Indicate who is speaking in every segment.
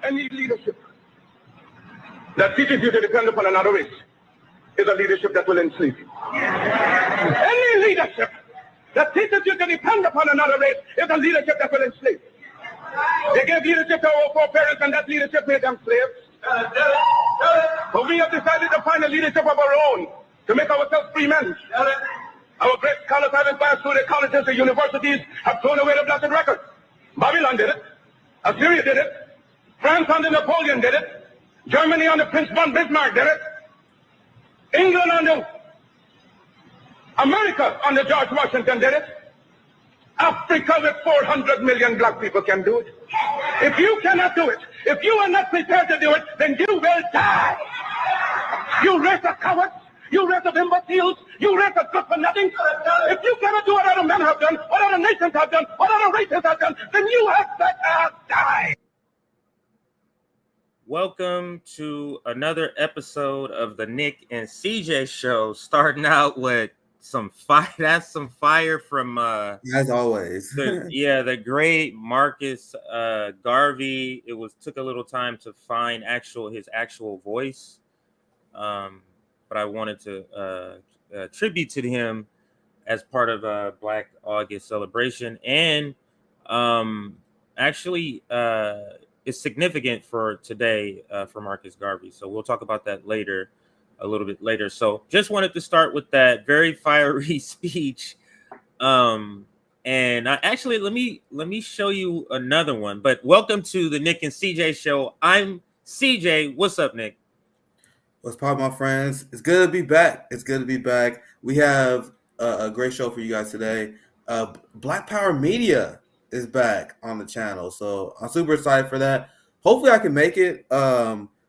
Speaker 1: Any leadership that teaches you to depend upon another race is a leadership that will enslave you. Any leadership that teaches you to depend upon another race is a leadership that will enslave you. They gave leadership to our foreparents, and that leadership made them slaves. But we have decided to find a leadership of our own to make ourselves free men. Our great scholars have advanced through the colleges and universities, have thrown away the blessed record. Babylon did it. Assyria did it. France under Napoleon did it. Germany under Prince von Bismarck did it. England under America under George Washington did it. Africa with 400 million black people can do it. If you cannot do it, if you are not prepared to do it, then you will die. You race of cowards, you race of imbeciles, you race of good for nothing. If you cannot do what other men have done, what other nations have done, what other races have done, then you have better die.
Speaker 2: Welcome to another episode of the Nick and CJ show, starting out with some fire. That's some fire from
Speaker 3: as always.
Speaker 2: the great Marcus Garvey. It took a little time to find his actual voice, but I wanted to tribute to him as part of Black August celebration, and actually it's significant for today for Marcus Garvey. So we'll talk about that later. A little bit later. So just wanted to start with that very fiery speech. And I actually let me show you another one. But welcome to the Nick and CJ show. I'm CJ. What's up, Nick?
Speaker 3: What's up, my friends? It's good to be back. We have a great show for you guys today. Black Power Media is back on the channel. So I'm super excited for that. Hopefully I can make it.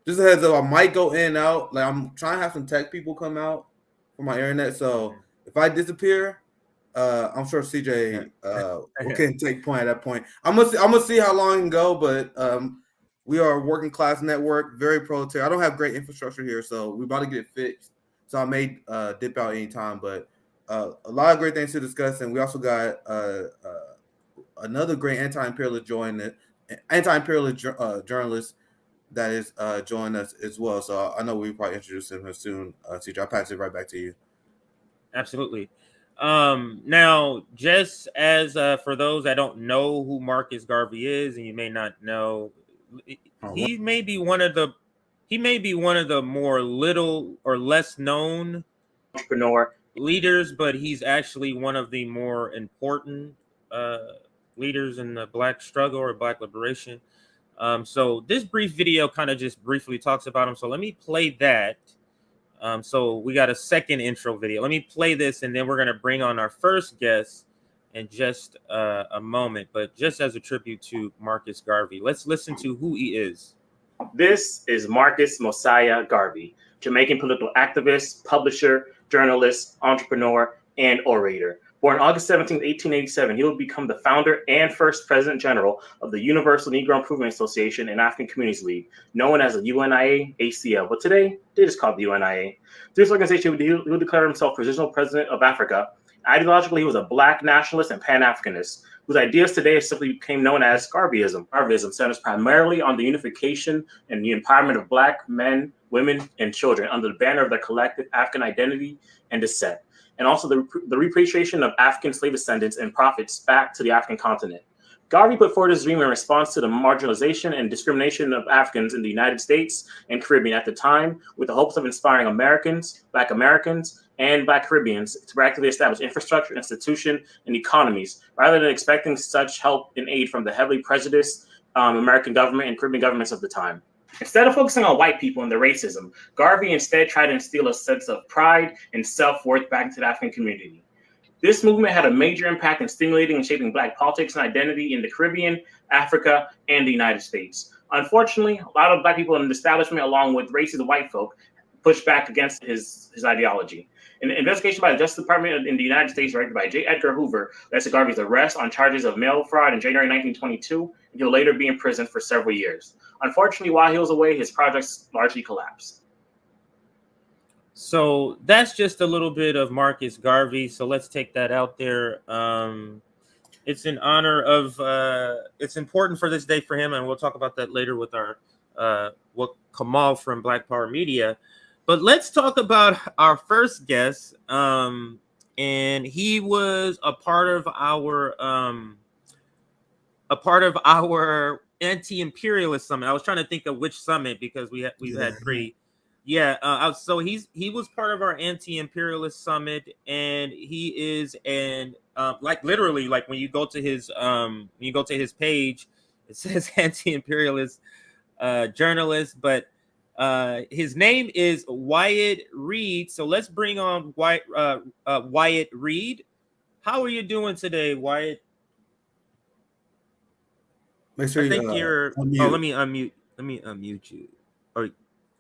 Speaker 3: Just a heads up, I might go in and out. Like, I'm trying to have some tech people come out for my internet. So if I disappear, I'm sure CJ can take point at that point. I'm gonna see how long it can go, but we are a working class network, very proletarian. I don't have great infrastructure here, so we're about to get it fixed. So I may dip out anytime, but a lot of great things to discuss, and we also got another great anti-imperialist journalist that is joining us as well. So I know we'll probably introduce him soon. CJ, I'll pass it right back to you.
Speaker 2: Absolutely. Now, just as for those that don't know who Marcus Garvey is, and you may not know, he may be one of the more little or less known
Speaker 4: entrepreneur
Speaker 2: leaders, but he's actually one of the more important leaders in the Black struggle or Black liberation. So this brief video kind of just briefly talks about him. So let me play that. So we got a second intro video. Let me play this, and then we're going to bring on our first guest in just a moment. But just as a tribute to Marcus Garvey, let's listen to who he is.
Speaker 4: This is Marcus Mosiah Garvey, Jamaican political activist, publisher, journalist, entrepreneur, and orator. Born August 17, 1887, he would become the founder and first president general of the Universal Negro Improvement Association and African Communities League, known as the UNIA-ACL, but today they just call it the UNIA. Through this organization, he would declare himself provisional president of Africa. Ideologically, he was a Black nationalist and Pan-Africanist, whose ideas today simply became known as Garveyism. Garveyism centers primarily on the unification and the empowerment of Black men, women, and children under the banner of their collective African identity and descent, and also the repatriation of African slave descendants and profits back to the African continent. Garvey put forward his dream in response to the marginalization and discrimination of Africans in the United States and Caribbean at the time, with the hopes of inspiring Americans, Black Caribbeans to proactively establish infrastructure, institution, and economies, rather than expecting such help and aid from the heavily prejudiced American government and Caribbean governments of the time. Instead of focusing on white people and their racism, Garvey instead tried to instill a sense of pride and self-worth back into the African community. This movement had a major impact in stimulating and shaping Black politics and identity in the Caribbean, Africa, and the United States. Unfortunately, a lot of Black people in the establishment, along with racist white folk, pushed back against his ideology. An investigation by the Justice Department in the United States, directed by J. Edgar Hoover, led to Garvey's arrest on charges of mail fraud in January 1922, and he'll later be in prison for several years. Unfortunately, while he was away, his projects largely collapsed.
Speaker 2: So that's just a little bit of Marcus Garvey. So let's take that out there. it's in honor of it's important for this day for him, and we'll talk about that later with our Kamal from Black Power Media. But let's talk about our first guest, and he was a part of our anti-imperialist summit. I was trying to think of which summit because we've had three. Yeah, so he was part of our anti-imperialist summit, and he is an like literally like when you go to his page, it says anti-imperialist journalist, but his name is Wyatt Reed. So let's bring on Wyatt Reed. How are you doing today, Wyatt?
Speaker 3: Make sure
Speaker 2: you're.
Speaker 3: unmute.
Speaker 2: Oh, let me unmute you. Or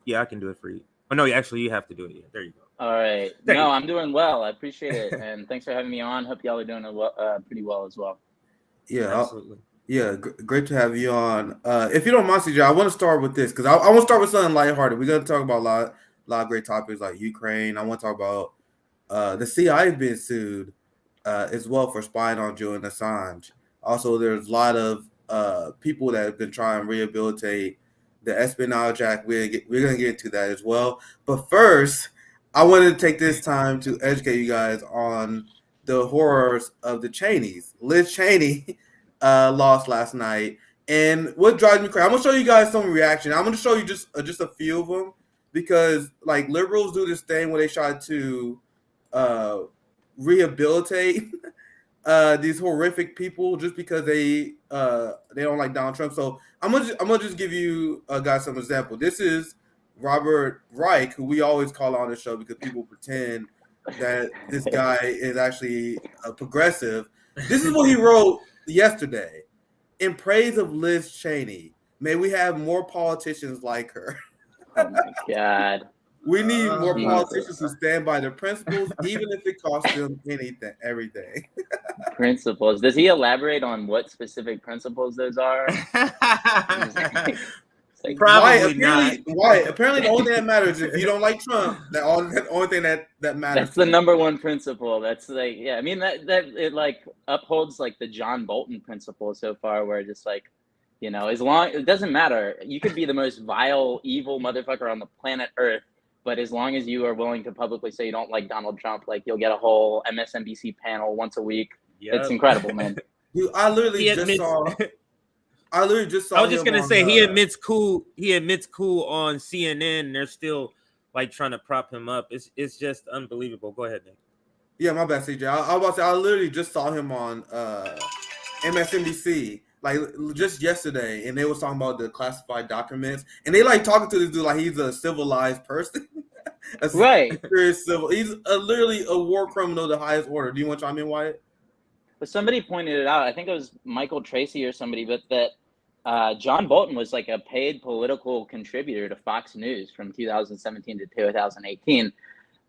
Speaker 2: yeah, I can do it for you. Oh no, actually, you have to do it. Yeah, there you go.
Speaker 5: All right. No, I'm doing well. I appreciate it, and thanks for having me on. Hope y'all are doing pretty well as well.
Speaker 3: Yeah,
Speaker 2: absolutely.
Speaker 3: Great to have you on. If you don't mind, CJ, I want to start with this because I want to start with something lighthearted. We're going to talk about a lot of great topics like Ukraine. I want to talk about the CIA being sued as well for spying on Julian Assange. Also, there's a lot of people that have been trying to rehabilitate the Espionage Act. We're going to get into that as well. But first, I wanted to take this time to educate you guys on the horrors of the Cheneys. Liz Cheney lost last night. And what drives me crazy, I'm going to show you guys some reaction. I'm going to show you just a few of them because, like, liberals do this thing where they try to rehabilitate these horrific people just because they don't like Donald Trump. So I'm gonna just give you guys some example. This is Robert Reich, who we always call on the show because people pretend that this guy is actually a progressive. This is what he wrote yesterday in praise of Liz Cheney. May we have more politicians like her.
Speaker 5: Oh my God.
Speaker 3: We need more politicians who stand by their principles, even if it costs them everything.
Speaker 5: Principles. Does he elaborate on what specific principles those are?
Speaker 2: Probably not.
Speaker 3: Apparently, the only thing that matters if you don't like Trump, the only thing that matters.
Speaker 5: That's the number one principle. That's like, yeah. I mean that it like upholds like the John Bolton principle so far, where just like, you know, as long it doesn't matter. You could be the most vile, evil motherfucker on the planet Earth. But as long as you are willing to publicly say you don't like Donald Trump, like you'll get a whole MSNBC panel once a week. Yep. It's incredible, man.
Speaker 3: Dude, I literally just saw. I was
Speaker 2: just gonna say he admits cool on CNN. And they're still like trying to prop him up. It's just unbelievable. Go ahead, Nick.
Speaker 3: Yeah, my bad, CJ. I was about to say I literally just saw him on MSNBC. Like just yesterday, and they was talking about the classified documents, and they like talking to this dude like he's a civilized person,
Speaker 5: right?
Speaker 3: Civil. He's literally a war criminal of the highest order. Do you want to chime in, Wyatt?
Speaker 5: But somebody pointed it out. I think it was Michael Tracy or somebody, but that John Bolton was like a paid political contributor to Fox News from 2017 to 2018,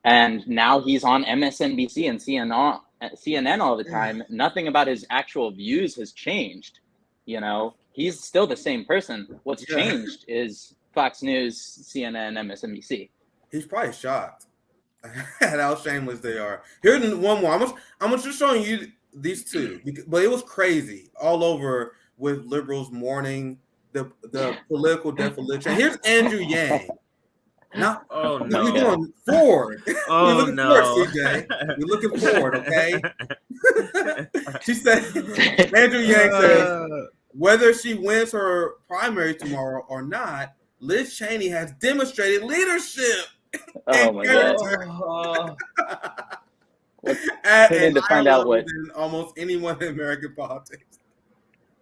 Speaker 5: and now he's on MSNBC and CNN all the time. Nothing about his actual views has changed. You know, he's still the same person. What's changed is Fox News, CNN, MSNBC.
Speaker 3: He's probably shocked at how shameless they are. Here's one more. I'm just showing you these two, but it was crazy all over with liberals mourning the political death of Liz Cheney. Here's Andrew Yang. Now,
Speaker 2: oh no,
Speaker 3: we're going forward.
Speaker 2: Oh
Speaker 3: we're looking
Speaker 2: no,
Speaker 3: forward, CJ. We're looking forward, okay? She said, Andrew Yang says, whether she wins her primary tomorrow or not, Liz Cheney has demonstrated leadership.
Speaker 5: Oh my God!
Speaker 3: And
Speaker 5: to find out what
Speaker 3: almost anyone in American politics.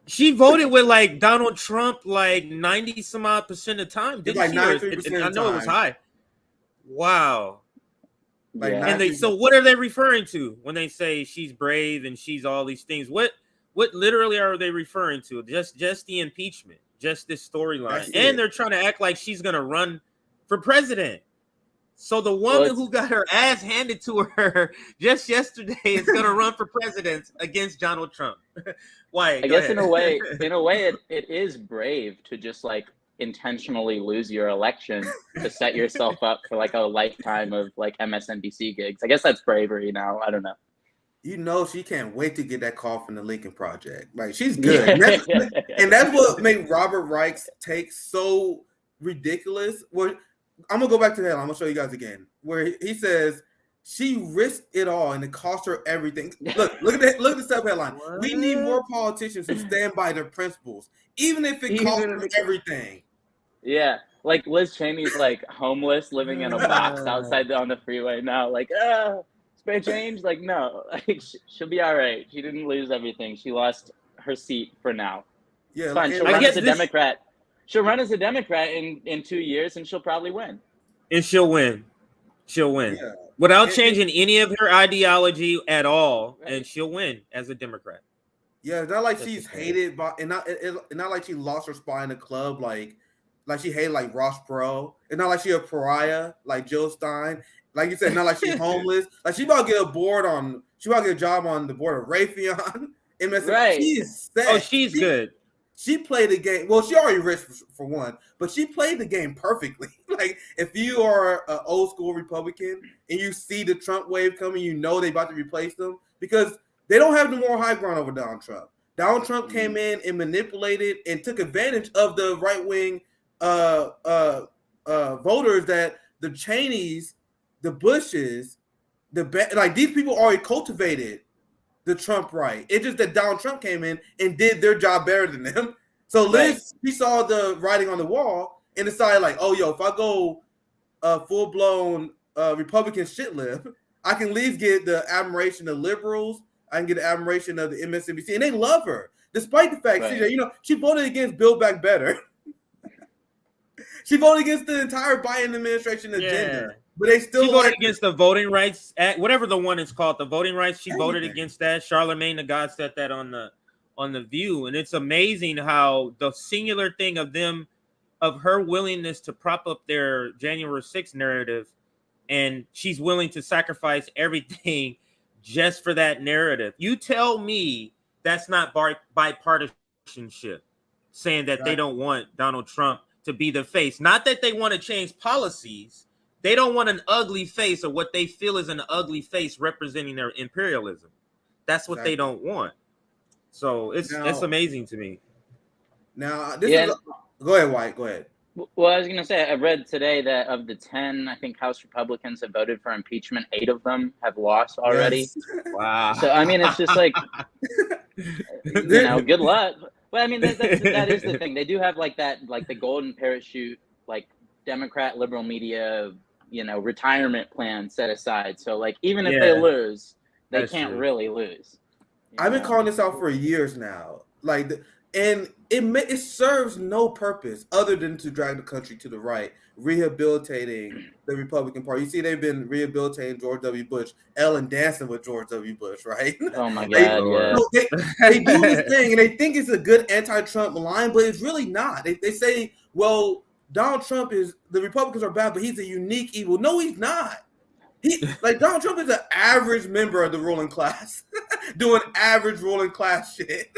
Speaker 2: She voted with like Donald Trump like 90 some odd % of time. Didn't
Speaker 3: like
Speaker 2: 93%. I know it was high. Wow.
Speaker 3: Like
Speaker 2: and so what are they referring to when they say she's brave and she's all these things? What literally are they referring to? Just the impeachment, just this storyline, and they're trying to act like she's gonna run for president. So the woman who got her ass handed to her just yesterday is gonna run for president against Donald Trump. Why?
Speaker 5: I guess in a way, it is brave to just like intentionally lose your election to set yourself up for like a lifetime of like MSNBC gigs. I guess that's bravery now. I don't know.
Speaker 3: you know she can't wait to get that call from the Lincoln Project. Like she's good, and that's what made Robert Reich's take so ridiculous. Well, I'm gonna go back to that. I'm gonna show you guys again where he says she risked it all and it cost her everything. Look at that. Look at the subheadline. We need more politicians who stand by their principles, even if it costs them everything.
Speaker 5: Yeah, like Liz Cheney's like homeless, living in a box outside on the freeway now. Like, spare change? Like, no, like, she'll be all right. She didn't lose everything. She lost her seat for now.
Speaker 3: Yeah,
Speaker 5: it's fine. She'll run as a Democrat. She'll run as a Democrat in 2 years, and she'll probably win.
Speaker 2: And she'll win. She'll win without changing any of her ideology at all, and she'll win as a Democrat.
Speaker 3: Yeah, it's not like she's hated by, and not like she lost her spot in the club, like she hated like Ross Perot. It's not like she a pariah like Jill Stein. Like you said, not like she's homeless. Like she about to get a job on the board of Raytheon. MSN.
Speaker 5: Right.
Speaker 3: She's set.
Speaker 2: Oh, she's good.
Speaker 3: She played the game. Well, she already risked for one, but she played the game perfectly. Like if you are an old school Republican and you see the Trump wave coming, you know they about to replace them because they don't have the moral high ground over Donald Trump. Donald Trump came in and manipulated and took advantage of the right wing voters that the Cheneys, the Bushes, like these people already cultivated the Trump right. It's just that Donald Trump came in and did their job better than them. So Liz, she saw the writing on the wall and decided like, oh, if I go full-blown Republican shit lib, I can at least get the admiration of liberals. I can get the admiration of the MSNBC. And they love her. Despite the fact, CJ, she voted against Build Back Better. She voted against the entire Biden administration agenda. But they still
Speaker 2: voted against the Voting Rights Act, whatever the one is called, the Voting Rights. She voted against that. Charlemagne the God said that on the View, and it's amazing how the singular thing of her willingness to prop up their January 6th narrative, and she's willing to sacrifice everything just for that narrative. You tell me that's not bipartisanship, saying that they don't want Donald Trump to be the face. Not that they want to change policies. They don't want an ugly face or what they feel is an ugly face representing their imperialism. That's what they don't want. So it's amazing to me.
Speaker 3: Now, this is go ahead, White. Go ahead.
Speaker 5: Well, I was going to say, I read today that of the 10, I think House Republicans have voted for impeachment. 8 of them have lost already.
Speaker 3: Yes.
Speaker 2: Wow.
Speaker 5: So, I mean, it's just like, good luck. Well, I mean, that is the thing. They do have like that, like the golden parachute, like Democrat liberal media, retirement plan set aside. So like, even if they lose, they can't really lose.
Speaker 3: I've been calling this out for years now. Like, and it serves no purpose other than to drag the country to the right, rehabilitating the Republican Party. You see, they've been rehabilitating George W. Bush, Ellen dancing with George W. Bush, right?
Speaker 5: Oh my God!
Speaker 3: They do this thing, and they think it's a good anti-Trump line, but it's really not. They say, well, Donald Trump the Republicans are bad, but he's a unique evil. No, he's not. Donald Trump is an average member of the ruling class, doing average ruling class shit.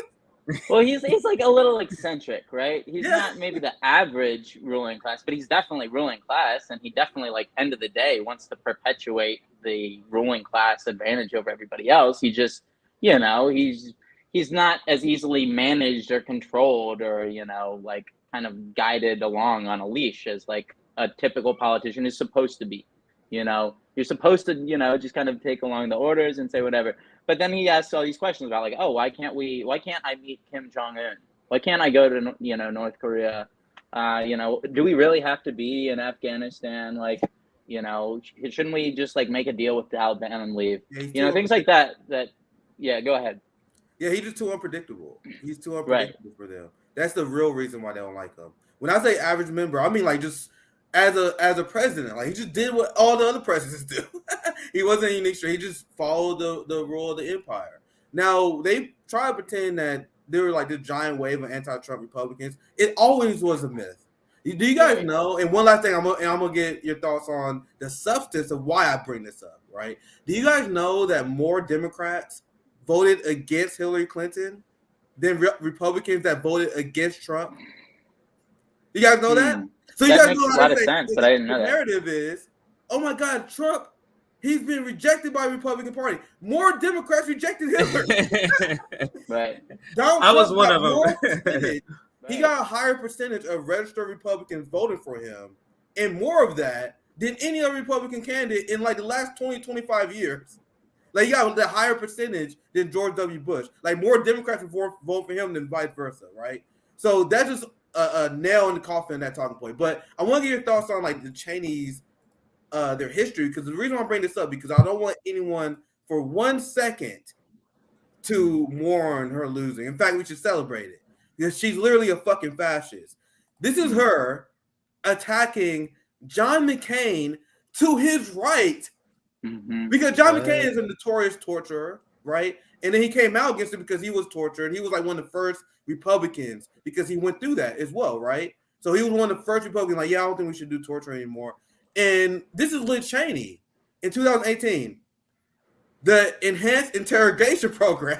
Speaker 5: Well, he's like a little eccentric, right? He's not maybe the average ruling class, but he's definitely ruling class, and he definitely, like, end of the day, wants to perpetuate the ruling class advantage over everybody else. He just, he's not as easily managed or controlled or, like, kind of guided along on a leash as like a typical politician is supposed to be. You're supposed to, just kind of take along the orders and say whatever. But then he asks all these questions about like, oh, why can't I meet Kim Jong-un? Why can't I go to, North Korea? Do we really have to be in Afghanistan? Like, shouldn't we just like make a deal with the Taliban and leave? Things like that, go ahead.
Speaker 3: Yeah, he's just too unpredictable. He's too unpredictable for them. That's the real reason why they don't like him. When I say average member, I mean like just as a president. Like he just did what all the other presidents do. He wasn't unique. He just followed the rule of the empire. Now they try to pretend that they were like this giant wave of anti-Trump Republicans. It always was a myth. Do you guys know? And one last thing, I'm gonna get your thoughts on the substance of why I bring this up. Right? Do you guys know that more Democrats voted against Hillary Clinton than Republicans that voted against Trump? You guys know that? So
Speaker 5: that
Speaker 3: you guys
Speaker 5: makes
Speaker 3: know
Speaker 5: a lot of sense, but I didn't know that.
Speaker 3: The narrative is, oh my God, Trump He's been rejected by the Republican Party. More Democrats rejected Hillary.
Speaker 5: Right.
Speaker 3: Donald
Speaker 2: I was
Speaker 3: Trump
Speaker 2: one
Speaker 3: got
Speaker 2: of them.
Speaker 3: more percentage. He
Speaker 5: Right.
Speaker 3: got a higher percentage of registered Republicans voting for him, and more of that than any other Republican candidate in like the last 20, 25 years. Like, he got the higher percentage than George W. Bush. Like, more Democrats would vote for him than vice versa, right? So that's just a nail in the coffin in that talking point. But I want to get your thoughts on like the Cheneys, their history, because the reason I bring this up because I don't want anyone for 1 second to mourn her losing. In fact, we should celebrate it because she's literally a fucking fascist. This is her attacking John McCain to his right. Because John McCain is a notorious torturer, right? And then he came out against it because he was tortured. He was like one of the first Republicans because he went through that as well, right? So he was one of the first Republicans, like, yeah, I don't think we should do torture anymore. And this is Liz Cheney in 2018. The enhanced interrogation program.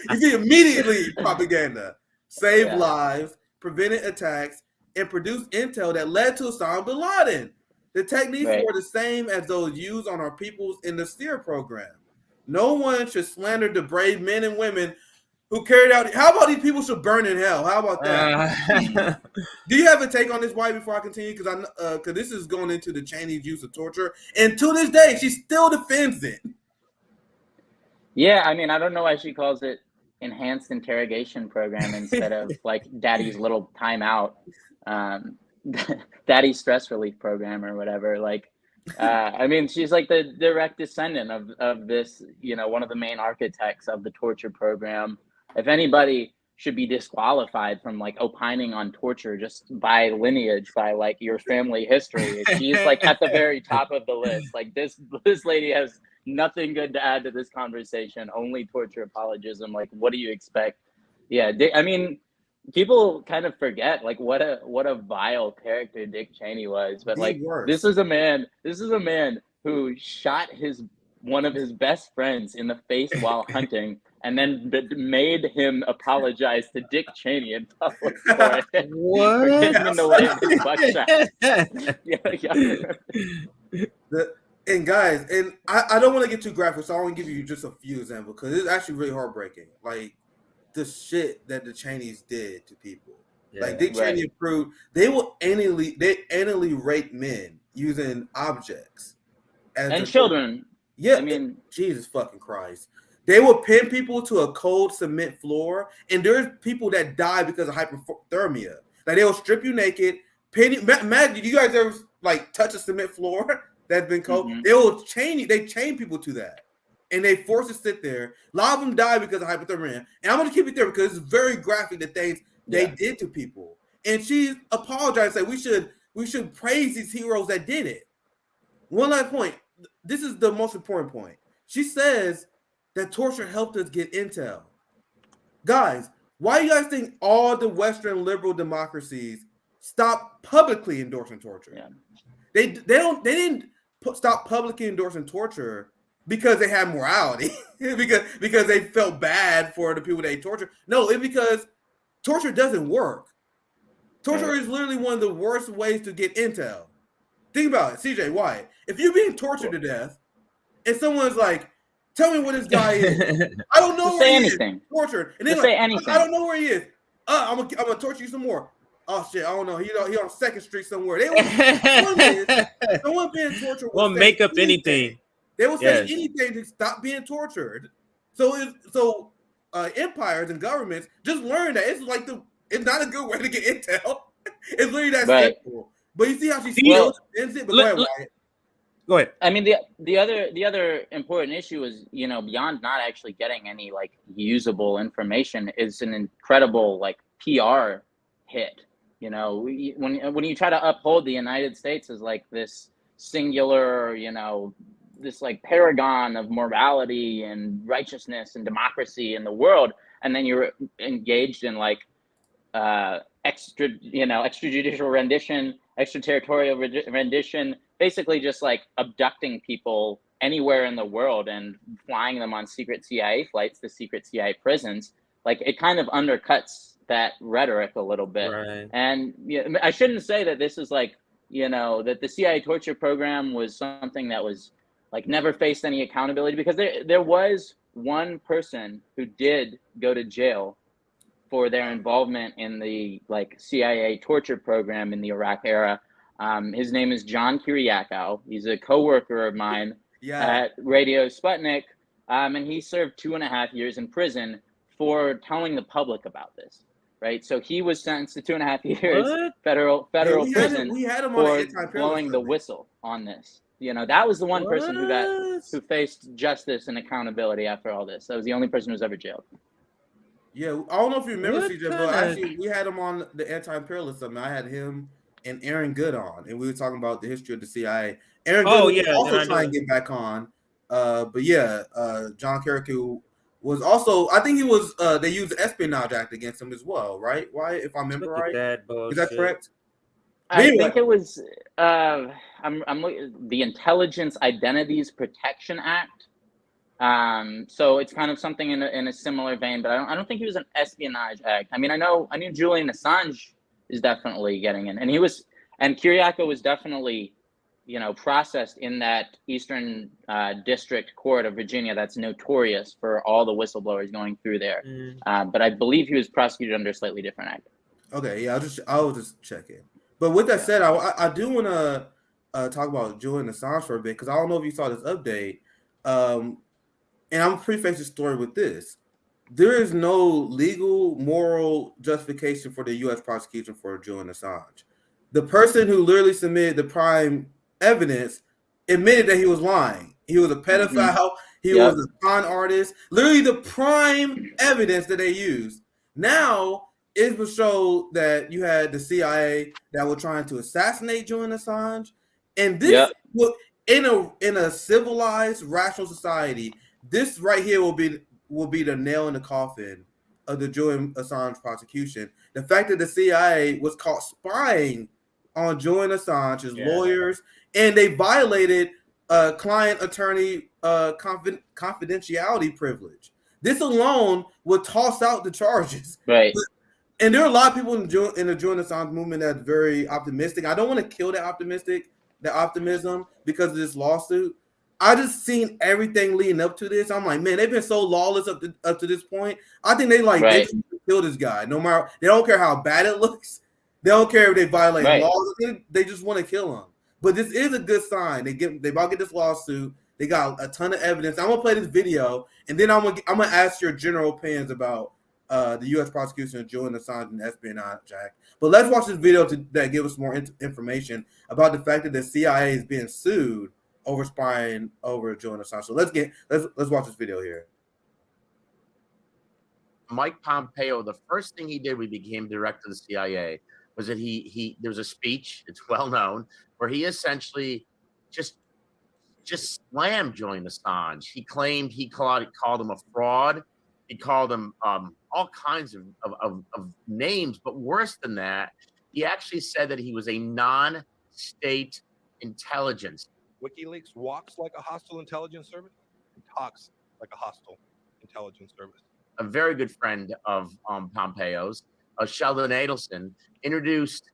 Speaker 3: You see immediately propaganda. Saved lives, prevented attacks, and produced intel that led to Osama bin Laden. The techniques were the same as those used on our peoples in the SEER program. No one should slander the brave men and women who carried out. How about these people should burn in hell? How about that? Do you have a take on this, White, before I continue? Because this is going into the Cheney's use of torture, and to this day, she still defends it.
Speaker 5: Yeah, I mean, I don't know why she calls it enhanced interrogation program instead of like Daddy's little timeout. Daddy stress relief program or whatever. Like, I mean, she's like the direct descendant of this, you know, one of the main architects of the torture program. If anybody should be disqualified from like opining on torture just by lineage, by like your family history, she's like at the very top of the list. Like this lady has nothing good to add to this conversation, only torture apologism. Like, what do you expect? Yeah, I mean, people kind of forget like what a vile character Dick Cheney was, but like this is a man who shot one of his best friends in the face while hunting, and then made him apologize to Dick Cheney in public for it.
Speaker 2: What?
Speaker 5: For getting in the way of his buckshot.
Speaker 3: And guys, and I don't want to get too graphic, so I want to give you just a few examples because it's actually really heartbreaking. Like the shit that the Cheneys did to people. Yeah, like Dick Cheney approved, they anally rape men using objects
Speaker 5: and children.
Speaker 3: Yeah,
Speaker 5: I mean,
Speaker 3: Jesus fucking Christ. They will pin people to a cold cement floor, and there's people that die because of hypothermia. Like they will strip you naked, pin you. Imagine, you guys ever like touch a cement floor that's been cold? They will chain you. They chain people to that. And they force to sit there. A lot of them die because of hypothermia. And I'm going to keep it there because it's very graphic, the things they did to people. And she apologized, said we should praise these heroes that did it. One last point. This is the most important point. She says that torture helped us get intel. Guys, why do you guys think all the Western liberal democracies stopped publicly endorsing torture? Yeah. They didn't stop publicly endorsing torture because they had morality, because they felt bad for the people they tortured. No, it's because torture doesn't work. Torture is literally one of the worst ways to get intel. Think about it, CJ Wyatt. If you're being tortured to death, and someone's like, "Tell me where this guy is," I don't know where he is. Tortured, and then like,
Speaker 5: say anything.
Speaker 3: I don't know where he is. I'm gonna torture you some more. Oh shit, I don't know. He on 2nd Street somewhere. Someone being tortured.
Speaker 2: We'll make up anything.
Speaker 3: They will say anything to stop being tortured. So empires and governments just learn that it's not a good way to get intel. It's literally that simple. But you see how she still ends it. But go ahead, Wyatt.
Speaker 2: Go ahead.
Speaker 5: I mean, the other important issue is, you know, beyond not actually getting any like usable information, is an incredible like PR hit. You know, when you try to uphold the United States as like this singular, you know, this like paragon of morality and righteousness and democracy in the world, and then you're engaged in like extrajudicial rendition, extraterritorial rendition, basically just like abducting people anywhere in the world and flying them on secret CIA flights to secret CIA prisons. Like it kind of undercuts that rhetoric a little bit. Right. And I shouldn't say that this is like that the CIA torture program was something that was like never faced any accountability, because there was one person who did go to jail for their involvement in the like CIA torture program in the Iraq era. His name is John Kiriakou. He's a coworker of mine at Radio Sputnik, and he served 2.5 years in prison for telling the public about this. Right, so he was sentenced to 2.5 years federal prison for blowing the whistle on this. That was the one person who faced justice and accountability after all this. That was the only person who was ever jailed.
Speaker 3: Yeah, I don't know if you remember, CJ, but actually we had him on the Anti-imperialist summit. I had him and Aaron Good on, and we were talking about the history of the CIA. Aaron Good was also trying to get back on, but yeah, John Kiriakou was also, I think he was, they used the Espionage Act against him as well, right? Why, if I remember right? Is that correct?
Speaker 5: I think it was, I'm the Intelligence Identities Protection Act. So it's kind of something in a similar vein, but I don't think he was an Espionage Act. I mean, I knew Julian Assange is definitely getting in, and Kiriakou was definitely, processed in that Eastern District Court of Virginia that's notorious for all the whistleblowers going through there. But I believe he was prosecuted under a slightly different act. Okay,
Speaker 3: yeah, I was just checking. But with that said, I do want to talk about Julian Assange for a bit, because I don't know if you saw this update. And I'm gonna preface the story with this: there is no legal, moral justification for the U.S. prosecution for Julian Assange. The person who literally submitted the prime evidence admitted that he was lying. He was a pedophile. He was a con artist. Literally, the prime evidence that they used. Now it will show that you had the CIA that were trying to assassinate Julian Assange, and this in a civilized, rational society, this right here will be the nail in the coffin of the Julian Assange prosecution. The fact that the CIA was caught spying on Julian Assange's lawyers, and they violated client-attorney confidentiality privilege. This alone would toss out the charges.
Speaker 5: Right.
Speaker 3: And there are a lot of people in the Julian Assange movement that's very optimistic. I don't want to kill that optimism because of this lawsuit. I just seen everything leading up to this. I'm like, man, they've been so lawless up to this point. I think they they just kill this guy. No matter, they don't care how bad it looks. They don't care if they violate laws. They just want to kill him. But this is a good sign. They about to get this lawsuit. They got a ton of evidence. I'm gonna play this video, and then I'm gonna ask your general opinions about the U.S. prosecution of Julian Assange and Espionage Act. But let's watch this video that give us more information about the fact that the CIA is being sued over spying over Julian Assange. So let's watch this video here.
Speaker 6: Mike Pompeo, the first thing he did when he became director of the CIA was that there was a speech, it's well known, where he essentially just slammed Julian Assange. He claimed he called him a fraud. He called him all kinds of names, but worse than that, he actually said that he was a non-state intelligence.
Speaker 7: WikiLeaks walks like a hostile intelligence service and talks like a hostile intelligence service.
Speaker 6: A very good friend of Pompeo's, Sheldon Adelson, introduced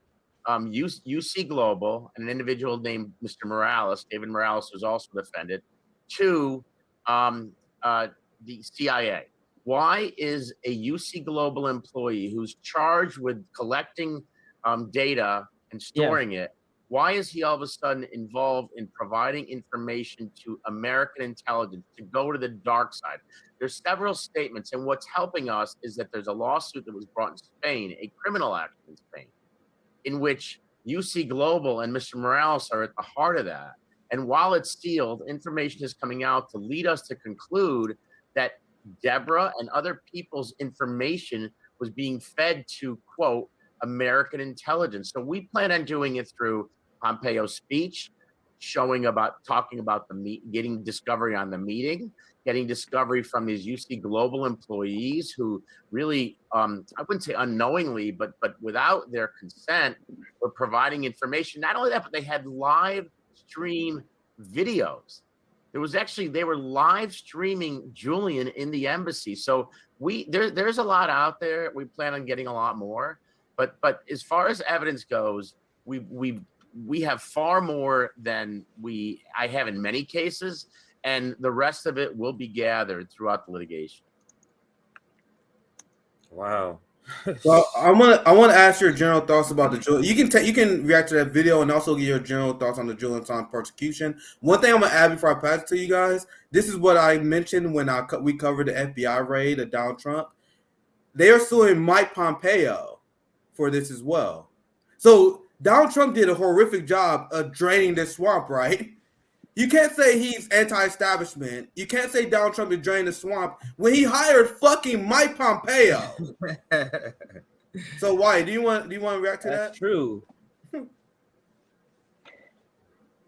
Speaker 6: UC Global and an individual named Mr. Morales, David Morales was also defended, to the CIA. Why is a UC Global employee who's charged with collecting data and storing it, why is he all of a sudden involved in providing information to American intelligence to go to the dark side? There's several statements, and what's helping us is that there's a lawsuit that was brought in Spain, a criminal action in Spain, in which UC Global and Mr. Morales are at the heart of that. And while it's sealed, information is coming out to lead us to conclude that Deborah and other people's information was being fed to, quote, American intelligence. So we plan on doing it through Pompeo's speech, talking about getting discovery on the meeting, getting discovery from these UC Global employees who really, I wouldn't say unknowingly, but without their consent, were providing information. Not only that, but they had live stream videos. They were live streaming Julian in the embassy. So there's a lot out there. We plan on getting a lot more. But as far as evidence goes, we've we have far more than I have in many cases, and the rest of it will be gathered throughout the litigation.
Speaker 2: Wow.
Speaker 3: Well, I want to ask your general thoughts about the Julian. You can react to that video and also give your general thoughts on the Julian Assange persecution. One thing I'm gonna add before I pass it to you guys. This is what I mentioned when we covered the FBI raid of Donald Trump. They are suing Mike Pompeo for this as well. So Donald Trump did a horrific job of draining this swamp, right? You can't say he's anti-establishment. You can't say Donald Trump is draining the swamp when he hired fucking Mike Pompeo. So why do you want to react to that?
Speaker 2: That's true.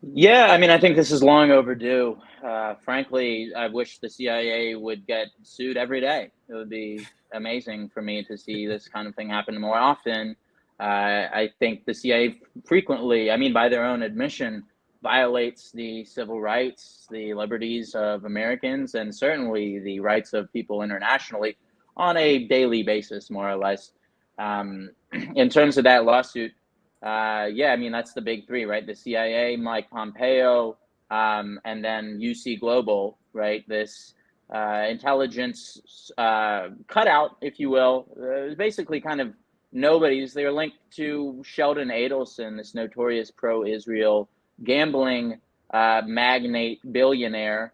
Speaker 5: Yeah, I mean, I think this is long overdue. Frankly, I wish the CIA would get sued every day. It would be amazing for me to see this kind of thing happen more often. I think the CIA frequently, I mean, by their own admission, violates the civil rights, the liberties of Americans, and certainly the rights of people internationally on a daily basis, more or less. In terms of that lawsuit, yeah, I mean, that's the big three, right? The CIA, Mike Pompeo, and then UC Global, right? This intelligence cutout, if you will. It was basically kind of nobody's. They were linked to Sheldon Adelson, this notorious pro-Israel gambling magnate billionaire,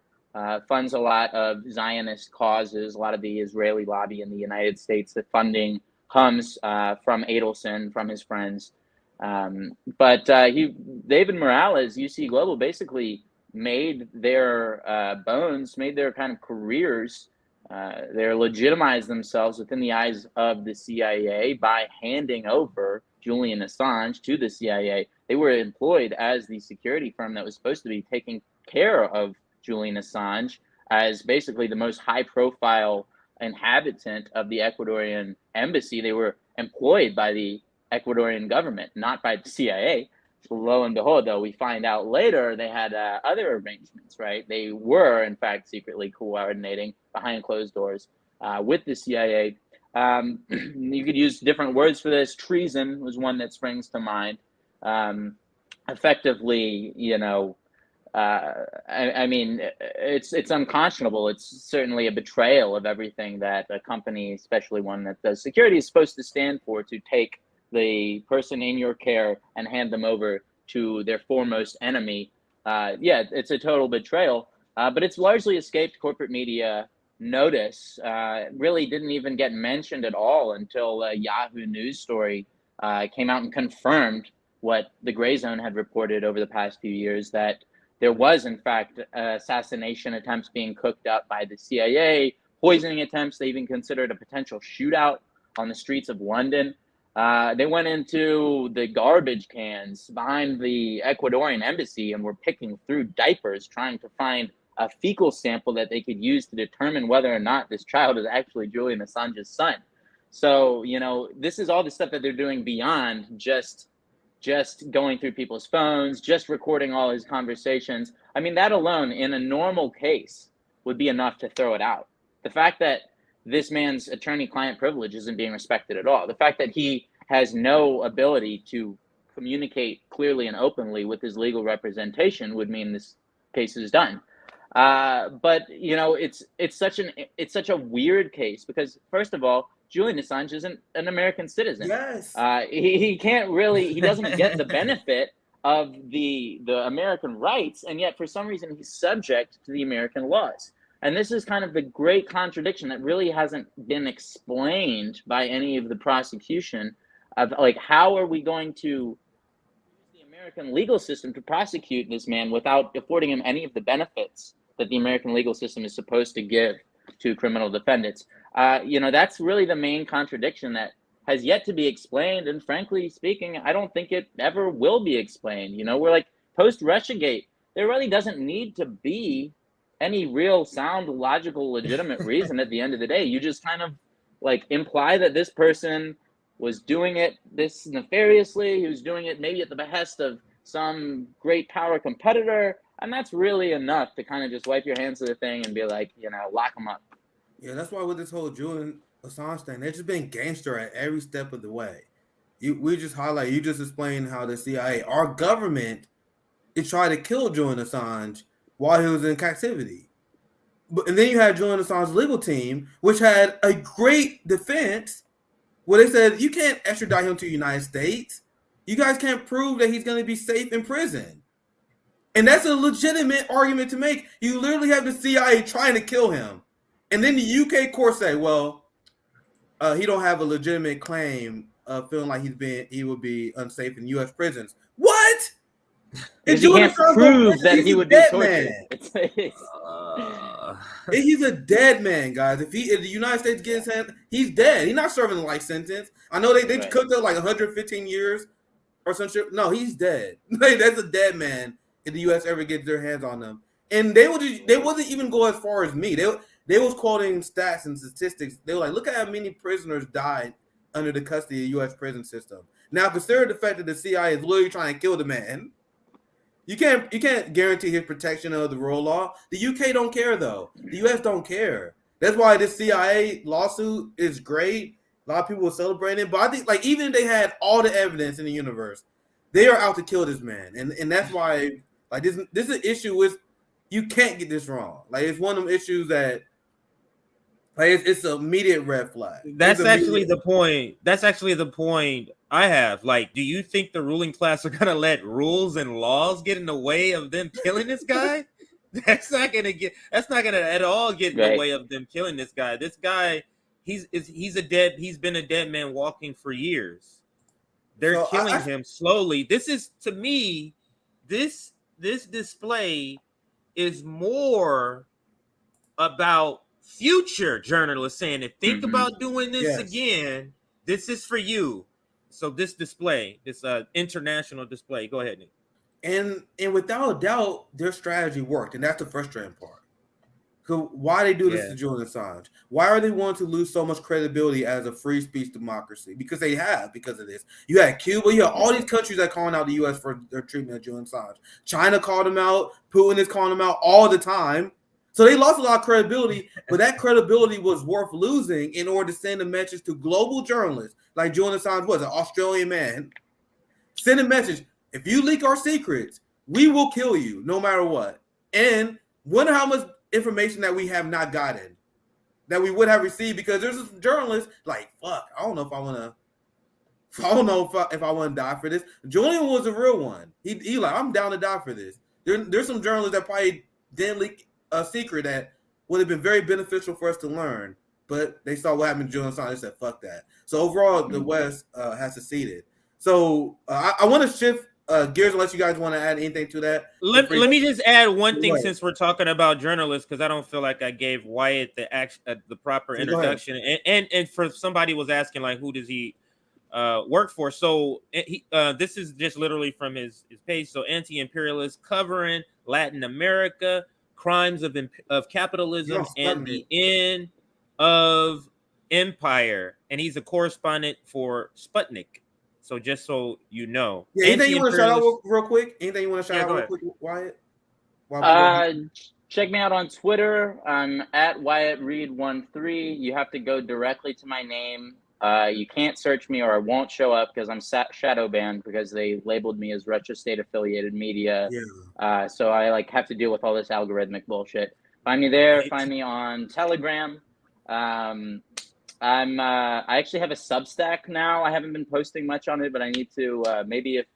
Speaker 5: funds a lot of Zionist causes. A lot of the Israeli lobby in the United States, the funding comes from Adelson, from his friends. But David Morales, UC Global, basically made their bones, made their kind of careers, they legitimized themselves within the eyes of the CIA by handing over Julian Assange to the CIA. They were employed as the security firm that was supposed to be taking care of Julian Assange as basically the most high-profile inhabitant of the Ecuadorian embassy. They were employed by the Ecuadorian government, not by the CIA. So lo and behold, though, we find out later they had other arrangements, right? They were, in fact, secretly coordinating behind closed doors with the CIA. You could use different words for this. Treason was one that springs to mind. Effectively, you know, I mean, it's unconscionable. It's certainly a betrayal of everything that a company, especially one that does security, is supposed to stand for, to take the person in your care and hand them over to their foremost enemy. Yeah, it's a total betrayal, but it's largely escaped corporate media notice. Really didn't even get mentioned at all until a Yahoo News story came out and confirmed what the Gray Zone had reported over the past few years, that there was, in fact, assassination attempts being cooked up by the CIA, poisoning attempts. They even considered a potential shootout on the streets of London. They went into the garbage cans behind the Ecuadorian embassy and were picking through diapers, trying to find a fecal sample that they could use to determine whether or not this child is actually Julian Assange's son. So, you know, this is all the stuff that they're doing beyond just going through people's phones, just recording all his conversations. I mean, that alone in a normal case would be enough to throw it out. The fact that this man's attorney-client privilege isn't being respected at all, the fact that he has no ability to communicate clearly and openly with his legal representation would mean this case is done. But you know, it's such a weird case because, first of all, Julian Assange isn't an American citizen.
Speaker 3: Yes.
Speaker 5: He can't really, he doesn't get the benefit of the American rights, and yet for some reason he's subject to the American laws. And this is kind of the great contradiction that really hasn't been explained by any of the prosecution of, like, how are we going to use the American legal system to prosecute this man without affording him any of the benefits that the American legal system is supposed to give to criminal defendants? You know, that's really the main contradiction that has yet to be explained. And frankly speaking, I don't think it ever will be explained. You know, we're like post-Russiagate, there really doesn't need to be any real sound, logical, legitimate reason at the end of the day. You just kind of like imply that this person was doing it this nefariously. He was doing it maybe at the behest of some great power competitor. And that's really enough to kind of just wipe your hands of the thing and be like, you know, lock them up.
Speaker 3: Yeah, that's why with this whole Julian Assange thing, they're just being gangster at every step of the way. We just highlight. You just explained how the CIA, our government, is trying to kill Julian Assange while he was in captivity. And then you had Julian Assange's legal team, which had a great defense, where they said you can't extradite him to the United States. You guys can't prove that he's going to be safe in prison. And that's a legitimate argument to make. You literally have the CIA trying to kill him. And then the UK court say, well, he don't have a legitimate claim of feeling like he would be unsafe in U.S. prisons. What?
Speaker 5: Because he can't prove that he would be tortured.
Speaker 3: He's a dead man, guys. If the United States gets him, he's dead. He's not serving a life sentence. I know they right. cooked up like 115 years or some shit. No, he's dead. That's a dead man if the U.S. ever gets their hands on them. And they wasn't even go as far as me. They was quoting stats and statistics. They were like, look at how many prisoners died under the custody of the U.S. prison system. Now, consider the fact that the CIA is literally trying to kill the man. You can't guarantee his protection of the rule of law. The UK don't care, though. The US don't care. That's why this CIA lawsuit is great. A lot of people will celebrate it. But I think, like, even if they had all the evidence in the universe, they are out to kill this man. And that's why, like, this is an issue with, you can't get this wrong. Like, it's one of them issues that, like, it's an immediate red flag.
Speaker 2: That's actually the point. That's actually the point I have. Like, do you think the ruling class are gonna let rules and laws get in the way of them killing this guy? That's not gonna at all get in the way of them killing this guy. This guy, he's been a dead man walking for years. They're killing him slowly. This is, to me, this display is more about future journalists saying, if think about doing this again, this is for you. So this display, this international display, go ahead, Nick.
Speaker 3: And without a doubt, their strategy worked, and that's the frustrating part. So why they do this to Julian Assange? Why are they wanting to lose so much credibility as a free speech democracy? Because they have, because of this. You had Cuba, you had all these countries that are calling out the U.S. for their treatment of Julian Assange. China called him out. Putin is calling him out all the time. So they lost a lot of credibility, but that credibility was worth losing in order to send a message to global journalists, like Julian Assange was, an Australian man. Send a message, if you leak our secrets, we will kill you no matter what. And wonder how much information that we have not gotten, that we would have received, because there's some journalists like, fuck, I don't know if I want to die for this. Julian was a real one. He like, I'm down to die for this. There's some journalists that probably didn't leak a secret that would have been very beneficial for us to learn, but they saw what happened to Julian Assange and said, fuck that. So overall, the West has seceded. So I want to shift gears unless you guys want to add anything to that.
Speaker 2: Let me just add one thing since we're talking about journalists, because I don't feel like I gave Wyatt the proper introduction. And for somebody was asking, like, who does he work for? So this is just literally from his page. So Anti-imperialist, covering Latin America, crimes of capitalism, and the end of empire. And he's a correspondent for Sputnik. So just so you know.
Speaker 3: Yeah, anything you want to shout out real quick? Anything you want to shout out real quick, Wyatt?
Speaker 5: Check me out on Twitter. I'm at WyattReed13. You have to go directly to my name. You can't search me or I won't show up because I'm shadow banned because they labeled me as retro state affiliated media. Yeah. So I have to deal with all this algorithmic bullshit. Find me there. Right. Find me on Telegram. I actually have a Substack now. I haven't been posting much on it, but I need to maybe if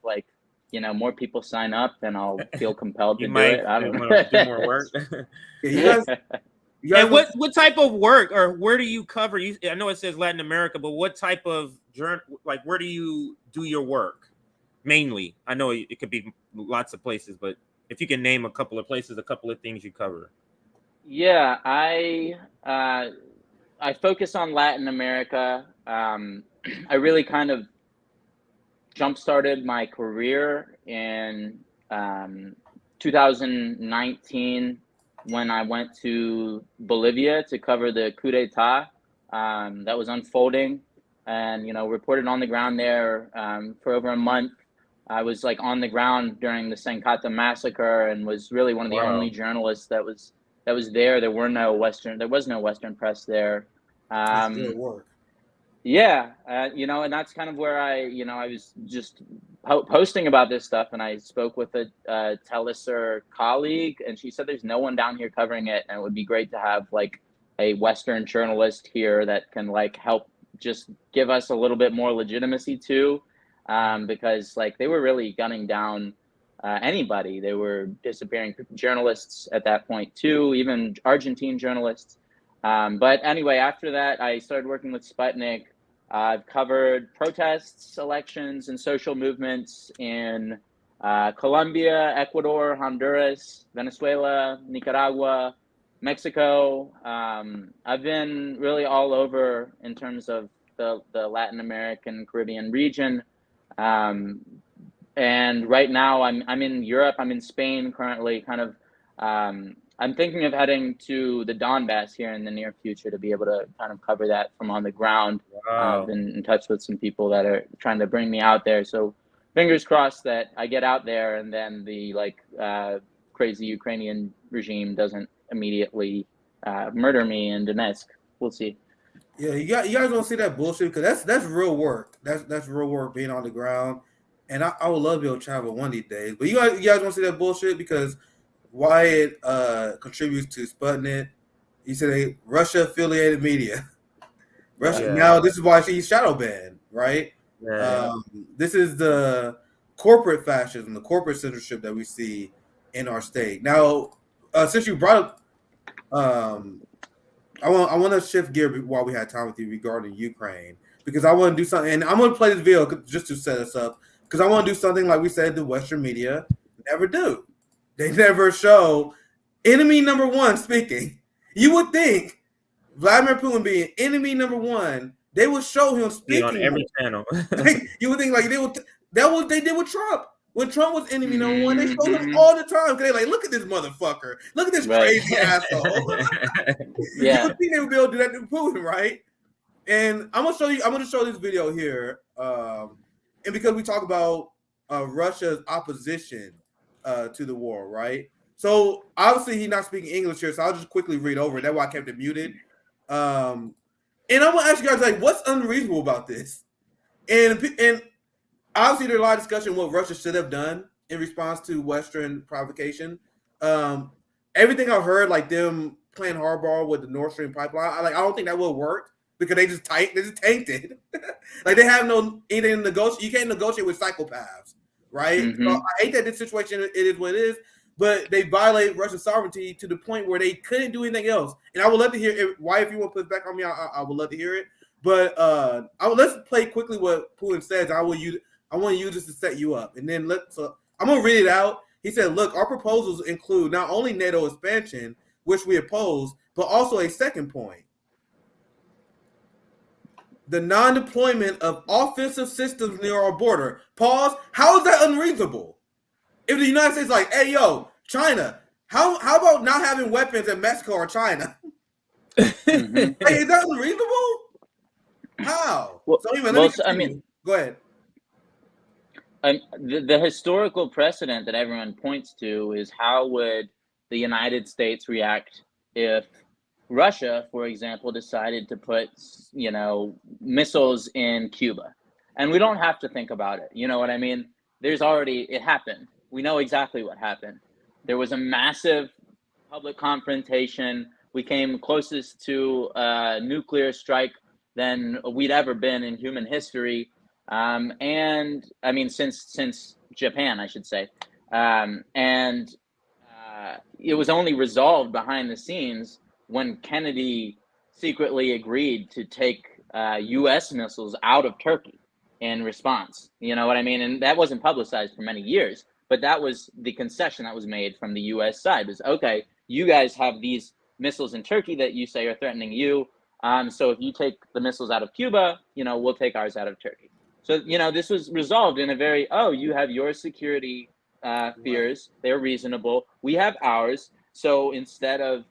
Speaker 5: more people sign up, then I'll feel compelled to do it. I don't know.
Speaker 2: Do more work. You guys, what type of work, or where do you cover? I know it says Latin America, but what type of where do you do your work mainly? I know it could be lots of places, but if you can name a couple of places, a couple of things you cover.
Speaker 5: Yeah, I focus on Latin America. I really kind of jump-started my career in 2019 when I went to Bolivia to cover the coup d'etat that was unfolding, and reported on the ground there for over a month. I was on the ground during the Sencata massacre and was really one of the only journalists that was there. There was no Western press there.
Speaker 3: That's good work.
Speaker 5: Yeah, and that's kind of where I was just posting about this stuff, and I spoke with a Telesur colleague, and she said there's no one down here covering it, and it would be great to have like a Western journalist here that can like help just give us a little bit more legitimacy too, because like they were really gunning down anybody. They were disappearing journalists at that point too, even Argentine journalists. But anyway, after that, I started working with Sputnik. I've covered protests, elections, and social movements in Colombia, Ecuador, Honduras, Venezuela, Nicaragua, Mexico. I've been really all over in terms of the Latin American, Caribbean region. And right now I'm in Europe. I'm in Spain currently, kind of. I'm thinking of heading to the Donbass here in the near future to be able to kind of cover that from on the ground.
Speaker 2: Wow.
Speaker 5: I've been in touch with some people that are trying to bring me out there. So fingers crossed that I get out there and then the crazy Ukrainian regime doesn't immediately murder me in Donetsk. We'll see.
Speaker 3: Yeah, you guys don't see that bullshit because that's real work. That's real work being on the ground, and I would love to be able to travel one of these days. But you guys don't see that bullshit because Wyatt contributes to Sputnik. He said a Russia affiliated media. Russia
Speaker 2: Yeah.
Speaker 3: now this is why she's shadow banned, right?
Speaker 2: Yeah.
Speaker 3: This is the corporate fascism, the corporate censorship that we see in our state. Now, since you brought up, I want to shift gear while we had time with you regarding Ukraine because I want to do something, and I'm going to play this video just to set us up because I want to do something like we said the Western media never do. They never show enemy number one speaking. You would think Vladimir Putin being enemy number one, they would show him speaking
Speaker 2: on every channel.
Speaker 3: You would think like they would. That was they did with Trump. When Trump was enemy number one, they showed him all the time. Cause they like, look at this motherfucker. Look at this crazy asshole.
Speaker 5: Yeah.
Speaker 3: You would think they would be able to do that to Putin, right? And I'm gonna show this video here. And because we talk about Russia's opposition to the war, right? So obviously he's not speaking English here, so I'll just quickly read over it. That's why I kept it muted. And I'm gonna ask you guys like, what's unreasonable about this? And obviously, there's a lot of discussion what Russia should have done in response to Western provocation. Everything I've heard, like them playing hardball with the Nord Stream pipeline, I don't think that will work because they just tanked it. Like they have no anything to negotiate. You can't negotiate with psychopaths, right?
Speaker 5: Mm-hmm.
Speaker 3: So I hate that this situation it is what it is, but they violate Russian sovereignty to the point where they couldn't do anything else. And I would love to hear why if you want to put it back on me, I would love to hear it. But let's play quickly what Putin says. I want to use this to set you up. And then I'm going to read it out. He said, look, our proposals include not only NATO expansion, which we oppose, but also a second point. The non-deployment of offensive systems near our border. Pause. How is that unreasonable? If the United States is like, hey, yo, China, how about not having weapons in Mexico or China?
Speaker 5: Mm-hmm.
Speaker 3: Hey, is that unreasonable? How?
Speaker 5: Well,
Speaker 3: so anyway, go ahead.
Speaker 5: The historical precedent that everyone points to is how would the United States react if Russia, for example, decided to put, missiles in Cuba? And we don't have to think about it. You know what I mean? It happened. We know exactly what happened. There was a massive public confrontation. We came closest to a nuclear strike than we'd ever been in human history. And I mean, since Japan, I should say. And it was only resolved behind the scenes when Kennedy secretly agreed to take U.S. missiles out of Turkey in response. You know what I mean? And that wasn't publicized for many years, but that was the concession that was made from the U.S. side was, okay, you guys have these missiles in Turkey that you say are threatening you. So if you take the missiles out of Cuba, we'll take ours out of Turkey. So, this was resolved in a very, you have your security fears. They're reasonable. We have ours. So instead of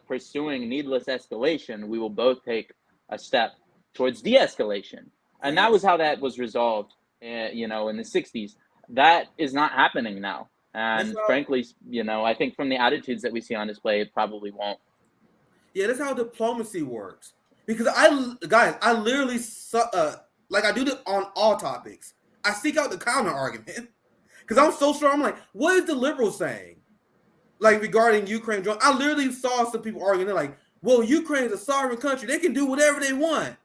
Speaker 5: pursuing needless escalation, we will both take a step towards de-escalation. And that was how that was resolved, in the 60s. That is not happening now. And frankly, I think from the attitudes that we see on display, it probably won't.
Speaker 3: Yeah, that's how diplomacy works. Because I literally like I do this on all topics. I seek out the counter argument because I'm so sure. I'm like, what is the liberals saying? Like regarding Ukraine drone, I literally saw some people arguing. They're like, well, Ukraine is a sovereign country. They can do whatever they want.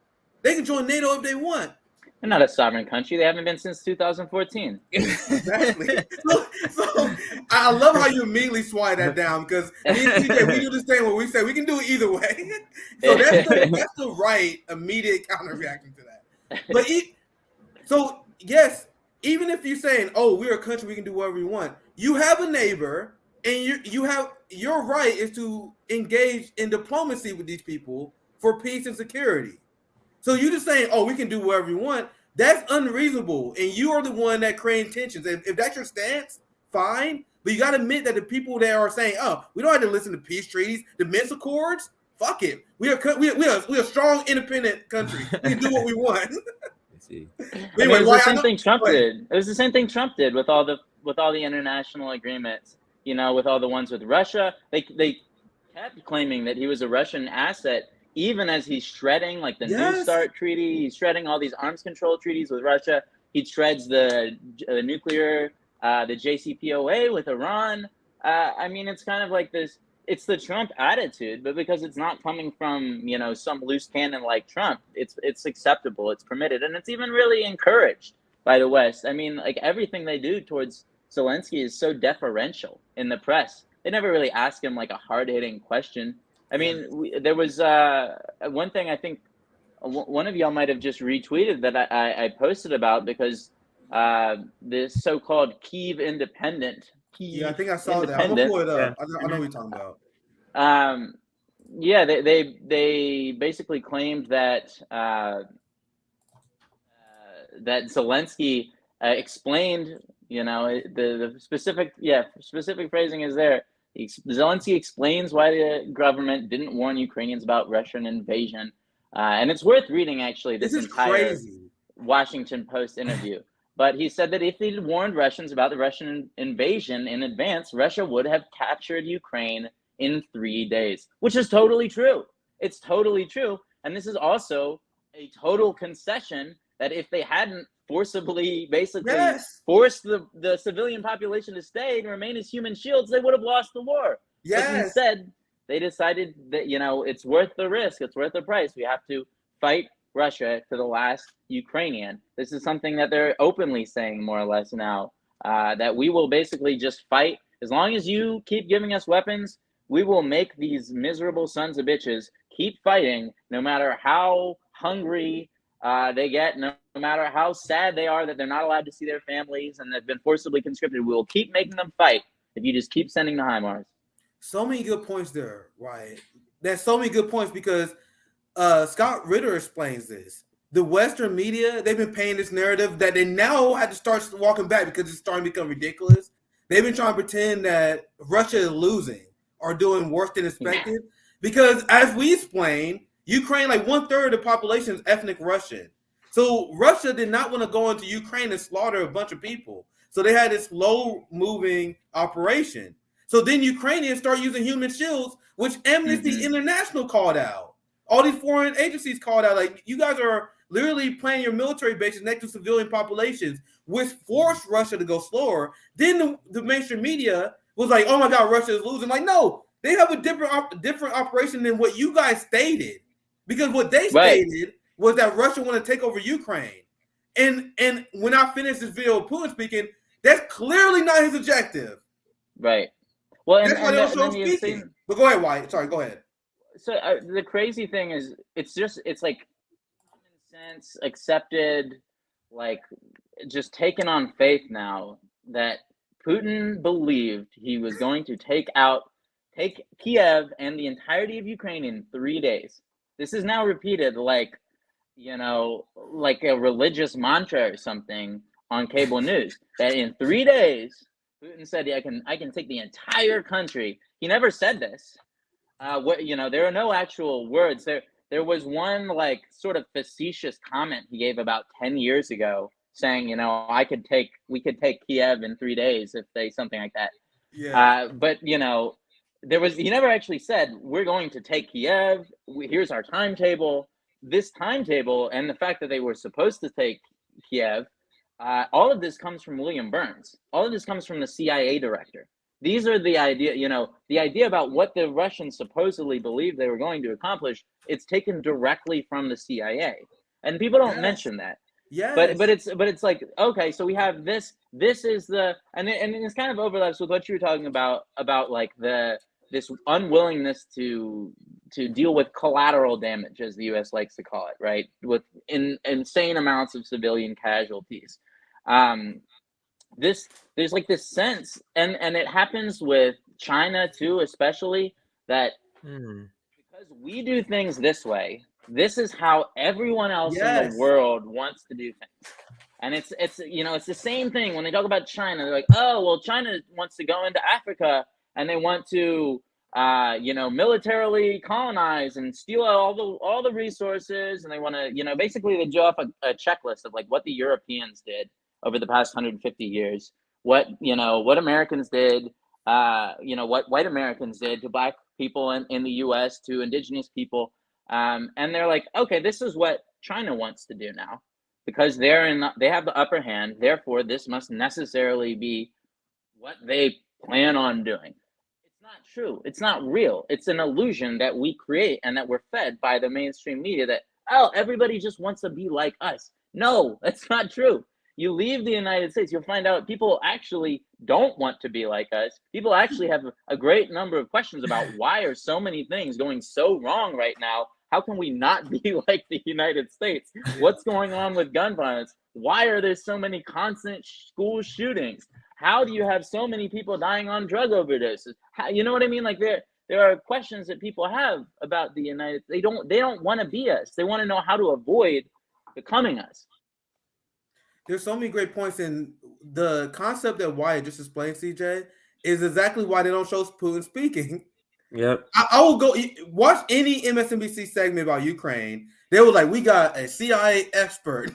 Speaker 3: They can join NATO if they want.
Speaker 5: They're not a sovereign country. They haven't been since 2014.
Speaker 3: Exactly. So I love how you immediately swat that down because me and TJ, we understand what we say. We can do it either way. So that's the right immediate counter reaction to that. But so yes, even if you're saying, "Oh, we're a country, we can do whatever we want," you have a neighbor, and you have your right is to engage in diplomacy with these people for peace and security. So you just saying, "Oh, we can do whatever we want." That's unreasonable, and you are the one that creates tensions. If that's your stance, fine. But you got to admit that the people that are saying, "Oh, we don't have to listen to peace treaties, the Minsk Accords," fuck it. We are a strong, independent country. We can do what we want.
Speaker 2: See.
Speaker 3: Anyway,
Speaker 5: it was the same thing Trump did. It was the same thing Trump did with all the international agreements. You know, with all the ones with Russia, they kept claiming that he was a Russian asset. Even as he's shredding like the New START treaty, he's shredding all these arms control treaties with Russia. He shreds the nuclear, the JCPOA with Iran. I mean, it's kind of like this. It's the Trump attitude, but because it's not coming from, you know, some loose cannon like Trump, it's acceptable, it's permitted, and it's even really encouraged by the West. I mean, like everything they do towards Zelensky is so deferential in the press. They never really ask him like a hard-hitting question. I mean, there was one thing I think one of y'all might have just retweeted that I posted about because this so-called Kyiv Independent.
Speaker 3: Yeah, I think I saw that. I'm gonna pull it up. I know what you're talking about.
Speaker 5: Yeah, they basically claimed that that Zelensky explained. You know, the specific phrasing is there. Zelensky explains why the government didn't warn Ukrainians about Russian invasion. And it's worth reading, actually, this entire
Speaker 3: crazy.
Speaker 5: Washington Post interview. But he said that if he'd warned Russians about the Russian invasion in advance, Russia would have captured Ukraine in 3 days, which is totally true. It's totally true. And this is also a total concession that if they hadn't forcibly basically forced the civilian population to stay and remain as human shields, they would have lost the war. But instead, they decided that, you know, it's worth the risk, it's worth the price. We have to fight Russia to the last Ukrainian. This is something that they're openly saying more or less now, that we will basically just fight. As long as you keep giving us weapons, we will make these miserable sons of bitches keep fighting, no matter how hungry they get, no matter how sad they are that they're not allowed to see their families and they've been forcibly conscripted. We will keep making them fight if you just keep sending the HIMARS.
Speaker 3: So many good points there, Wyatt. There's so many good points because Scott Ritter explains this. The Western media, they've been painting this narrative that they now had to start walking back because it's starting to become ridiculous. They've been trying to pretend that Russia is losing or doing worse than expected because, as we explained, Ukraine, like 1/3 of the population is ethnic Russian. So Russia did not want to go into Ukraine and slaughter a bunch of people. So they had this slow-moving operation. So then Ukrainians start using human shields, which Amnesty International called out. All these foreign agencies called out, like, you guys are literally planting your military bases next to civilian populations, which forced Russia to go slower. Then the mainstream media was like, oh my God, Russia is losing. Like, no, they have a different operation than what you guys stated. Because what they stated was that Russia wanted to take over Ukraine. And when I finish this video of Putin speaking, that's clearly not his objective.
Speaker 5: Right. Well,
Speaker 3: that's why they don't show him speaking. But go ahead, Wyatt. Sorry, go ahead.
Speaker 5: So the crazy thing is, it's like common sense, accepted, like just taken on faith now that Putin believed he was going to take Kiev and the entirety of Ukraine in 3 days. This is now repeated like, you know, like a religious mantra or something on cable news, that in 3 days, Putin said, I can take the entire country. He never said this. There are no actual words. There was one like sort of facetious comment he gave about 10 years ago saying, you know, we could take Kiev in 3 days if they, something like that. Yeah. But, you know, he never actually said, we're going to take Kiev. Here's our timetable. This timetable and the fact that they were supposed to take Kiev, all of this comes from William Burns. All of this comes from the CIA director. These are the idea, the idea about what the Russians supposedly believed they were going to accomplish. It's taken directly from the CIA, and people don't mention that.
Speaker 3: Yes.
Speaker 5: But it's like, okay, so we have this. This is and it's kind of overlaps with what you were talking about like this unwillingness to deal with collateral damage, as the U.S. likes to call it, right? With insane amounts of civilian casualties. There's like this sense, and it happens with China too, especially, that because we do things this way, this is how everyone else in the world wants to do things. And it's it's the same thing when they talk about China. They're like, oh, well, China wants to go into Africa and they want to militarily colonize and steal all the resources, and they want to basically they do off a checklist of like what the Europeans did over the past 150 years, what Americans did, what white Americans did to black people in the U.S., to indigenous people, and they're like, okay, this is what China wants to do now, because they have the upper hand. Therefore, this must necessarily be what they plan on doing. It's not true. It's not real. It's an illusion that we create and that we're fed by the mainstream media that, oh, everybody just wants to be like us. No, that's not true. You leave the United States, you'll find out people actually don't want to be like us. People actually have a great number of questions about why are so many things going so wrong right now? How can we not be like the United States? What's going on with gun violence? Why are there so many constant school shootings? How do you have so many people dying on drug overdoses? You know what I mean? Like there are questions that people have about the United States. They don't want to be us. They want to know how to avoid becoming us.
Speaker 3: There's so many great points, in the concept that Wyatt just explained, CJ, is exactly why they don't show Putin speaking.
Speaker 2: Yep.
Speaker 3: I will go watch any MSNBC segment about Ukraine. They were like, we got a CIA expert,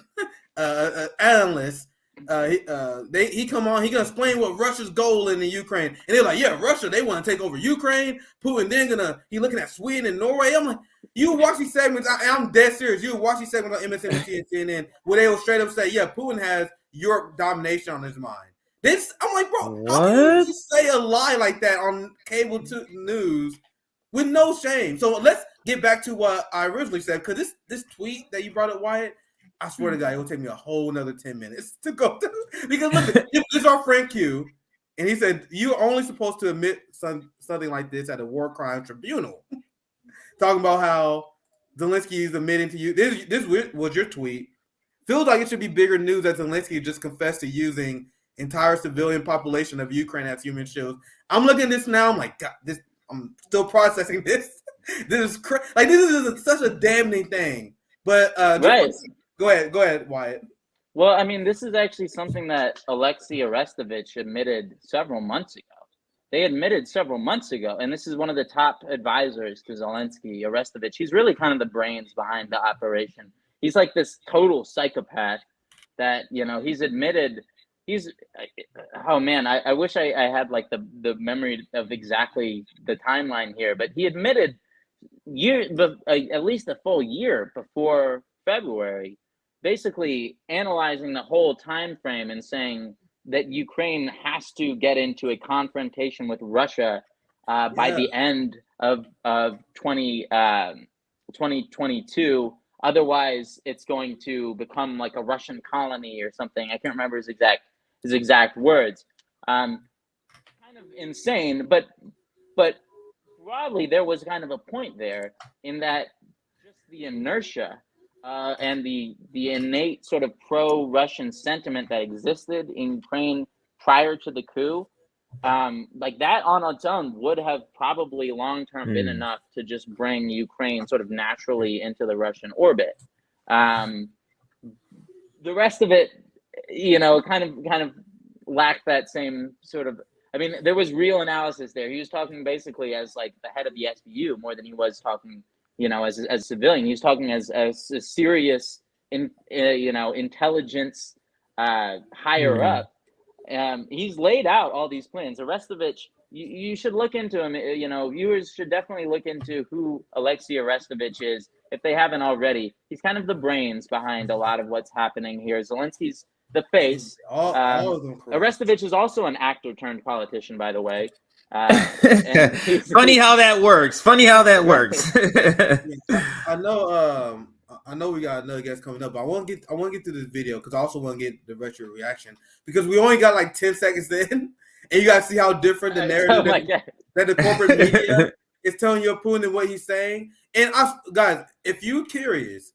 Speaker 3: analyst. He come on, he gonna explain what Russia's goal in the Ukraine, and they're like, yeah, Russia, they want to take over Ukraine. Putin then he looking at Sweden and Norway. I'm like, you watch these segments. I'm dead serious. You watch these segments on MSNBC and CNN where they will straight up say, yeah, Putin has Europe domination on his mind. I'm like, bro, how can you just say a lie like that on cable news with no shame? So let's get back to what I originally said, because this tweet that you brought up, Wyatt, I swear to God, it will take me a whole another 10 minutes to go through. Because look, this is our friend Q, and he said, you're only supposed to admit something like this at a war crime tribunal. Talking about how Zelensky is admitting to you. This was your tweet. Feels like it should be bigger news that Zelensky just confessed to using entire civilian population of Ukraine as human shields. I'm looking at this now. I'm like, God, I'm still processing this. This is such a damning thing. But
Speaker 5: right.
Speaker 3: Go ahead, Wyatt.
Speaker 5: Well, I mean, this is actually something that Alexei Arestovich admitted several months ago. They admitted several months ago, and this is one of the top advisors to Zelensky, Arestovich. He's really kind of the brains behind the operation. He's like this total psychopath that, he's admitted. Oh man, I wish I had like the memory of exactly the timeline here, but he admitted at least a full year before February, basically analyzing the whole time frame and saying that Ukraine has to get into a confrontation with Russia by the end of 2022. Otherwise, it's going to become like a Russian colony or something. I can't remember his exact words. Kind of insane, but broadly, there was kind of a point there in that just the inertia and the innate sort of pro-Russian sentiment that existed in Ukraine prior to the coup, like that on its own would have probably long-term been enough to just bring Ukraine sort of naturally into the Russian orbit. The rest of it, kind of lacked that same sort of. I mean, there was real analysis there. He was talking basically as like the head of the SBU more than he was talking, as a civilian. He was talking as a serious, intelligence higher up. He's laid out all these plans. Arestovich you should look into him. You know, viewers should definitely look into who Alexei Arestovich is if they haven't already. He's kind of the brains behind a lot of what's happening here. Zelensky's the face.
Speaker 3: All of them correct.
Speaker 5: Arestovich is also an actor turned politician, by the way.
Speaker 2: Funny how that works. Funny how that works.
Speaker 3: I know we got another guest coming up, but I want to get through this video because I also want to get the retro reaction because we only got like 10 seconds in, and you guys see how different the narrative that the corporate media is telling you Putin and what he's saying. And guys, if you're curious,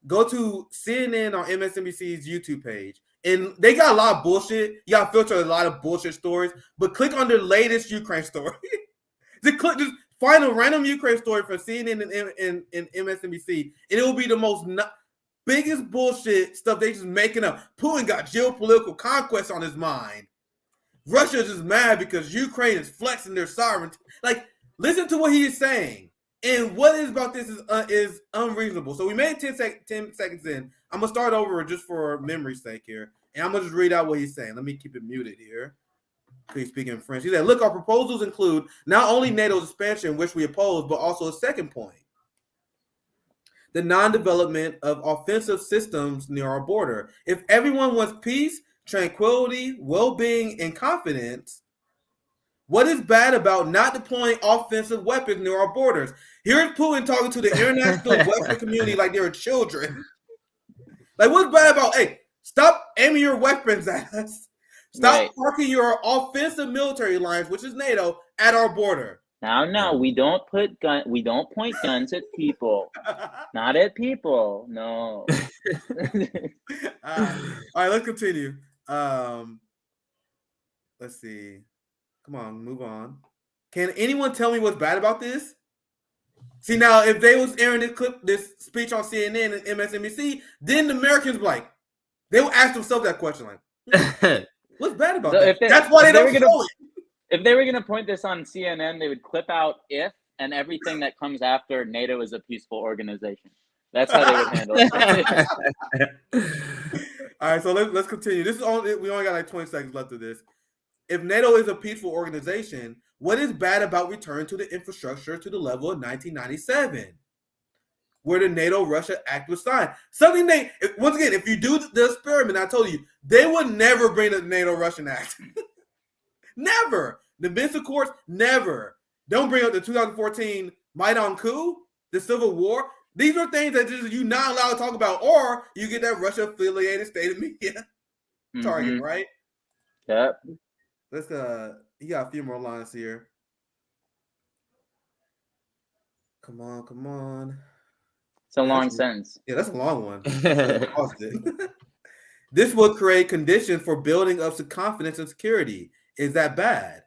Speaker 3: go to CNN or MSNBC's YouTube page. And they got a lot of bullshit. You got to filter a lot of bullshit stories. But click on their latest Ukraine story. just find a random Ukraine story from CNN and MSNBC. And it will be the most biggest bullshit stuff they just making up. Putin got geopolitical conquest on his mind. Russia's just mad because Ukraine is flexing their sovereignty. Like, listen to what he is saying. And what is about this is unreasonable. So we made 10 seconds in. I'm going to start over just for memory's sake here. And I'm going to just read out what he's saying. Let me keep it muted here. He's speaking French. He said, look, our proposals include not only NATO's expansion, which we oppose, but also a second point. The non-development of offensive systems near our border. If everyone wants peace, tranquility, well-being, and confidence, what is bad about not deploying offensive weapons near our borders? Here's Putin talking to the international Western community like they're children. Like, what's bad about, hey, stop aiming your weapons at us. Stop parking your offensive military lines, which is NATO, at our border.
Speaker 5: No, we don't point guns at people. Not at people. No.
Speaker 3: All right, let's continue. Let's see. Come on, move on. Can anyone tell me what's bad about this? See, now, if they was airing this speech on CNN and MSNBC, then the Americans they would ask themselves that question, like, what's bad about that? That's why they don't show it.
Speaker 5: If they were going to point this on CNN, they would clip out "if" and everything that comes after NATO is a peaceful organization. That's how they would handle it.
Speaker 3: All right, so let's continue. We only got like 20 seconds left of this. If NATO is a peaceful organization, what is bad about returning to the infrastructure to the level of 1997, where the NATO-Russia Act was signed? Something once again, if you do the experiment, I told you, they would never bring the NATO-Russian Act. Never. The Minsk Accords, never. Don't bring up the 2014 Maidan coup, the Civil War. These are things that you're not allowed to talk about, or you get that Russia-affiliated state of media target, right?
Speaker 5: Yep.
Speaker 3: Let's you got a few more lines here. Come on.
Speaker 5: It's a long sentence.
Speaker 3: Yeah, that's a long one. This will create conditions for building up some confidence and security. Is that bad?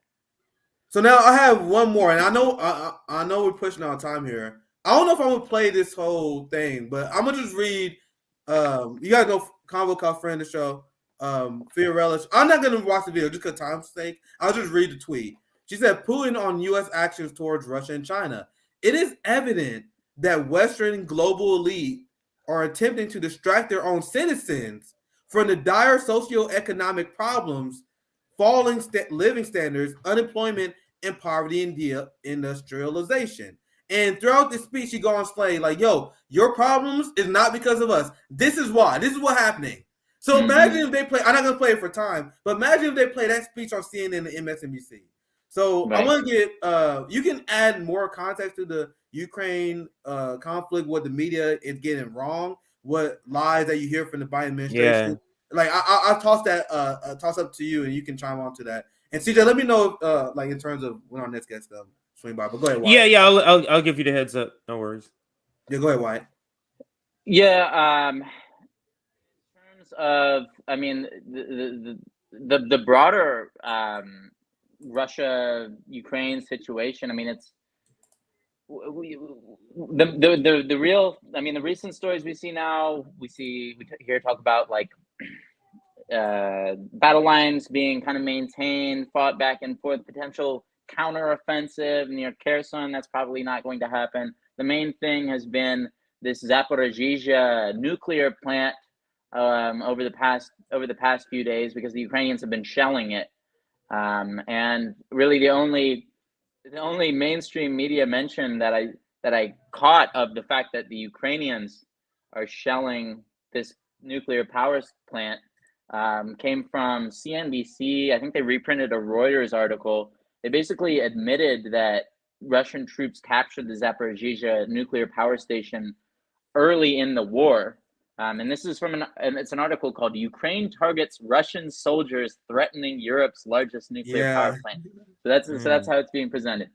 Speaker 3: So now I have one more, and I know we're pushing out time here. I don't know if I'm gonna play this whole thing, but I'm gonna just read. You guys know Convo Call friend of the show. Fiorella. I'm not gonna watch the video just because time's sake. I'll just read the tweet. She said, Putin on U.S. actions towards Russia and China. It is evident that Western global elite are attempting to distract their own citizens from the dire socioeconomic problems, falling living standards, unemployment, and poverty and industrialization. And throughout this speech, she goes on display like, yo, your problems is not because of us. This is why. This is what's happening. So imagine if they play, I'm not going to play it for time, but imagine if they play that speech on CNN and MSNBC. So I want to get, you can add more context to the Ukraine conflict, what the media is getting wrong, what lies that you hear from the Biden administration. Yeah. Like I'll toss up to you and you can chime on to that. And CJ, let me know like in terms of when our next guest swing by. But go ahead, Wyatt.
Speaker 2: Yeah, I'll give you the heads up. No worries.
Speaker 3: Yeah, go ahead, Wyatt.
Speaker 5: Yeah, in terms of, I mean, the broader Russia-Ukraine situation. I mean, it's the real. I mean, the recent stories we see now. We hear talk about like battle lines being kind of maintained, fought back and forth, potential counteroffensive near Kherson. That's probably not going to happen. The main thing has been this Zaporizhzhia nuclear plant over the past few days because the Ukrainians have been shelling it. And really the only mainstream media mention that I caught of the fact that the Ukrainians are shelling this nuclear power plant came from CNBC. I think they reprinted a Reuters article. They basically admitted that Russian troops captured the Zaporizhzhia nuclear power station early in the war. And this is it's an article called "Ukraine Targets Russian Soldiers Threatening Europe's Largest Nuclear Power Plant." So that's how it's being presented.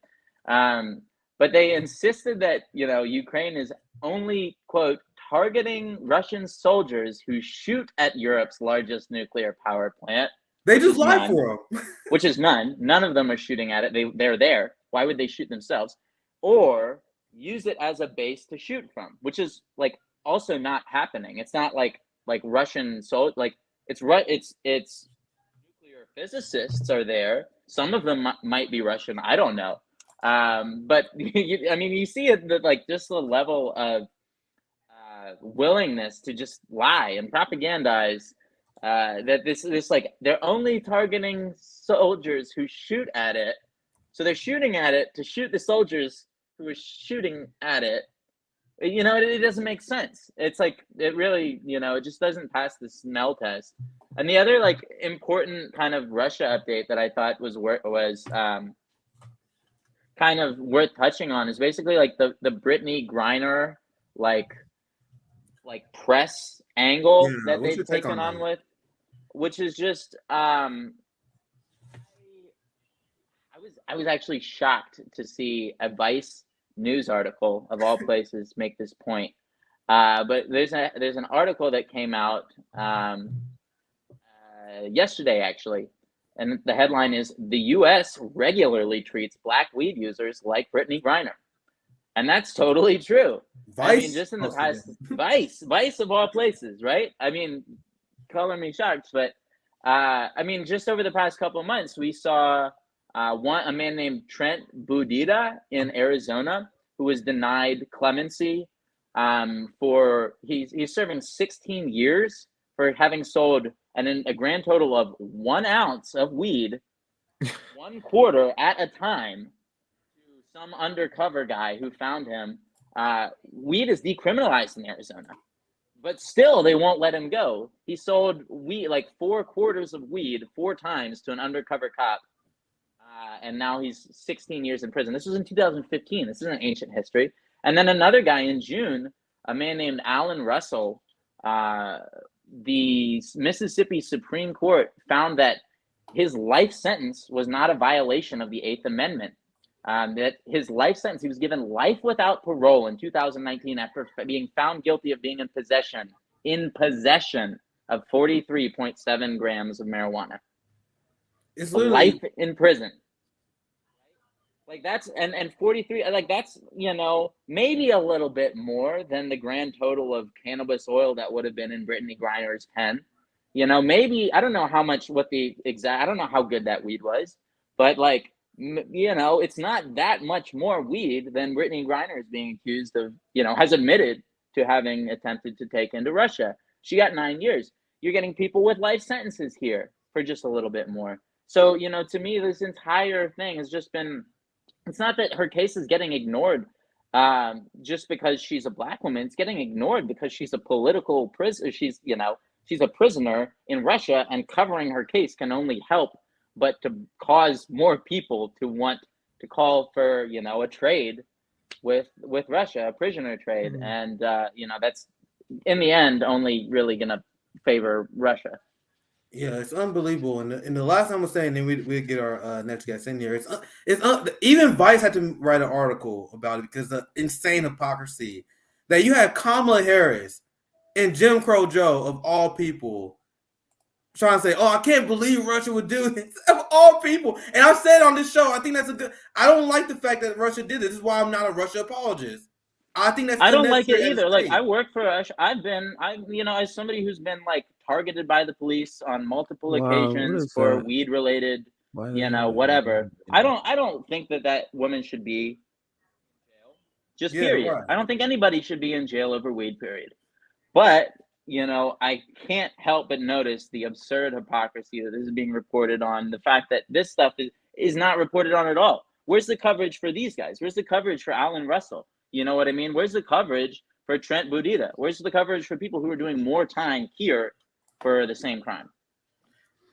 Speaker 5: But they insisted that Ukraine is only, quote, targeting Russian soldiers who shoot at Europe's largest nuclear power plant.
Speaker 3: They just lie for them.
Speaker 5: Which is none. None of them are shooting at it. They're there. Why would they shoot themselves? Or use it as a base to shoot from, which is like also not happening. It's not like Russian it's nuclear physicists are there. Some of them might be Russian. I don't know. But you see it like just the level of willingness to just lie and propagandize that this like they're only targeting soldiers who shoot at it. So they're shooting at it to shoot the soldiers who are shooting at it. It doesn't make sense. It's like it really, it just doesn't pass the smell test. And the other like important kind of Russia update that I thought was kind of worth touching on is basically like the Brittany Griner like press angle that they've taken on with, which is just I was actually shocked to see a Vice news article of all places make this point. But there's an article that came out yesterday actually, and the headline is "The U.S. regularly treats black weed users like Brittany Griner," and that's totally true.
Speaker 3: Vice?
Speaker 5: I mean, just in the past, Vice of all places, right? I mean, color me shocked, but I mean, just over the past couple of months, we saw a man named Trent Budita in Arizona who was denied clemency for he's serving 16 years for having sold a grand total of 1 ounce of weed, 1/4 at a time, to some undercover guy who found him. Weed is decriminalized in Arizona, but still they won't let him go. He sold weed, like 4/4 of weed 4 times to an undercover cop. And now he's 16 years in prison. This was in 2015. This isn't ancient history. And then another guy in June, a man named Alan Russell, the Mississippi Supreme Court found that his life sentence was not a violation of the 8th Amendment. That his life sentence, he was given life without parole in 2019 after being found guilty of being in possession of 43.7 grams of marijuana.
Speaker 3: It's
Speaker 5: life in prison. Like that's and 43, like that's maybe a little bit more than the grand total of cannabis oil that would have been in Brittany Griner's pen. Maybe I don't know how much I don't know how good that weed was, but like it's not that much more weed than Brittany Griner is being accused of, has admitted to having attempted to take into Russia. She got 9 years. You're getting people with life sentences here for just a little bit more. So, to me, this entire thing has just been, it's not that her case is getting ignored just because she's a black woman. It's getting ignored because she's a political prisoner. She's a prisoner in Russia, and covering her case can only help but to cause more people to want to call for, a trade with Russia, a prisoner trade. And, that's in the end only really going to favor Russia.
Speaker 3: Yeah, it's unbelievable. And the last time I was saying, then we get our next guest in here. Even Vice had to write an article about it because the insane hypocrisy that you have Kamala Harris and Jim Crow Joe of all people trying to say, "Oh, I can't believe Russia would do this," of all people. And I've said on this show, I think that's I don't like the fact that Russia did this. This is why I'm not a Russia apologist. I think that's.
Speaker 5: I don't like it either. Like I work for Russia. As somebody who's been like targeted by the police on multiple occasions for weed related, whatever. I don't think that woman should be in jail. Just period. Right. I don't think anybody should be in jail over weed, period. But you know, I can't help but notice the absurd hypocrisy that this is being reported on. The fact that this stuff is not reported on at all. Where's the coverage for these guys? Where's the coverage for Alan Russell? You know what I mean? Where's the coverage for Trent Boudita? Where's the coverage for people who are doing more time here for the same crime?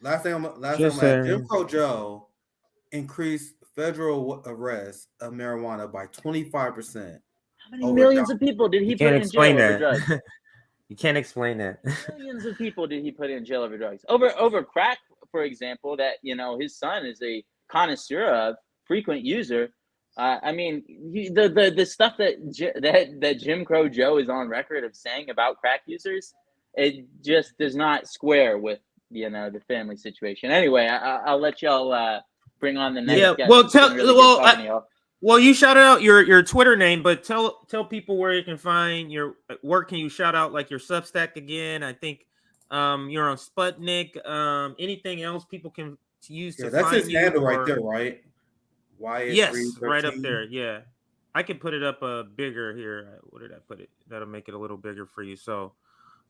Speaker 3: Last thing I'm
Speaker 2: Just
Speaker 3: at, Jim Crow Joe increased federal arrests of marijuana by 25%.
Speaker 5: How many millions of people did he
Speaker 2: you
Speaker 5: put
Speaker 2: can't
Speaker 5: in
Speaker 2: explain
Speaker 5: jail over
Speaker 2: that.
Speaker 5: drugs?
Speaker 2: You can't explain that.
Speaker 5: Millions of people did he put in jail over drugs? Over crack, for example, that, you know, his son is a connoisseur of, frequent user. I mean, the stuff that Jim Crow Joe is on record of saying about crack users, it just does not square with, you know, the family situation. Anyway, I'll let y'all bring on the next guest.
Speaker 2: Well,
Speaker 5: It's been really good talking to y'all.
Speaker 2: Well, you shouted out your Twitter name, but tell people where you can find your work. Can you shout out like your Substack again? I think you're on Sputnik. Anything else people can use to
Speaker 3: that's
Speaker 2: find
Speaker 3: his
Speaker 2: you?
Speaker 3: handle right there, right? Wyatt
Speaker 2: Yes,
Speaker 3: 313.
Speaker 2: right up there. Yeah, I can put it up bigger here. Where did I put it? That'll make it a little bigger for you. So,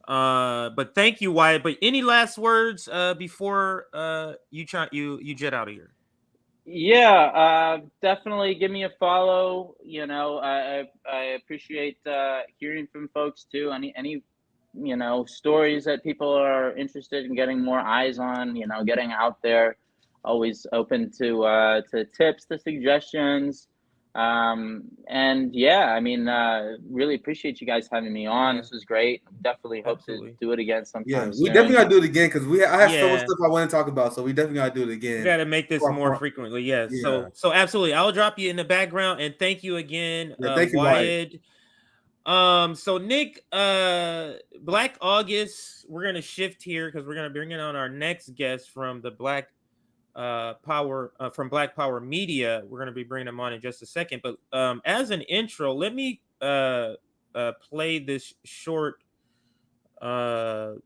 Speaker 2: but thank you, Wyatt. But any last words before you jet out of here?
Speaker 5: Yeah, definitely give me a follow. You know, I appreciate hearing from folks too. Any you know, stories that people are interested in getting more eyes on. You know, getting out there. Always open to tips, to suggestions. And yeah, I mean, really appreciate you guys having me on.
Speaker 2: Yeah.
Speaker 5: This was great. Definitely hope
Speaker 2: Absolutely.
Speaker 5: to do it again sometime
Speaker 3: Yeah, we
Speaker 5: soon.
Speaker 3: definitely gotta do it again because I have so much
Speaker 2: Yeah.
Speaker 3: stuff I want to talk about, so we definitely gotta do it again.
Speaker 2: We got to make this more frequently. Yes.
Speaker 3: Yeah.
Speaker 2: So absolutely. I'll drop you in the background and thank you again,
Speaker 3: Yeah, thank you,
Speaker 2: Wyatt. So Nick, Black August, we're gonna shift here because we're gonna bring in on our next guest from the Black Power from Black Power Media. We're gonna be bringing them on in just a second. But as an intro, let me play this short. Ooh,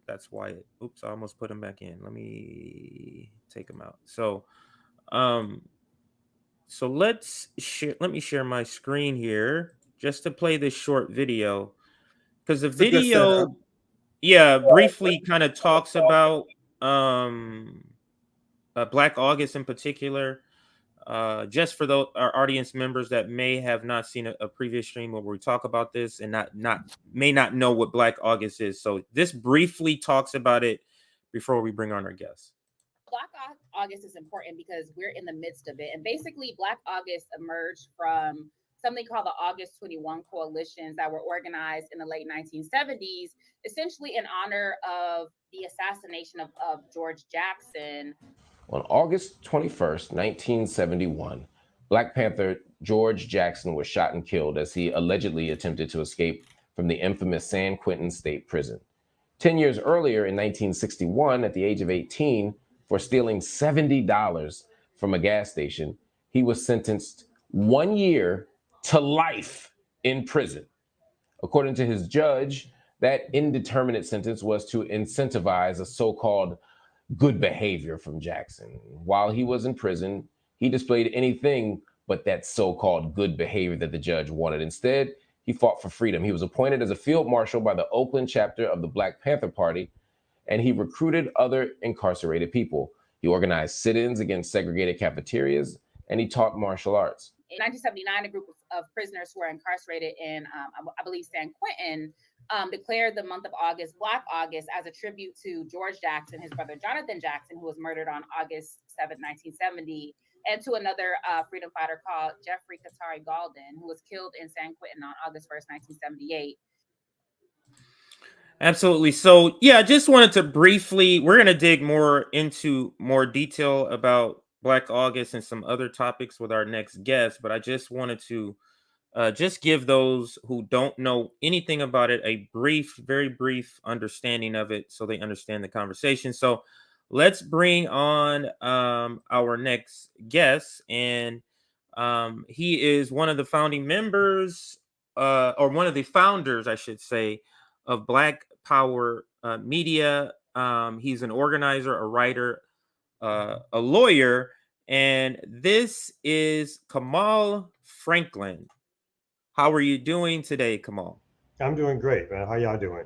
Speaker 2: that's Wyatt. Oops, I almost put him back in. Let me take him out. So let's share. Let me share my screen here just to play this short video because the video, briefly kind of talks about Black August in particular. Just for our audience members that may have not seen a previous stream where we talk about this and may not know what Black August is. So this briefly talks about it before we bring on our guests.
Speaker 8: Black August is important because we're in the midst of it. And basically, Black August emerged from something called the August 21 coalitions that were organized in the late 1970s, essentially in honor of the assassination of George Jackson.
Speaker 9: On August 21st, 1971, Black Panther George Jackson was shot and killed as he allegedly attempted to escape from the infamous San Quentin State Prison. 10 years earlier, in 1961, at the age of 18, for stealing $70 from a gas station, he was sentenced 1 year to life in prison. According to his judge, that indeterminate sentence was to incentivize a so-called good behavior from Jackson. While he was in prison, he displayed anything but that so-called good behavior that the judge wanted. Instead, he fought for freedom. He was appointed as a field marshal by the Oakland chapter of the Black Panther Party, and he recruited other incarcerated people. He organized sit-ins against segregated cafeterias, and he taught martial arts.
Speaker 8: In 1979, a group of prisoners who were incarcerated in, I believe, San Quentin, declared the month of August, Black August, as a tribute to George Jackson, his brother Jonathan Jackson, who was murdered on August 7, 1970, and to another freedom fighter called Jeffrey Katari Galden, who was killed in San Quentin on August 1st, 1978.
Speaker 2: Absolutely. So yeah, I just wanted to briefly, we're going to dig more into more detail about Black August and some other topics with our next guest, but I just wanted to just give those who don't know anything about it a very brief understanding of it so they understand the conversation. So let's bring on our next guest, and he is one of the founding members, or one of the founders, I should say, of Black Power Media. He's an organizer, a writer, a lawyer, and this is Kamal Franklin. How are you doing today, Kamal?
Speaker 10: I'm doing great, man. How y'all doing?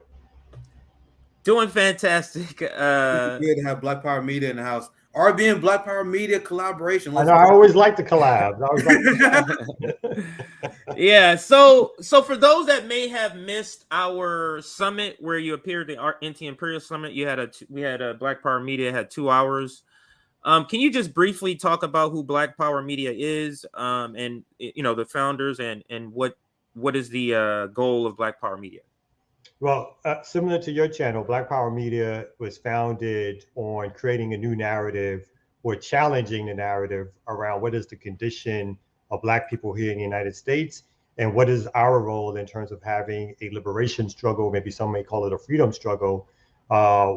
Speaker 2: Doing fantastic.
Speaker 3: It's good to have Black Power Media in the house. RB and Black Power Media collaboration.
Speaker 10: I know. I always like the collabs. I always like.
Speaker 2: Yeah. So for those that may have missed our summit where you appeared at our Anti-imperialist summit, we had a Black Power Media had 2 hours. Can you just briefly talk about who Black Power Media is, and the founders, and what is the goal of Black Power Media?
Speaker 10: Well, similar to your channel, Black Power Media was founded on creating a new narrative or challenging the narrative around what is the condition of Black people here in the United States, and what is our role in terms of having a liberation struggle, maybe some may call it a freedom struggle,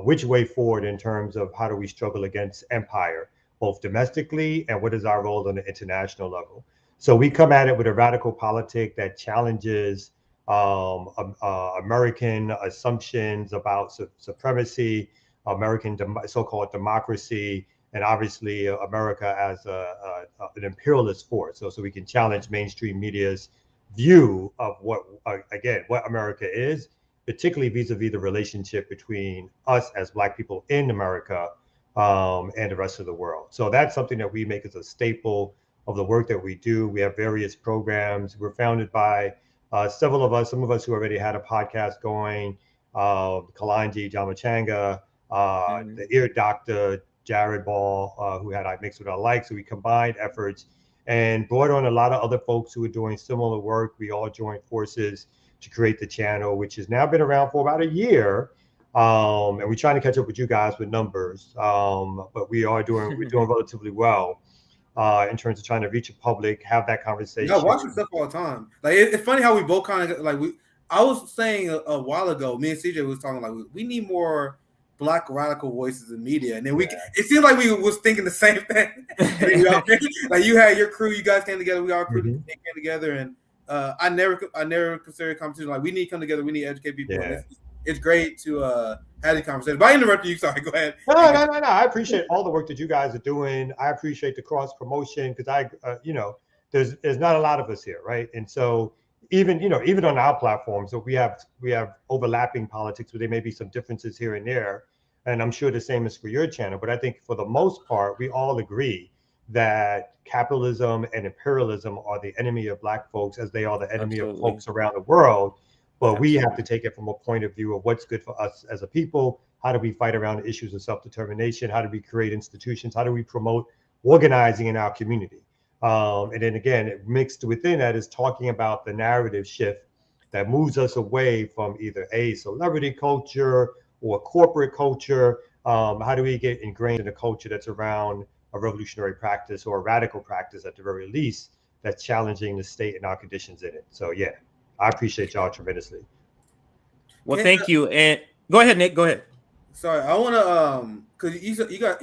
Speaker 10: which way forward in terms of how do we struggle against empire, both domestically, and what is our role on the international level. So we come at it with a radical politic that challenges American assumptions about supremacy, American so-called democracy, and obviously America as an imperialist force. So we can challenge mainstream media's view of what America is, particularly vis-a-vis the relationship between us as Black people in America and the rest of the world. So that's something that we make as a staple of the work that we do. We have various programs. We're founded by some of us who already had a podcast going, Kalanji Jamachanga, the ear doctor, Jared Ball, who had I Mixed With Our Like. So we combined efforts and brought on a lot of other folks who were doing similar work. We all joined forces to create the channel, which has now been around for about a year. And we're trying to catch up with you guys with numbers, but we're doing relatively well in terms of trying to reach a public, have that conversation.
Speaker 3: Yeah, I watch your stuff all the time. Like it's funny how we both kind of like I was saying a while ago, me and CJ was talking like we need more Black radical voices in media, and then it seemed like we was thinking the same thing. Like you had your crew, you guys came together, we all crew came together, and I never considered competition like we need to come together, we need to educate people.
Speaker 10: Yeah.
Speaker 3: It's great to have the conversation. But I interrupted you. Sorry, go ahead.
Speaker 10: No. I appreciate all the work that you guys are doing. I appreciate the cross promotion because there's not a lot of us here, right? And so even on our platform, so we have overlapping politics, where there may be some differences here and there, and I'm sure the same is for your channel. But I think for the most part, we all agree that capitalism and imperialism are the enemy of Black folks, as they are the enemy of folks around the world. But we have to take it from a point of view of what's good for us as a people. How do we fight around the issues of self-determination? How do we create institutions? How do we promote organizing in our community? And then again, mixed within that is talking about the narrative shift that moves us away from either a celebrity culture or corporate culture. How do we get ingrained in a culture that's around a revolutionary practice or a radical practice at the very least that's challenging the state and our conditions in it? So yeah. I appreciate y'all tremendously.
Speaker 2: Well, thank you. And go ahead, Nick. Go ahead.
Speaker 3: Sorry, I want to because you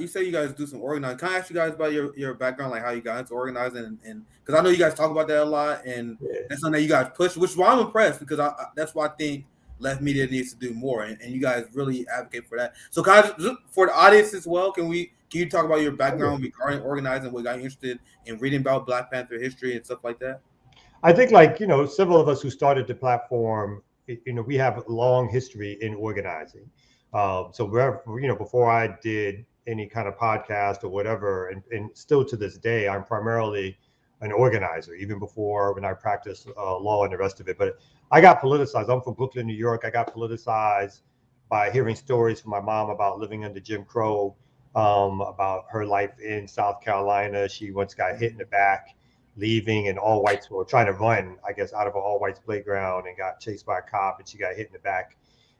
Speaker 3: say you guys do some organizing. Can I ask you guys about your background, like how you got into organizing, and because I know you guys talk about that a lot, and that's something that you guys push, which is why I'm impressed, because that's why I think left media needs to do more, and you guys really advocate for that. So, guys, for the audience as well, can you talk about your background regarding organizing, what got you interested in reading about Black Panther history and stuff like that?
Speaker 10: I think, several of us who started the platform, we have a long history in organizing. So before I did any kind of podcast or whatever, and still to this day, I'm primarily an organizer, even before when I practiced law and the rest of it. But I got politicized. I'm from Brooklyn, New York. I got politicized by hearing stories from my mom about living under Jim Crow, about her life in South Carolina. She once got hit in the back leaving, and all whites were trying to run, I guess, out of an all whites playground, and got chased by a cop, and she got hit in the back.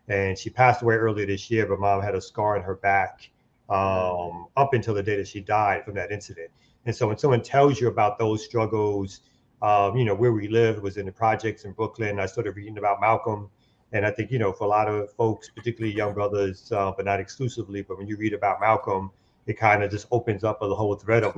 Speaker 10: And she passed away earlier this year, but mom had a scar on her back up until the day that she died from that incident. And so when someone tells you about those struggles, where we lived was in the projects in Brooklyn. I started reading about Malcolm. And I think, for a lot of folks, particularly young brothers, but not exclusively, but when you read about Malcolm, it kind of just opens up a whole thread of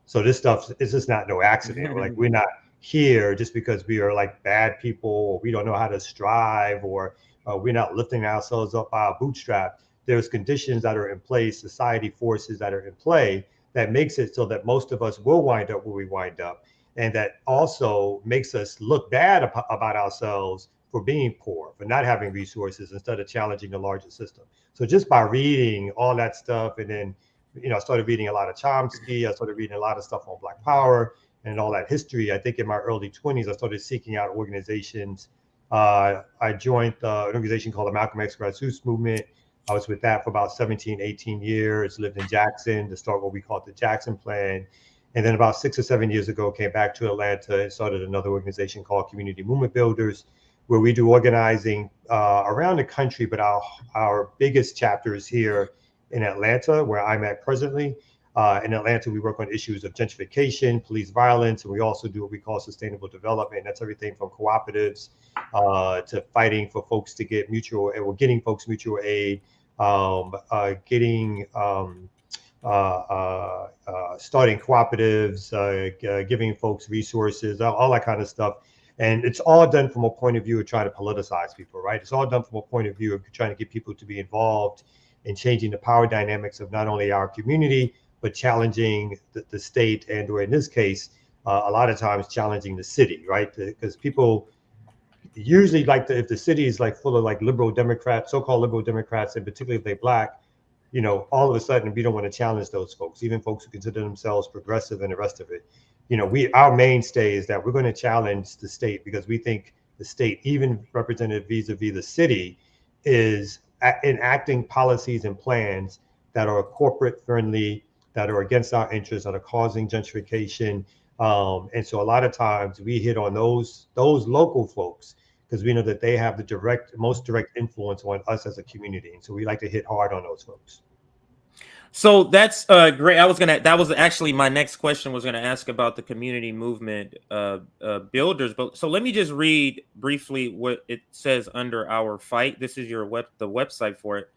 Speaker 10: so this stuff is just not no accident. Like, we're not here just because we are like bad people, or we don't know how to strive, or we're not lifting ourselves up by our bootstrap. There's conditions that are in place, society forces that are in play that makes it so that most of us will wind up where we wind up. And that also makes us look bad about ourselves for being poor, for not having resources instead of challenging the larger system. So just by reading all that stuff, and then, I started reading a lot of Chomsky, I started reading a lot of stuff on Black Power and all that history. I think in my early 20s, I started seeking out organizations. I joined an organization called the Malcolm X Grassroots Movement. I was with that for about 17, 18 years, lived in Jackson to start what we called the Jackson Plan. And then about 6 or 7 years ago, came back to Atlanta and started another organization called Community Movement Builders, where we do organizing around the country, but our biggest chapter is here in Atlanta, where I'm at presently. In Atlanta, we work on issues of gentrification, police violence, and we also do what we call sustainable development. That's everything from cooperatives to fighting for folks to get mutual, or getting folks mutual aid, starting cooperatives, giving folks resources, all that kind of stuff. And it's all done from a point of view of trying to politicize people, right? It's all done from a point of view of trying to get people to be involved in changing the power dynamics of not only our community, but challenging the state, and or in this case, a lot of times challenging the city, right? Because people usually like if the city is like full of like liberal Democrats, so-called liberal Democrats, and particularly if they're Black, all of a sudden we don't want to challenge those folks, even folks who consider themselves progressive and the rest of it. Our mainstay is that we're going to challenge the state, because we think the state, even represented vis-a-vis the city, is enacting policies and plans that are corporate friendly, that are against our interests, that are causing gentrification. And so a lot of times we hit on those local folks, because we know that they have the most direct influence on us as a community. And so we like to hit hard on those folks.
Speaker 2: So that's great. That was actually my next question, was gonna ask about the community movement builders. But so let me just read briefly what it says under our fight. This is the website for it.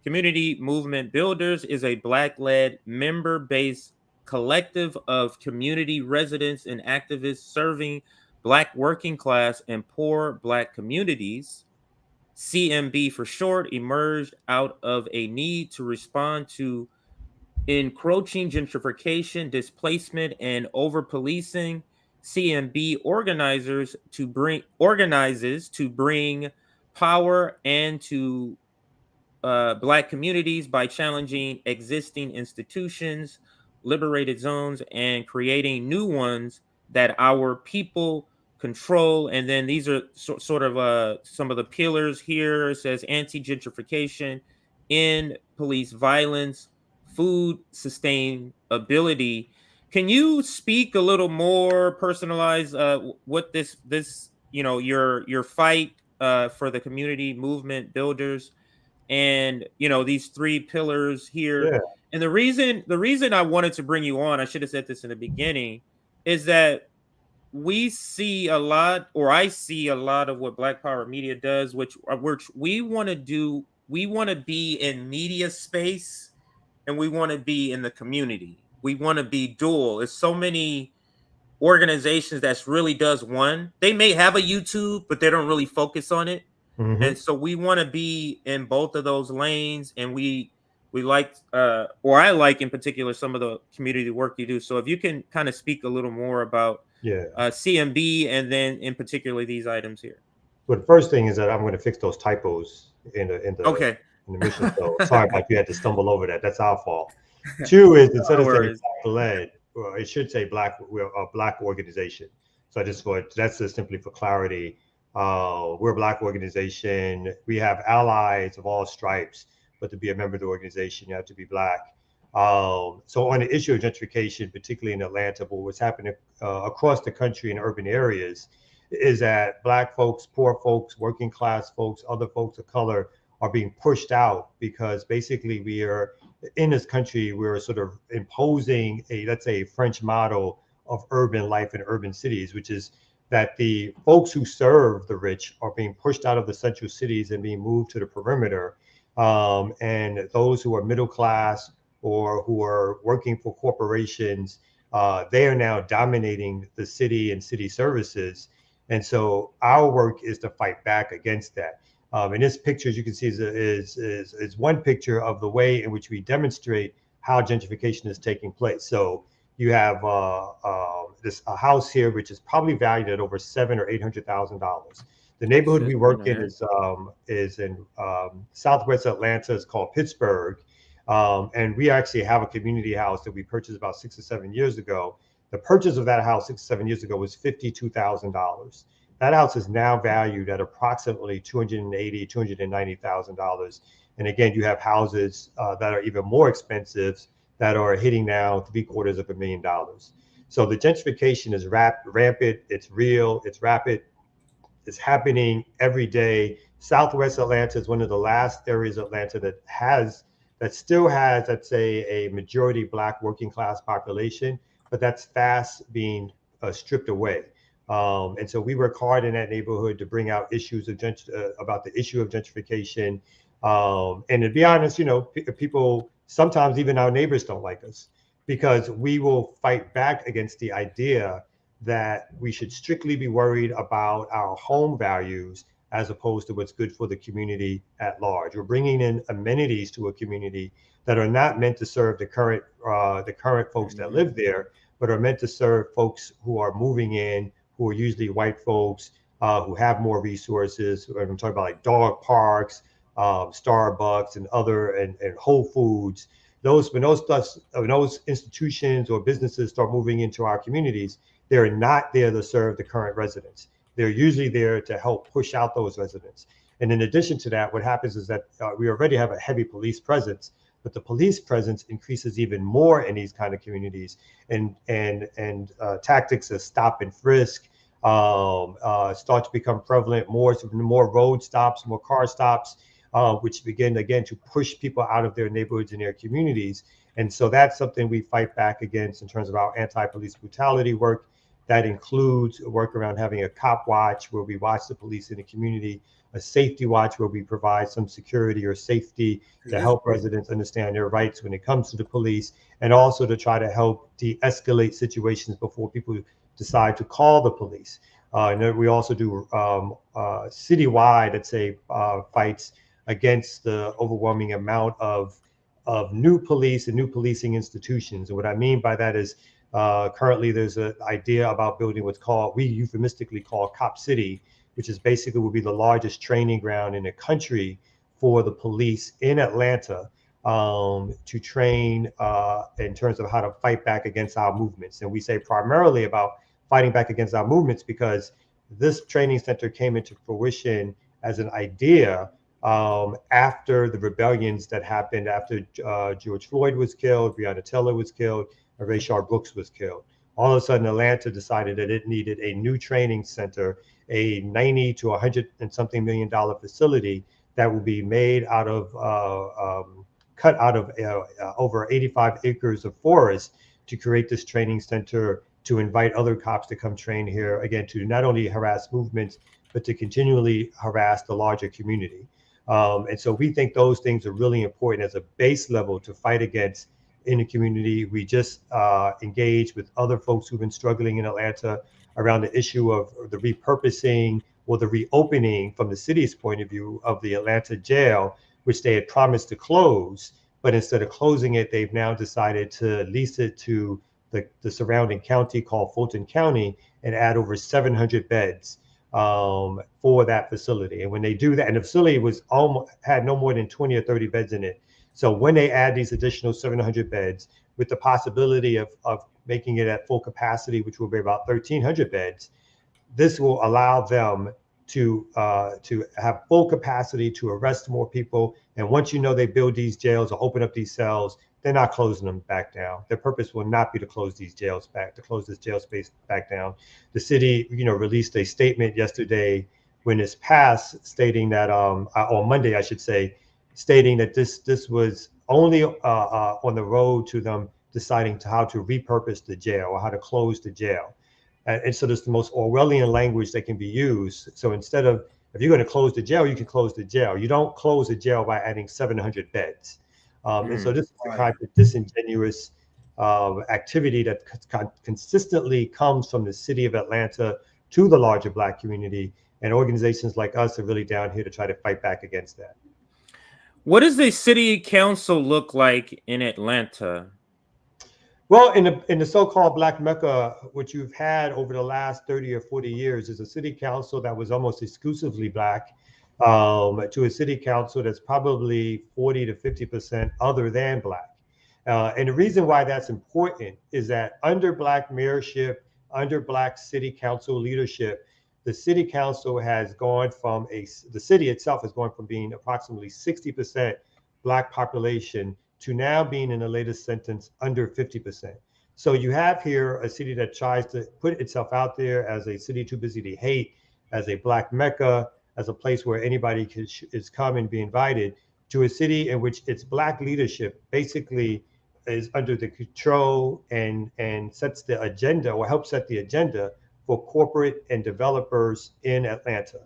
Speaker 2: Community Movement Builders is a Black-led, member-based collective of community residents and activists serving Black working class and poor Black communities. CMB for short emerged out of a need to respond to encroaching gentrification, displacement, and over-policing. CMB organizes to bring power and to Black communities by challenging existing institutions, liberated zones, and creating new ones that our people control. And then these are sort of some of the pillars here. It says anti-gentrification, end police violence, food sustainability. Can you speak a little more personalized what this your fight for the community movement builders, and these three pillars here?
Speaker 10: Yeah.
Speaker 2: And the reason I wanted to bring you on, I should have said this in the beginning, is that we see a lot, or I see a lot of what Black Power Media does, which we want to do. We want to be in media space, and we want to be in the community. We want to be dual. There's so many organizations that's really does one. They may have a YouTube, but they don't really focus on it.
Speaker 10: Mm-hmm.
Speaker 2: And so we want to be in both of those lanes, and we like or I like in particular some of the community work you do. So if you can kind of speak a little more about CMB, and then in particular these items here.
Speaker 10: Well, the first thing is that I'm going to fix those typos in the mission. So sorry about you had to stumble over that. That's our fault. Two is, instead of saying Black-led, it should say we're a Black organization. So that's just simply for clarity. We're a Black organization. We have allies of all stripes, but to be a member of the organization, you have to be Black. So on the issue of gentrification, particularly in Atlanta, but what's happening across the country in urban areas is that Black folks, poor folks, working class folks, other folks of color are being pushed out, because basically we are in this country, we're sort of imposing let's say, a French model of urban life in urban cities, which is that the folks who serve the rich are being pushed out of the central cities and being moved to the perimeter. And those who are middle class or who are working for corporations, they are now dominating the city and city services. And so our work is to fight back against that. And this picture, as you can see, is one picture of the way in which we demonstrate how gentrification is taking place. So you have a house here, which is probably valued at over $700,000 or $800,000. The neighborhood we work in is in Southwest Atlanta. It's called Pittsburgh. And we actually have a community house that we purchased about 6 or 7 years ago. The purchase of that house 6 or 7 years ago was $52,000. That house is now valued at approximately $280,000, $290,000. And again, you have houses that are even more expensive that are hitting now $750,000. So the gentrification is rampant. It's real. It's rapid. It's happening every day. Southwest Atlanta is one of the last areas of Atlanta that still has, let's say, a majority Black working class population, but that's fast being stripped away. And so we work hard in that neighborhood to bring out issues of about the issue of gentrification. And to be honest, people, sometimes even our neighbors don't like us, because we will fight back against the idea that we should strictly be worried about our home values as opposed to what's good for the community at large. We're bringing in amenities to a community that are not meant to serve the current folks that live there, but are meant to serve folks who are moving in, who are usually white folks, who have more resources. I'm talking about like dog parks, Starbucks, and Whole Foods. When those institutions or businesses start moving into our communities, they're not there to serve the current residents. They're usually there to help push out those residents. And in addition to that, what happens is that we already have a heavy police presence, but the police presence increases even more in these kind of communities. And tactics of stop and frisk start to become prevalent. More road stops, more car stops, which begin again to push people out of their neighborhoods and their communities. And so that's something we fight back against in terms of our anti-police brutality work. That includes work around having a cop watch where we watch the police in the community, a safety watch where we provide some security or safety to help residents understand their rights when it comes to the police, and also to try to help de-escalate situations before people decide to call the police. And then we also do citywide, let's say, fights against the overwhelming amount of new police and new policing institutions. And what I mean by that is currently there's an idea about building what's called, we euphemistically call Cop City, which is basically will be the largest training ground in the country for the police in Atlanta to train in terms of how to fight back against our movements. And we say primarily about fighting back against our movements because this training center came into fruition as an idea after the rebellions that happened after George Floyd was killed, Breonna Taylor was killed, and Rayshard Brooks was killed. All of a sudden, Atlanta decided that it needed a new training center, a $90 to $100 and something million facility that will be made out of, cut out of over 85 acres of forest to create this training center to invite other cops to come train here, again, to not only harass movements, but to continually harass the larger community. And so we think those things are really important as a base level to fight against in the community. We just engaged with other folks who've been struggling in Atlanta around the issue of the repurposing or the reopening from the city's point of view of the Atlanta jail, which they had promised to close. But instead of closing it, they've now decided to lease it to the surrounding county called Fulton County and add over 700 beds for that facility. And when they do that, and the facility had no more than 20 or 30 beds in it. So when they add these additional 700 beds with the possibility of making it at full capacity, which will be about 1,300 beds, this will allow them to have full capacity to arrest more people. And once they build these jails or open up these cells, they're not closing them back down. Their purpose will not be to close these jails back, to close this jail space back down. The city, released a statement yesterday when it's passed, stating that on Monday, I should say, stating that this was only on the road to them deciding how to repurpose the jail or how to close the jail. And so there's the most Orwellian language that can be used. So instead of, if you're going to close the jail, you can close the jail. You don't close the jail by adding 700 beds. And so this is the kind of disingenuous activity that consistently comes from the city of Atlanta to the larger Black community. And organizations like us are really down here to try to fight back against that.
Speaker 2: What does the city council look like in Atlanta?
Speaker 10: Well, in the so-called Black Mecca, what you've had over the last 30 or 40 years is a city council that was almost exclusively Black, to a city council that's probably 40 to 50% other than Black. And the reason why that's important is that under Black mayorship, under Black city council leadership, the city council has gone from the city itself has gone from being approximately 60% Black population to now being in the latest sentence under 50%. So you have here a city that tries to put itself out there as a city too busy to hate, as a Black Mecca, as a place where anybody is come and be invited, to a city in which its Black leadership basically is under the control and sets the agenda or helps set the agenda for corporate and developers in Atlanta.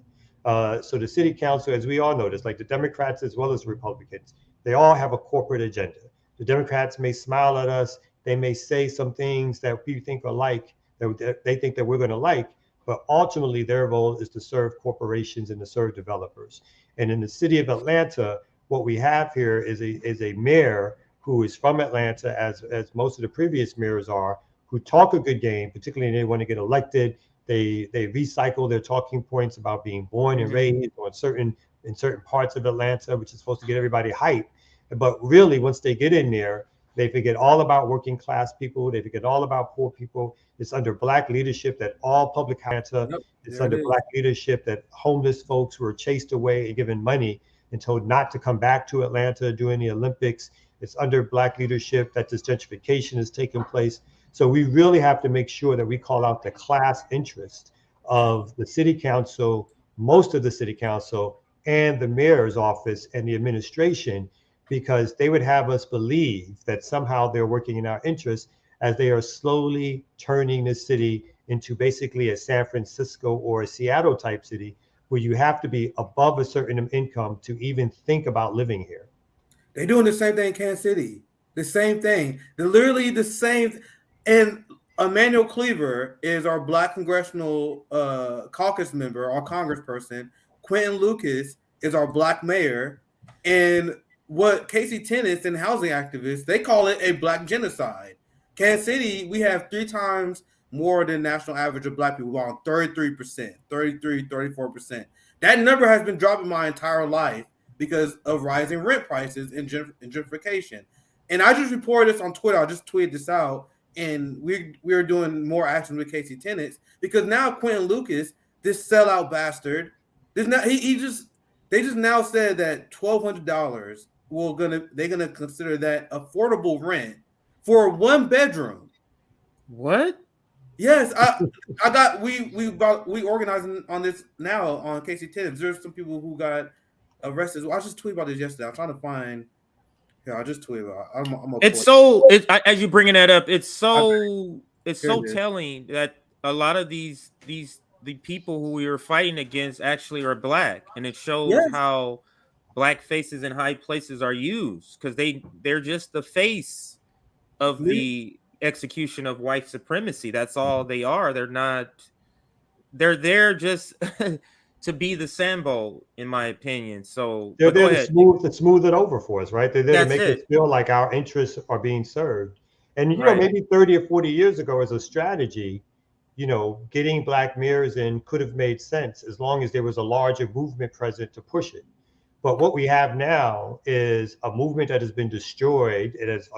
Speaker 10: So the city council, as we all know, like the Democrats as well as the Republicans, they all have a corporate agenda. The Democrats may smile at us. They may say some things that we think are like, that they think that we're going to like, but ultimately their role is to serve corporations and to serve developers. And in the city of Atlanta, what we have here is a mayor who is from Atlanta, as most of the previous mayors are, who talk a good game, particularly when they want to get elected. They recycle their talking points about being born and raised in certain parts of Atlanta, which is supposed to get everybody hyped. But really, once they get in there, they forget all about working class people. They forget all about poor people. It's under Black leadership that all public Atlanta. Yep, it's under Black leadership that homeless folks who are chased away and given money and told not to come back to Atlanta during the Olympics. It's under Black leadership that this gentrification is taking place. So we really have to make sure that we call out the class interest of the city council, most of the city council, and the mayor's office and the administration, because they would have us believe that somehow they're working in our interest as they are slowly turning this city into basically a San Francisco or a Seattle type city where you have to be above a certain income to even think about living here.
Speaker 3: They're doing the same thing in Kansas City. The same thing. They're literally the same. And Emmanuel Cleaver is our Black congressional caucus member, our congressperson. Quentin Lucas is our Black mayor. And what Casey Tennis and housing activists, they call it a Black genocide. Kansas City, we have 3 times more than national average of Black people, around 33%, 33, 34%. That number has been dropping my entire life because of rising rent prices and gentrification. And I just reported this on Twitter. I just tweeted this out, and we're doing more action with Casey Tenets because now Quentin Lucas, this sellout bastard, they just now said that $1,200 they're gonna consider that affordable rent for 1 bedroom.
Speaker 2: What?
Speaker 3: Yes, we organizing on this now on Casey Tenets. There's some people who got arrested. I just tweeted about this yesterday. I'm trying to find. Yeah, I just tweeted about.
Speaker 2: As you bringing that up, it's so telling that a lot of the people who we are fighting against actually are Black, and it shows how Black faces in high places are used because they're just the face of the execution of white supremacy. That's all they are. They're not. They're there just to be the Sambo, in my opinion. So
Speaker 10: they're there to smooth it over for us, right? They're there to make us feel like our interests are being served. And you know, maybe 30 or 40 years ago, as a strategy, you know, getting Black mayors in could have made sense as long as there was a larger movement present to push it. But what we have now is a movement that has been destroyed. It is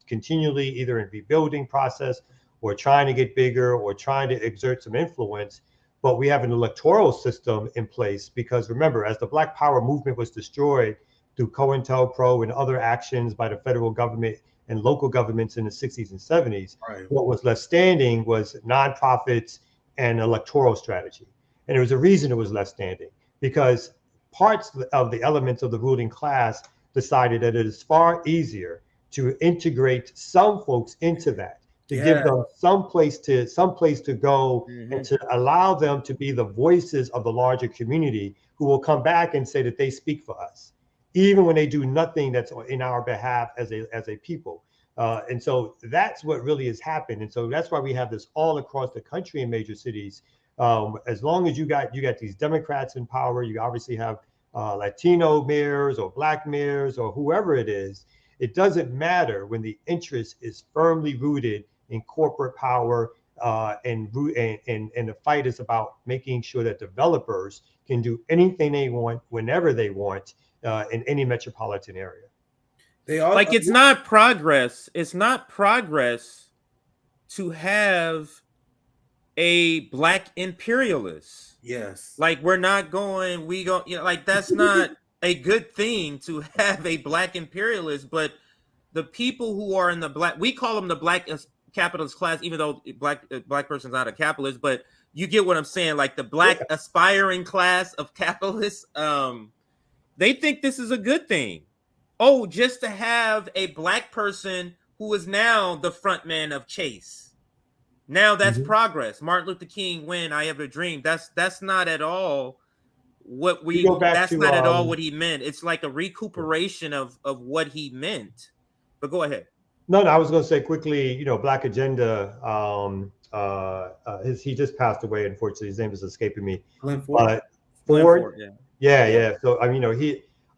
Speaker 10: continually either in rebuilding process or trying to get bigger or trying to exert some influence. But we have an electoral system in place because remember, as the Black Power movement was destroyed through COINTELPRO and other actions by the federal government and local governments in the 60s and 70s, what was left standing was nonprofits and electoral strategy. And there was a reason it was left standing because parts of the elements of the ruling class decided that it is far easier to integrate some folks into that, to give them some place to go and to allow them to be the voices of the larger community who will come back and say that they speak for us, even when they do nothing that's in our behalf as a people. And so that's what really has happened. And so that's why we have this all across the country in major cities. As long as you got these Democrats in power, you obviously have Latino mayors or Black mayors or whoever it is. It doesn't matter when the interest is firmly rooted in corporate power, and the fight is about making sure that developers can do anything they want whenever they want in any metropolitan area.
Speaker 3: They all
Speaker 2: Like, it's not progress. It's not progress to have a black imperialist.
Speaker 3: Yes.
Speaker 2: Like, we're not going, like, that's not a good thing to have a black imperialist. But the people who are in the black, we call them the black capitalist class, even though black person's not a capitalist, but you get what I'm saying. Like, the black aspiring class of capitalists, they think this is a good thing. Oh, just to have a black person who is now the front man of Chase. Now that's progress. Martin Luther King, when I Have a Dream. That's not at all what that's not at all what he meant. It's like a recuperation of what he meant. But go ahead.
Speaker 10: No, I was going to say quickly, Black Agenda, he just passed away, unfortunately. His name is escaping me.
Speaker 3: Glenn Ford.
Speaker 10: Ford? Yeah. So,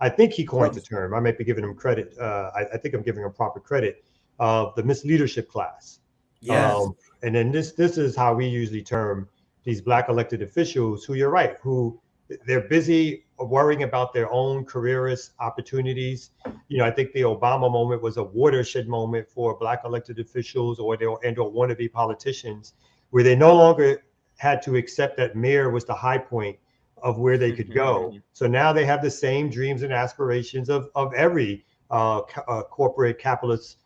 Speaker 10: I think he coined the term. I might be giving him credit. I think I'm giving him proper credit. The misleadership class.
Speaker 3: Yes.
Speaker 10: And then this is how we usually term these black elected officials who, you're right, who they're busy worrying about their own careerist opportunities. I think the Obama moment was a watershed moment for black elected officials or wannabe politicians, where they no longer had to accept that mayor was the high point of where they could go. So now they have the same dreams and aspirations of every corporate capitalist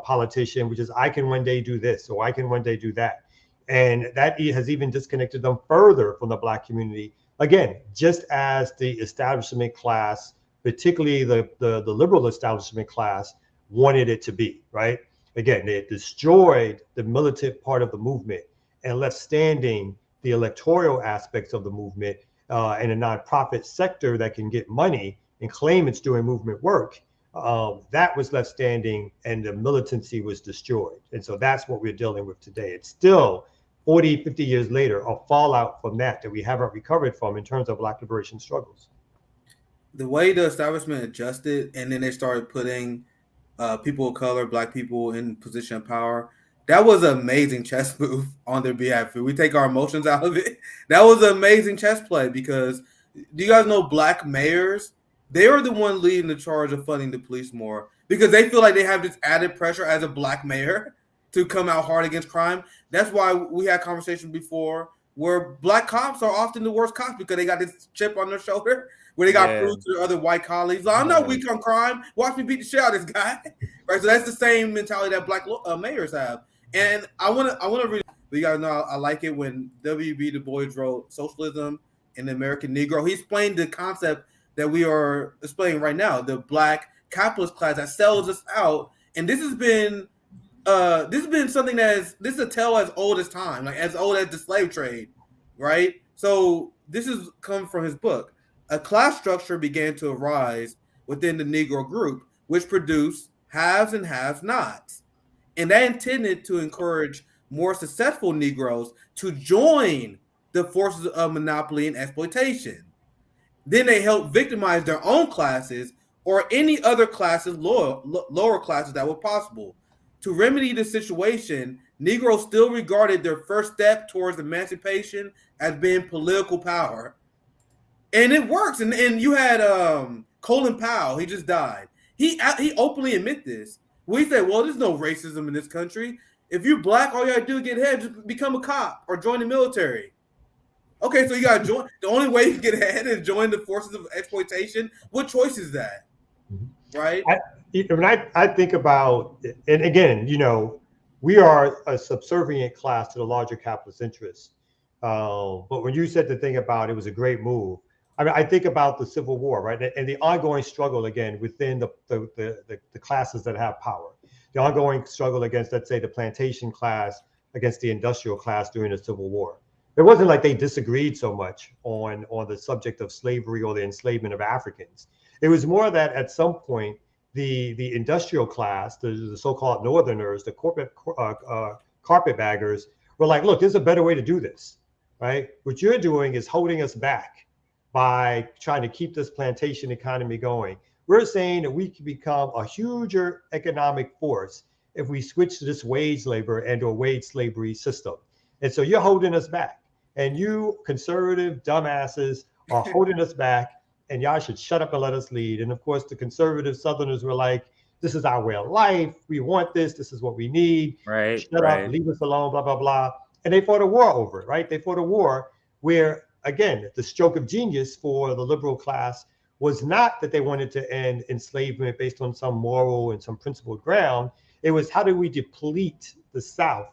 Speaker 10: politician, which is, I can one day do this, or I can one day do that. And that has even disconnected them further from the black community. Again, just as the establishment class, particularly the liberal establishment class, wanted it to be, right? Again, they destroyed the militant part of the movement and left standing the electoral aspects of the movement, and a nonprofit sector that can get money and claim it's doing movement work. That was left standing, and the militancy was destroyed. And so that's what we're dealing with today. It's still 40, 50 years later, a fallout from that we haven't recovered from in terms of black liberation struggles.
Speaker 3: The way the establishment adjusted, and then they started putting people of color, black people in position of power, that was an amazing chess move on their behalf. If we take our emotions out of it, that was an amazing chess play, because do you guys know black mayors? They are the one leading the charge of funding the police more, because they feel like they have this added pressure as a black mayor to come out hard against crime. That's why we had conversations before where black cops are often the worst cops, because they got this chip on their shoulder where they got proved to their other white colleagues. Like, I'm not weak on crime. Watch me beat the shit out of this guy. Right. So that's the same mentality that black mayors have. And I want to read. But you guys know I like it when W.B. Du Bois wrote Socialism and the American Negro. He explained the concept that we are explaining right now, the black capitalist class that sells us out. And this has been something this is a tale as old as time, like as old as the slave trade, right? So this is come from his book. A class structure began to arise within the Negro group, which produced haves and have-nots. And that intended to encourage more successful Negroes to join the forces of monopoly and exploitation. Then they helped victimize their own classes or any other classes, lower classes that were possible. To remedy the situation, Negroes still regarded their first step towards emancipation as being political power. And it works. And you had Colin Powell, he just died. He openly admit this. We say, well, there's no racism in this country. If you're black, all you gotta do is get ahead, just become a cop or join the military. Okay, so you gotta join. The only way you get ahead is join the forces of exploitation. What choice is that? Right?
Speaker 10: When I think about, and again, we are a subservient class to the larger capitalist interests. But when you said the thing about it was a great move, I think about the Civil War, right? And the ongoing struggle, again, within the classes that have power. The ongoing struggle against, let's say, the plantation class against the industrial class during the Civil War. It wasn't like they disagreed so much on the subject of slavery or the enslavement of Africans. It was more that at some point, the industrial class, the so-called Northerners, the corporate carpetbaggers, were like, look, there's a better way to do this, right? What you're doing is holding us back by trying to keep this plantation economy going. We're saying that we can become a huger economic force if we switch to this wage labor and or wage slavery system. And so you're holding us back. And you conservative dumbasses are holding us back, and y'all should shut up and let us lead. And of course, the conservative Southerners were like, this is our way of life. We want this. This is what we need.
Speaker 2: Right.
Speaker 10: Shut up, leave us alone, blah, blah, blah. And they fought a war over it, right? They fought a war where, again, the stroke of genius for the liberal class was not that they wanted to end enslavement based on some moral and some principled ground. It was, how do we deplete the South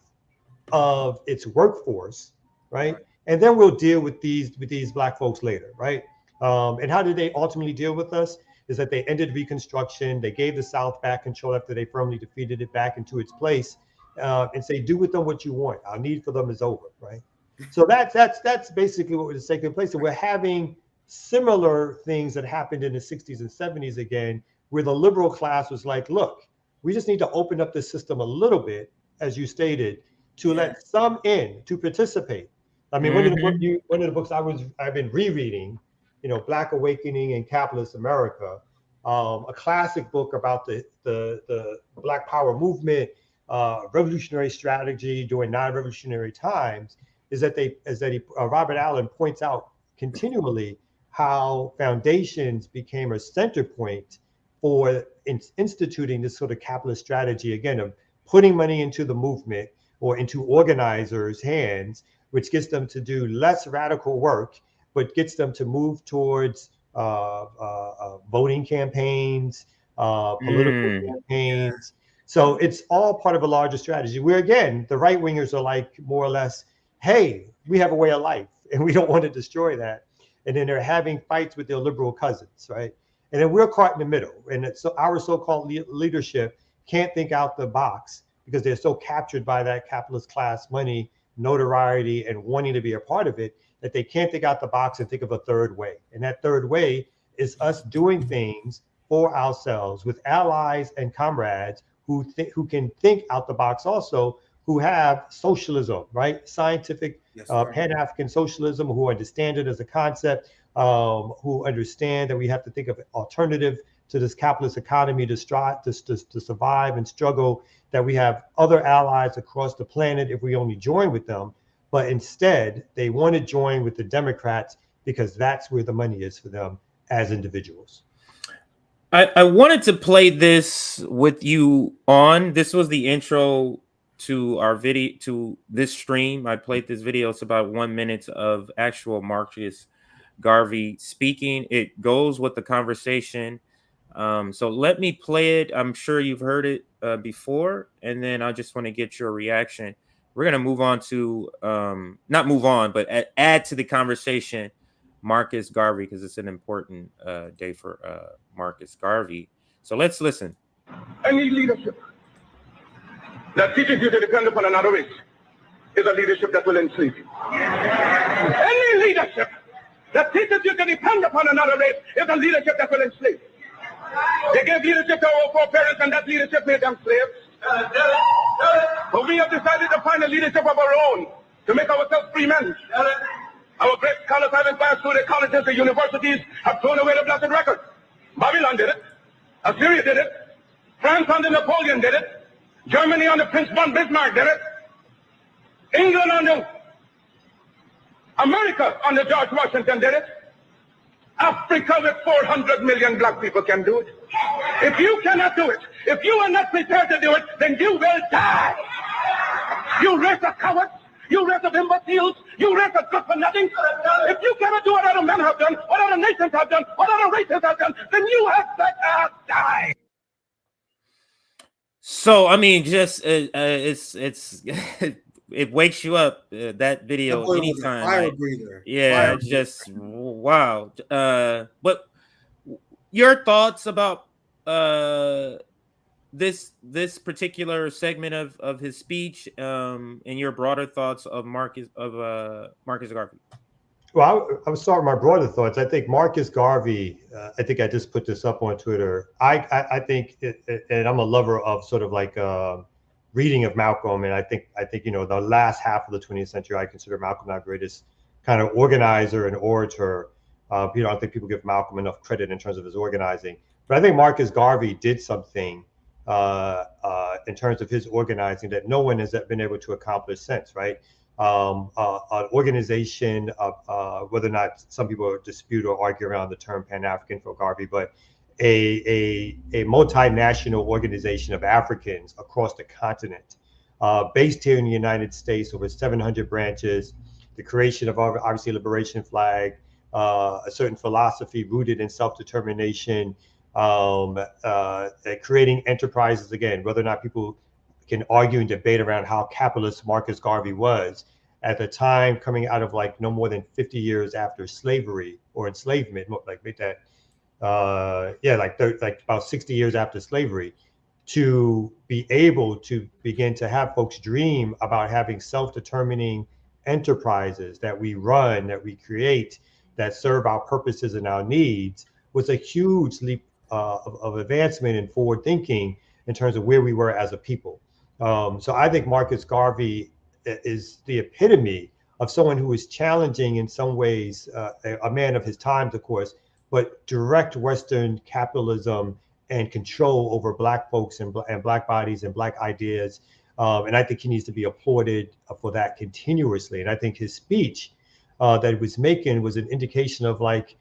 Speaker 10: of its workforce, right? And then we'll deal with these Black folks later, right? And how did they ultimately deal with us? Is that they ended Reconstruction. They gave the South back control after they firmly defeated it back into its place, and say, do with them what you want. Our need for them is over, right? So that's basically what was taking place. And we're having similar things that happened in the 60s and 70s again, where the liberal class was like, look, we just need to open up the system a little bit, as you stated, to let some in, to participate. I mean, one of the books I've been rereading, Black Awakening in Capitalist America, a classic book about the Black Power movement, revolutionary strategy during non-revolutionary times, is that Robert Allen points out continually how foundations became a center point for instituting this sort of capitalist strategy, again, of putting money into the movement or into organizers' hands, which gets them to do less radical work, but gets them to move towards voting campaigns, political campaigns. So it's all part of a larger strategy where, again, the right wingers are like, more or less, hey, we have a way of life and we don't want to destroy that. And then they're having fights with their liberal cousins, right? And then we're caught in the middle. And so our so-called leadership can't think out the box because they're so captured by that capitalist class money, notoriety, and wanting to be a part of it, that they can't think out the box and think of a third way. And that third way is us doing things for ourselves with allies and comrades who can think out the box also, who have socialism, right? Scientific, Pan-African socialism, who understand it as a concept, who understand that we have to think of an alternative to this capitalist economy to survive and struggle, that we have other allies across the planet if we only join with them. But instead, they want to join with the Democrats because that's where the money is for them as individuals.
Speaker 2: I wanted to play this with you on. This was the intro to our video, to this stream. I played this video. It's about 1 minute of actual Marcus Garvey speaking. It goes with the conversation. So let me play it. I'm sure you've heard it before. And then I just want to get your reaction. We're going to move on to, not move on, but add to the conversation Marcus Garvey, because it's an important day for Marcus Garvey. So let's listen.
Speaker 1: Any leadership that teaches you to depend upon another race is a leadership that will enslave you. Any leadership that teaches you to depend upon another race is a leadership that will enslave you. They gave leadership to our foreparents, and that leadership made them slaves. But we have decided to find a leadership of our own to make ourselves free men. Our great scholars have advanced through the colleges and universities, have thrown away the blessed record. Babylon did it. Assyria did it. France under Napoleon did it. Germany under Prince von Bismarck did it. England under America under George Washington did it. Africa with 400 million black people can do it. If you cannot do it, if you are not prepared to do it, then you will die. You race of cowards, you race of imbeciles, you race of good for nothing. If you cannot do what other men have done, what other nations have done, what other races have done, then you have better die.
Speaker 2: So I mean, just it's it wakes you up, that video, anytime.
Speaker 3: Fire
Speaker 2: like,
Speaker 3: breather.
Speaker 2: yeah,
Speaker 3: Fire
Speaker 2: just wow. But your thoughts about this particular segment of his speech, and your broader thoughts of Marcus Garvey?
Speaker 10: Well, I would start with my broader thoughts. I think Marcus Garvey, I think I just put this up on Twitter. I think, and I'm a lover of sort of like reading of Malcolm, and I think the last half of the 20th century, I consider Malcolm our greatest kind of organizer and orator. I don't think people give Malcolm enough credit in terms of his organizing. But I think Marcus Garvey did something in terms of his organizing that no one has been able to accomplish since, right? An organization of whether or not some people dispute or argue around the term Pan-African for Garvey, but a multinational organization of Africans across the continent, based here in the United States, over 700 branches, the creation of obviously a liberation flag, a certain philosophy rooted in self-determination, creating enterprises, again, whether or not people can argue and debate around how capitalist Marcus Garvey was at the time, coming out of like no more than 50 years after slavery or enslavement, like make that like about 60 years after slavery, to be able to begin to have folks dream about having self-determining enterprises that we run, that we create, that serve our purposes and our needs, was a huge leap of advancement and forward thinking in terms of where we were as a people. So I think Marcus Garvey is the epitome of someone who is challenging in some ways, a man of his times, of course, but direct Western capitalism and control over Black folks and Black bodies and Black ideas. And I think he needs to be applauded for that continuously. And I think his speech that he was making was an indication of like,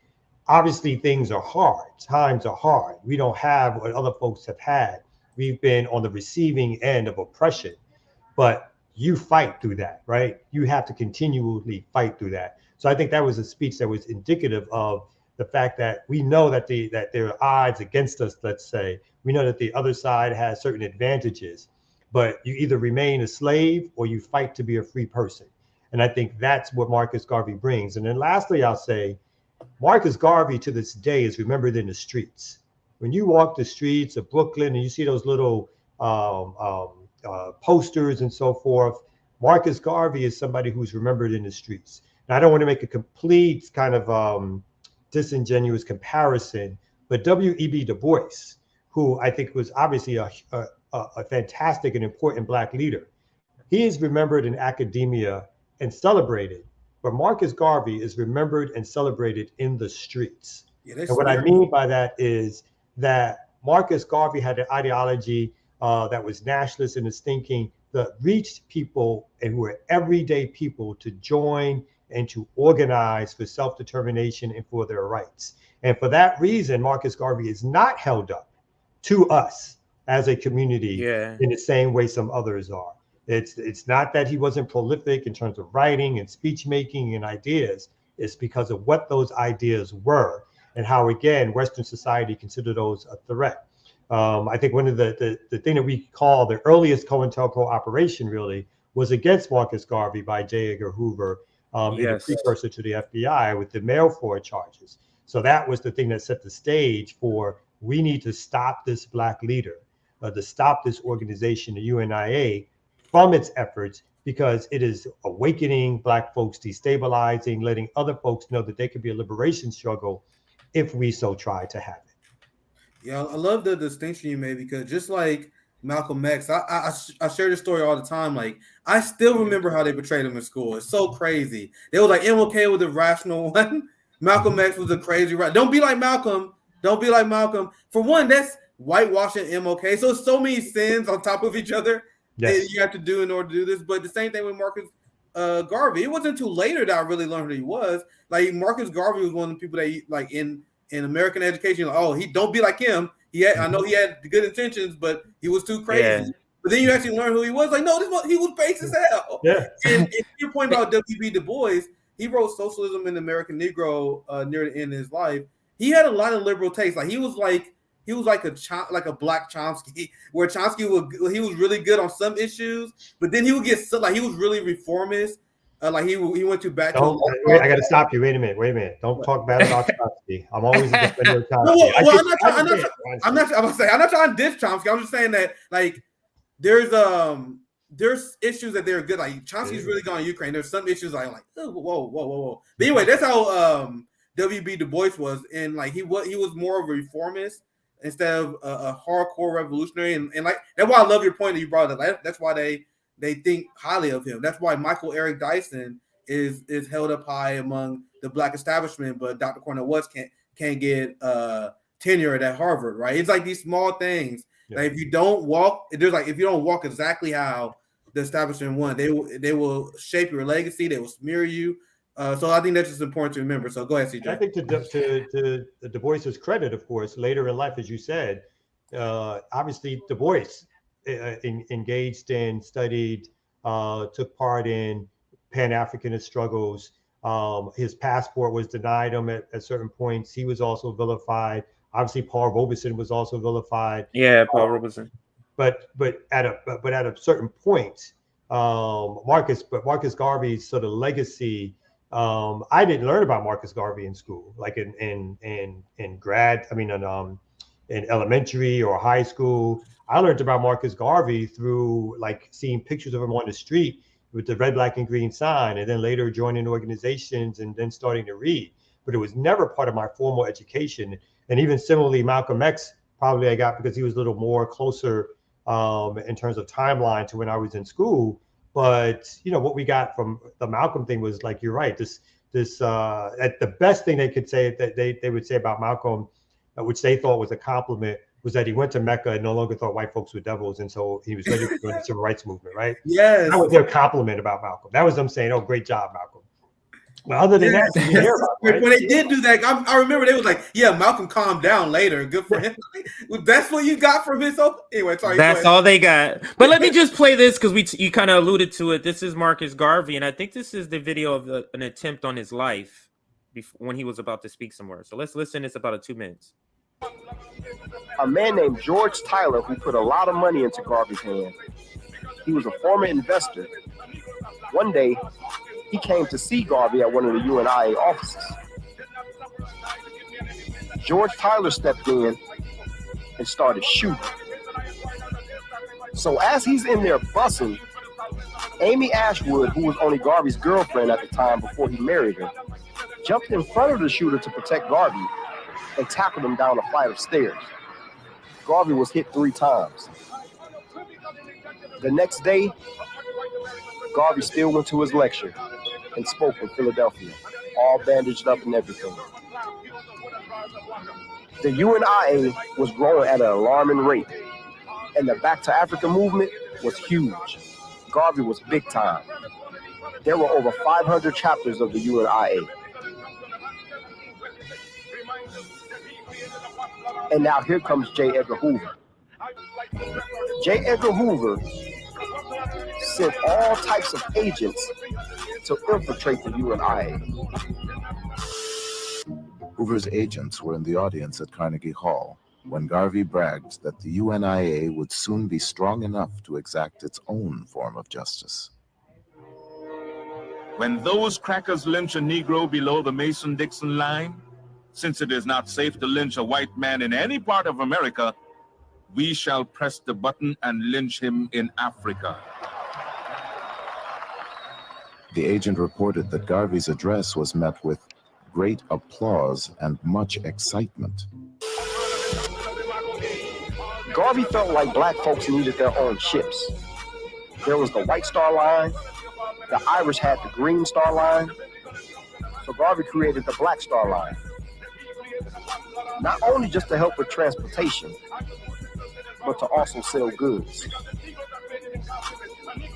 Speaker 10: obviously things are hard, times are hard. We don't have what other folks have had. We've been on the receiving end of oppression, but you fight through that, right? You have to continually fight through that. So I think that was a speech that was indicative of the fact that we know that there are odds against us, let's say. We know that the other side has certain advantages, but you either remain a slave or you fight to be a free person. And I think that's what Marcus Garvey brings. And then lastly, I'll say, Marcus Garvey to this day is remembered in the streets. When you walk the streets of Brooklyn and you see those little posters and so forth, Marcus Garvey is somebody who's remembered in the streets. Now, I don't want to make a complete kind of disingenuous comparison, but W.E.B. Du Bois, who I think was obviously a fantastic and important Black leader, he is remembered in academia and celebrated, but Marcus Garvey is remembered and celebrated in the streets. Yeah, and what I mean by that is that Marcus Garvey had an ideology that was nationalist in his thinking, that reached people and who were everyday people to join and to organize for self-determination and for their rights. And for that reason, Marcus Garvey is not held up to us as a community in the same way some others are. It's not that he wasn't prolific in terms of writing and speech making and ideas. It's because of what those ideas were and how, again, Western society considered those a threat. I think one of the thing that we call the earliest COINTELPRO operation really was against Marcus Garvey by J. Edgar Hoover, in a precursor to the FBI with the mail fraud charges. So that was the thing that set the stage for, we need to stop this Black leader, to stop this organization, the UNIA, from its efforts, because it is awakening Black folks, destabilizing, letting other folks know that there could be a liberation struggle if we so try to have it.
Speaker 3: Yeah, I love the distinction you made, because just like Malcolm X, I share this story all the time. Like, I still remember how they portrayed him in school. It's so crazy. They were like, MLK was the rational one. Malcolm X was the crazy right. Don't be like Malcolm. Don't be like Malcolm. For one, that's whitewashing MLK. So it's so many sins on top of each other that you have to do in order to do this. But the same thing with Marcus Garvey. It wasn't until later that I really learned who he was. Like, Marcus Garvey was one of the people that, like, in American education, like, oh, he don't be like him. I know he had good intentions, but he was too crazy. Yeah. But then you actually learn who he was. Like, no, he was base as hell. Yeah. And your point about W.B. Du Bois, he wrote Socialism in the American Negro near the end of his life. He had a lot of liberal tastes. Like, he was like a Black Chomsky, where Chomsky he was really good on some issues, but then he would get he was really reformist. Like he went to back.
Speaker 10: Wait, I got to stop you. Wait a minute. Don't talk bad about Chomsky. I'm always a defender of Chomsky.
Speaker 3: I'm not trying to diss Chomsky. I'm just saying that, like, there's issues that they're good. Like, Chomsky's really gone Ukraine. There's some issues I'm like, oh, whoa. But anyway, that's how W.B. Du Bois was, and like he was more of a reformist instead of a hardcore revolutionary. And like, that's why I love your point that you brought up. That's why they think highly of him. That's why Michael Eric Dyson is held up high among the Black establishment, but Dr. Cornel West can't get tenure at Harvard, right? It's like these small things.
Speaker 10: Yeah.
Speaker 3: Like if you don't walk, there's like if you don't walk exactly how the establishment won, they will shape your legacy. They will smear you. So I think that's just important to remember. So go ahead, CJ.
Speaker 10: I think to Du Bois's credit, of course, later in life, as you said, obviously Du Bois engaged in, studied, took part in Pan-Africanist struggles. His passport was denied him at certain points. He was also vilified. Obviously, Paul Robeson was also vilified.
Speaker 2: Yeah, Paul Robeson.
Speaker 10: But at a certain point, Marcus Garvey's sort of legacy. I didn't learn about Marcus Garvey in school, like in elementary or high school. I learned about Marcus Garvey through like seeing pictures of him on the street with the red, black, and green sign, and then later joining organizations and then starting to read. But it was never part of my formal education. And even similarly, Malcolm X, probably I got because he was a little more closer in terms of timeline to when I was in school. But what we got from the Malcolm thing was like, you're right. This at the best thing they could say that they would say about Malcolm, which they thought was a compliment, was that he went to Mecca and no longer thought white folks were devils, and so he was ready to join the civil rights movement. Right?
Speaker 3: Yes.
Speaker 10: That was their compliment about Malcolm. That was them saying, "Oh, great job, Malcolm." But other than that, you didn't hear about it, right?
Speaker 3: When they did do that, I remember they was like, "Yeah, Malcolm calmed down later. Good for him." That's what you got from his own. Anyway, sorry.
Speaker 2: That's all they got. But let me just play this because you kind of alluded to it. This is Marcus Garvey, and I think this is the video of an attempt on his life when he was about to speak somewhere. So let's listen. It's about 2 minutes.
Speaker 11: A man named George Tyler, who put a lot of money into Garvey's hand. He was a former investor. One day, he came to see Garvey at one of the UNIA offices. George Tyler stepped in and started shooting. So as he's in there bussing, Amy Ashwood, who was only Garvey's girlfriend at the time before he married her, jumped in front of the shooter to protect Garvey and tackled him down a flight of stairs. Garvey was hit 3 times. The next day, Garvey still went to his lecture and spoke in Philadelphia, all bandaged up and everything. The UNIA was growing at an alarming rate, and the Back to Africa movement was huge. Garvey was big time. There were over 500 chapters of the UNIA. And now here comes J. Edgar Hoover. J. Edgar Hoover sent all types of agents to infiltrate the UNIA.
Speaker 12: Hoover's agents were in the audience at Carnegie Hall when Garvey bragged that the UNIA would soon be strong enough to exact its own form of justice.
Speaker 13: When those crackers lynch a Negro below the Mason-Dixon line, since it is not safe to lynch a white man in any part of America, we shall press the button and lynch him in Africa.
Speaker 12: The agent reported that Garvey's address was met with great applause and much excitement.
Speaker 11: Garvey felt like black folks needed their own ships. There was the White Star Line, the Irish had the Green Star Line, so Garvey created the Black Star Line. Not only just to help with transportation, but to also sell goods.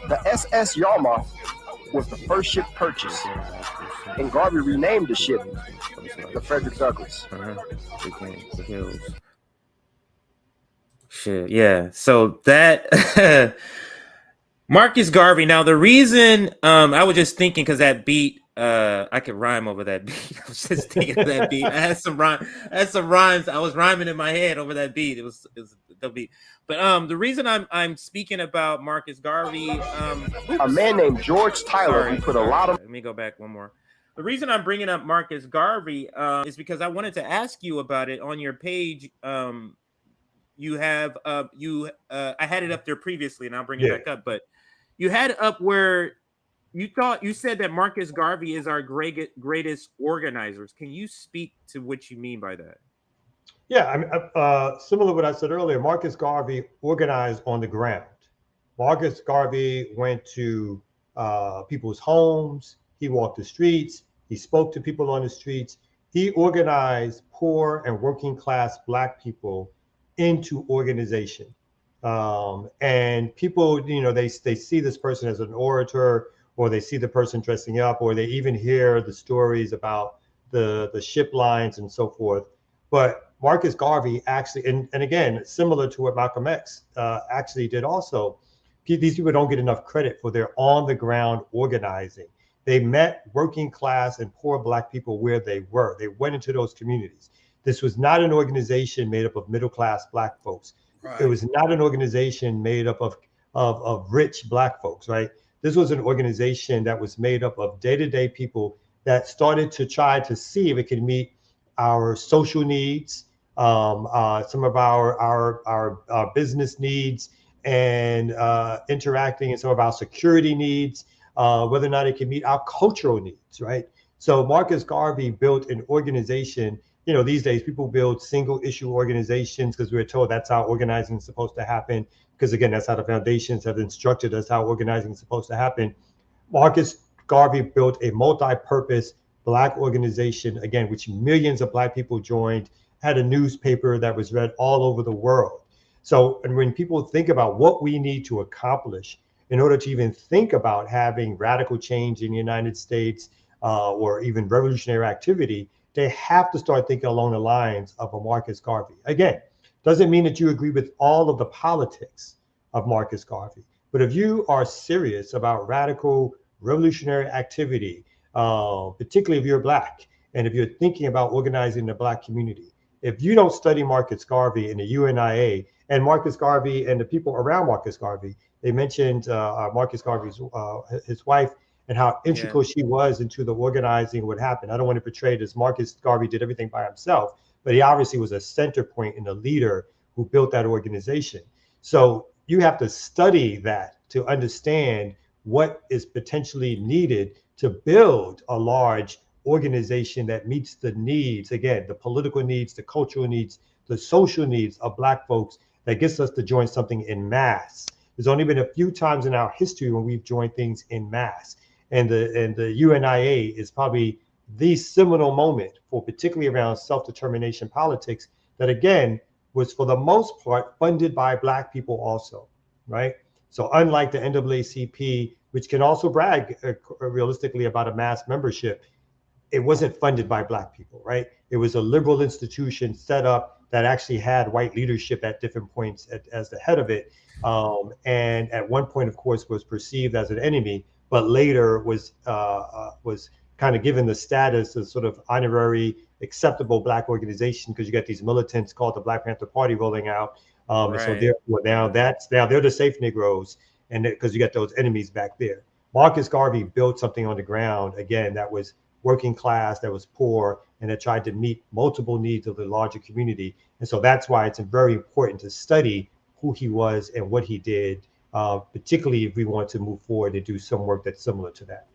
Speaker 11: The SS Yarmouth was the first ship purchased, and Garvey renamed the ship the Frederick Douglass.
Speaker 2: Shit, yeah. So that Marcus Garvey. Now the reason I was just thinking because that beat, I could rhyme over that beat. I was just thinking of that beat. I had some rhymes. I was rhyming in my head over that beat. It was the beat. But the reason I'm speaking about Marcus Garvey,
Speaker 11: a man named George Tyler who put a lot of.
Speaker 2: Let me go back one more. The reason I'm bringing up Marcus Garvey is because I wanted to ask you about it on your page. You have I had it up there previously, and I'll bring it back up. But you had it up where you said that Marcus Garvey is our greatest organizers. Can you speak to what you mean by that?
Speaker 10: Yeah, I mean, similar to what I said earlier, Marcus Garvey organized on the ground. Marcus Garvey went to people's homes. He walked the streets. He spoke to people on the streets. He organized poor and working class Black people into organization. And people, they see this person as an orator, or they see the person dressing up, or they even hear the stories about the ship lines and so forth. But Marcus Garvey actually, and again, similar to what Malcolm X actually did also, these people don't get enough credit for their on the ground organizing. They met working class and poor Black people where they were. They went into those communities. This was not an organization made up of middle class Black folks.
Speaker 3: Right.
Speaker 10: It was not an organization made up of rich Black folks, right? This was an organization that was made up of day-to-day people that started to try to see if it could meet our social needs, some of our business needs, and interacting in some of our security needs, whether or not it can meet our cultural needs, right? So Marcus Garvey built an organization. These days people build single issue organizations because we're told that's how organizing is supposed to happen. Because again, that's how the foundations have instructed us how organizing is supposed to happen. Marcus Garvey built a multi-purpose Black organization, again, which millions of Black people joined, had a newspaper that was read all over the world. So, and when people think about what we need to accomplish in order to even think about having radical change in the United States, or even revolutionary activity, they have to start thinking along the lines of a Marcus Garvey. Again, doesn't mean that you agree with all of the politics of Marcus Garvey, but if you are serious about radical revolutionary activity, particularly if you're Black, and if you're thinking about organizing the Black community, if you don't study Marcus Garvey and the UNIA, and Marcus Garvey and the people around Marcus Garvey, they mentioned Marcus Garvey's his wife, and how integral she was into the organizing what happened. I don't want to portray it as Marcus Garvey did everything by himself, but he obviously was a center point and a leader who built that organization. So you have to study that to understand what is potentially needed to build a large organization that meets the needs, again, the political needs, the cultural needs, the social needs of Black folks, that gets us to join something in mass. There's only been a few times in our history when we've joined things in mass. And the UNIA is probably the seminal moment for particularly around self-determination politics that, again, was for the most part funded by Black people also, right? So unlike the NAACP, which can also brag realistically about a mass membership, it wasn't funded by Black people, right? It was a liberal institution set up that actually had white leadership at different points as the head of it. And at one point, of course, was perceived as an enemy, but later was kind of given the status of sort of honorary, acceptable Black organization, because you got these militants called the Black Panther Party rolling out. And so therefore now they're the safe Negroes, and because you got those enemies back there. Marcus Garvey built something on the ground, again, that was working class, that was poor, and that tried to meet multiple needs of the larger community. And so that's why it's very important to study who he was and what he did, particularly if we want to move forward and do some work that's similar to that.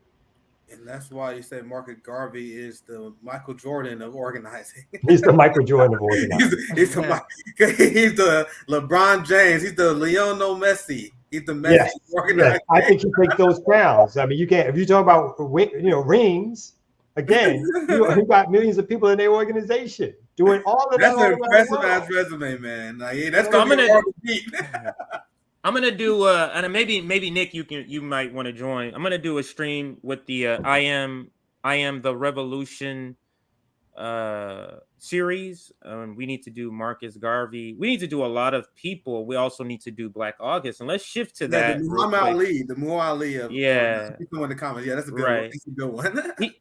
Speaker 3: And that's why you say Marcus Garvey is the Michael Jordan of organizing.
Speaker 10: He's the Michael Jordan of organizing.
Speaker 3: he's the LeBron James. He's the Lionel Messi. He's the Messi organizer.
Speaker 10: Yes. I think you take those crowns. I mean, you can't. If you talk about rings, again, you got millions of people in their organization doing all of that.
Speaker 3: That's an impressive ass resume, man. Like, that's gonna be hard to beat.
Speaker 2: I'm gonna do and maybe Nick, you might want to join. I'm gonna do a stream with the I am the Revolution series. We need to do Marcus Garvey. We need to do a lot of people. We also need to do Black August, and let's shift to that.
Speaker 3: The Muhammad Ali of people in the comments. Yeah, that's a good one. That's a good one.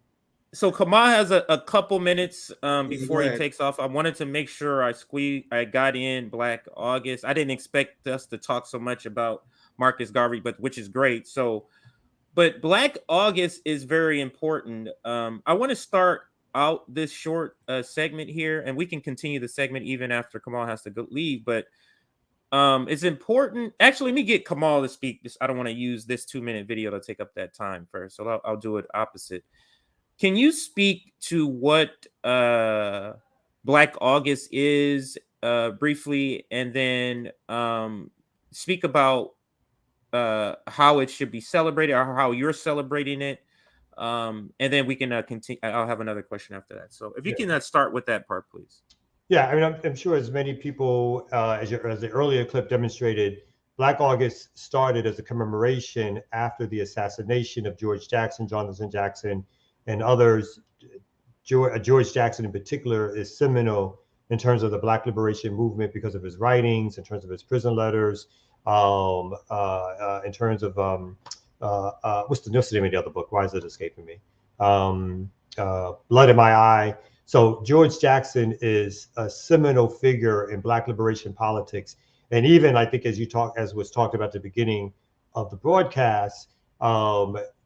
Speaker 2: So Kamal has a couple minutes before he takes off. I wanted to make sure I got in Black August. I didn't expect us to talk so much about Marcus Garvey, which is great. But Black August is very important. I want to start out this short segment here, and we can continue the segment even after Kamal has to leave. But it's important. Actually, let me get Kamal to speak. I don't want to use this 2-minute video to take up that time first, so I'll do it opposite. Can you speak to what Black August is briefly, and then speak about how it should be celebrated or how you're celebrating it, And then we can continue. I'll have another question after that. So if you
Speaker 10: Yeah.
Speaker 2: can start with that part, please.
Speaker 10: Yeah, I mean, I'm sure as many people, as the earlier clip demonstrated, Black August started as a commemoration after the assassination of George Jackson, Jonathan Jackson, and others. George Jackson in particular is seminal in terms of the Black liberation movement because of his writings, in terms of his prison letters, in terms of what's the name of the other book? Why is it escaping me? Blood in My Eye. So George Jackson is a seminal figure in Black liberation politics, and even I think as was talked about at the beginning of the broadcast,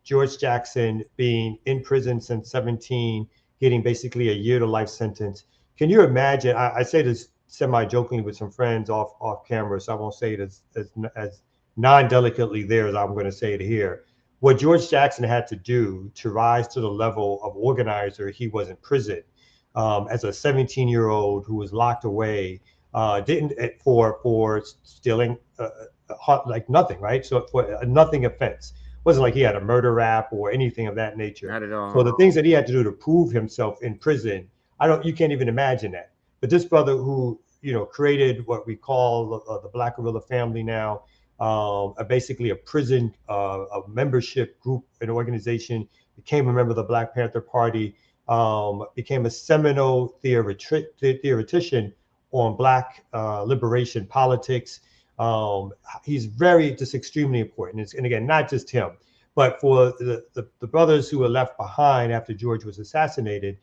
Speaker 10: George Jackson being in prison since 17, getting basically a year to life sentence. Can you imagine? I say this semi-jokingly with some friends off camera, so I won't say it as non-delicately there as I'm going to say it here. What George Jackson had to do to rise to the level of organizer he was in prison, as a 17-year-old who was locked away, didn't for stealing like nothing, right? So for a nothing offense. Wasn't like he had a murder rap or anything of that nature.
Speaker 2: Not at all.
Speaker 10: So the things that he had to do to prove himself in prison, you can't even imagine that. But this brother who, created what we call the Black Guerrilla Family now, basically a prison, a membership group, an organization, became a member of the Black Panther Party, became a seminal theoretician on Black liberation politics. He's just extremely important. And again, not just him, but for the brothers who were left behind after George was assassinated,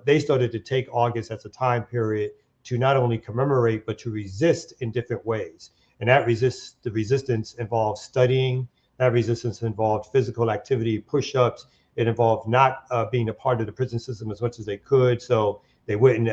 Speaker 10: they started to take August as a time period to not only commemorate, but to resist in different ways. And the resistance involved studying, that resistance involved physical activity, push-ups. It involved not being a part of the prison system as much as they could. So they wouldn't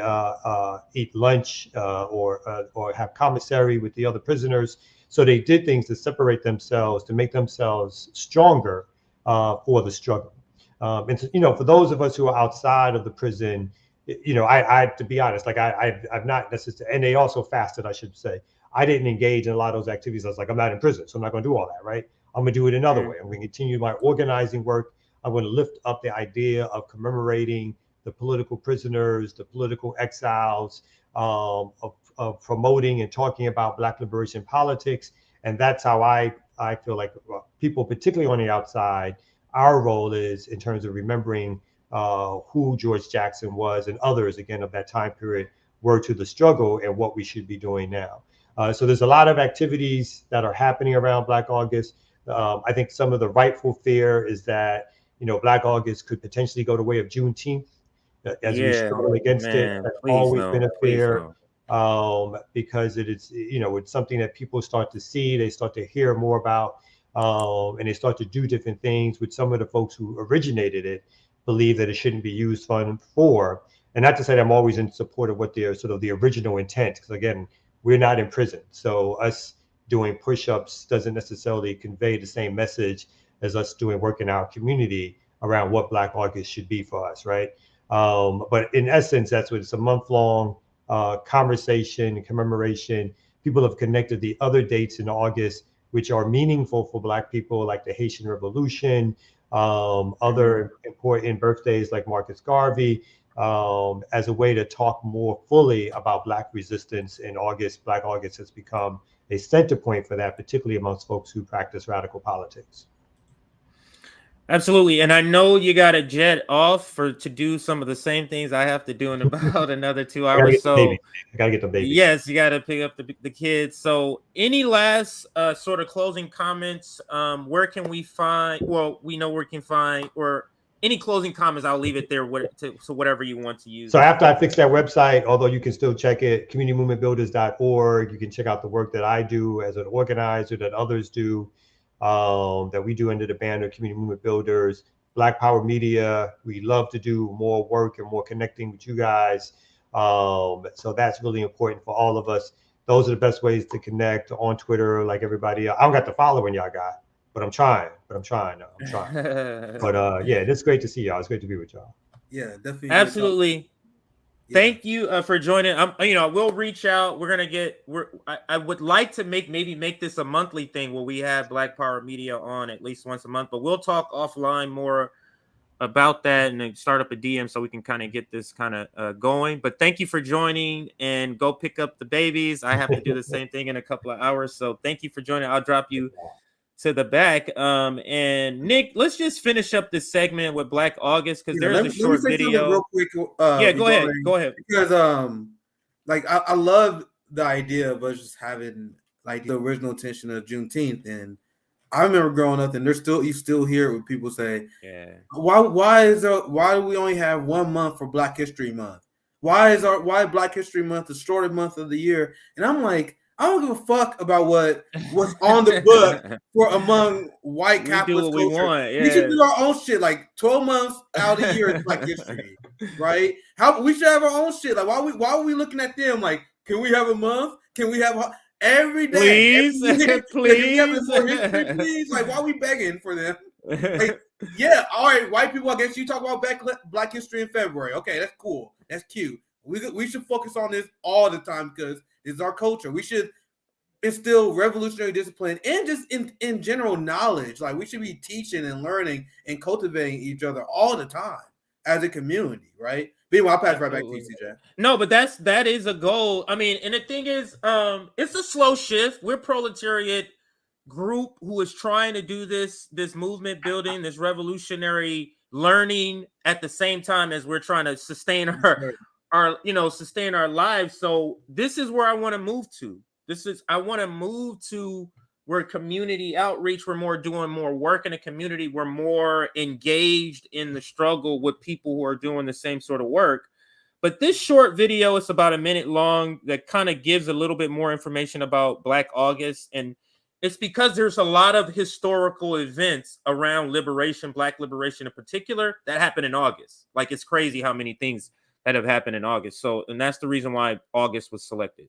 Speaker 10: eat lunch or have commissary with the other prisoners. So they did things to separate themselves, to make themselves stronger for the struggle. And for those of us who are outside of the prison, I to be honest, like I've not necessarily, and they also fasted, I should say. I didn't engage in a lot of those activities. I was like, I'm not in prison, so I'm not going to do all that, right? I'm going to do it another way. I'm going to continue my organizing work. I'm going to lift up the idea of commemorating the political prisoners, the political exiles, of promoting and talking about Black liberation politics. And that's how I feel like people, particularly on the outside, our role is in terms of remembering who George Jackson was and others, again, of that time period were to the struggle and what we should be doing now. So there's a lot of activities that are happening around Black August. I think some of the rightful fear is that, Black August could potentially go the way of Juneteenth. As we struggle against it, that's always been a fear, because it is, it's something that people start to see, they start to hear more about, and they start to do different things, which some of the folks who originated it believe that it shouldn't be used for. And not to say that I'm always in support of what their sort of the original intent, because again, we're not in prison. So us doing push-ups doesn't necessarily convey the same message as us doing work in our community around what Black August should be for us, right? But in essence, that's what it's a month-long conversation and commemoration. People have connected the other dates in August, which are meaningful for Black people, like the Haitian Revolution, other important birthdays like Marcus Garvey, as a way to talk more fully about Black resistance in August. Black August has become a center point for that, particularly amongst folks who practice radical politics.
Speaker 2: Absolutely. And I know you got to jet off to do some of the same things I have to do in about another 2 hours.
Speaker 10: So I got to get the baby.
Speaker 2: Yes, you got to pick up the kids. So any last sort of closing comments? Where can we find, well, we know where we can find, or any closing comments, I'll leave it there. So whatever you want to use.
Speaker 10: So after I fix that website, although you can still check it, communitymovementbuilders.org, you can check out the work that I do as an organizer, that others do, that we do under the banner Community Movement Builders. Black Power Media, we love to do more work and more connecting with you guys. So that's really important for all of us. Those are the best ways to connect on Twitter, like everybody else. I don't got the following y'all got, but I'm trying. But yeah, it's great to see y'all. It's great to be with y'all.
Speaker 3: Yeah, definitely.
Speaker 2: Absolutely. Thank you for joining. We'll reach out. I would like to make this a monthly thing where we have Black Power Media on at least once a month, but we'll talk offline more about that and then start up a DM so we can kind of get this kind of going. But thank you for joining, and go pick up the babies. I have to do the same thing in a couple of hours. So thank you for joining. I'll drop you to the back. And Nick, let's just finish up this segment with Black August, because there's a short video.
Speaker 3: Real quick,
Speaker 2: yeah, go ahead. Go ahead.
Speaker 3: Because like I love the idea of us just having like the original intention of Juneteenth, and I remember growing up, and you still hear it when people say,
Speaker 2: yeah,
Speaker 3: why do we only have 1 month for Black History Month? Why is Black History Month the shortest month of the year? And I'm like, I don't give a fuck about what's on the book for among white capitalist
Speaker 2: we
Speaker 3: culture.
Speaker 2: want, yeah.
Speaker 3: We should do our own shit. Like 12 months out of the year is Black History, right? We should have our own shit. Like why are we looking at them? Like, can we have a month? Can we have every day?
Speaker 2: Please,
Speaker 3: please. Like, why are we begging for them? Like, yeah, all right, white people. I guess you talk about Black History in February. Okay, that's cool. That's cute. We should focus on this all the time because it's our culture. We should instill revolutionary discipline and just in general knowledge. Like, we should be teaching and learning and cultivating each other all the time as a community, right? Meanwhile, I'll pass right back to you, CJ.
Speaker 2: No, but that is a goal. I mean, and the thing is, it's a slow shift. We're proletariat group who is trying to do this movement building, this revolutionary learning at the same time as we're trying to sustain our lives. So this is where I want to move to. I want to move to where community outreach, we're doing more work in the community. We're more engaged in the struggle with people who are doing the same sort of work. But this short video, it's about a minute long, that kind of gives a little bit more information about Black August. And it's because there's a lot of historical events around liberation, Black liberation in particular, that happened in August. Like, it's crazy how many things that have happened in August. So, and that's the reason why August was selected.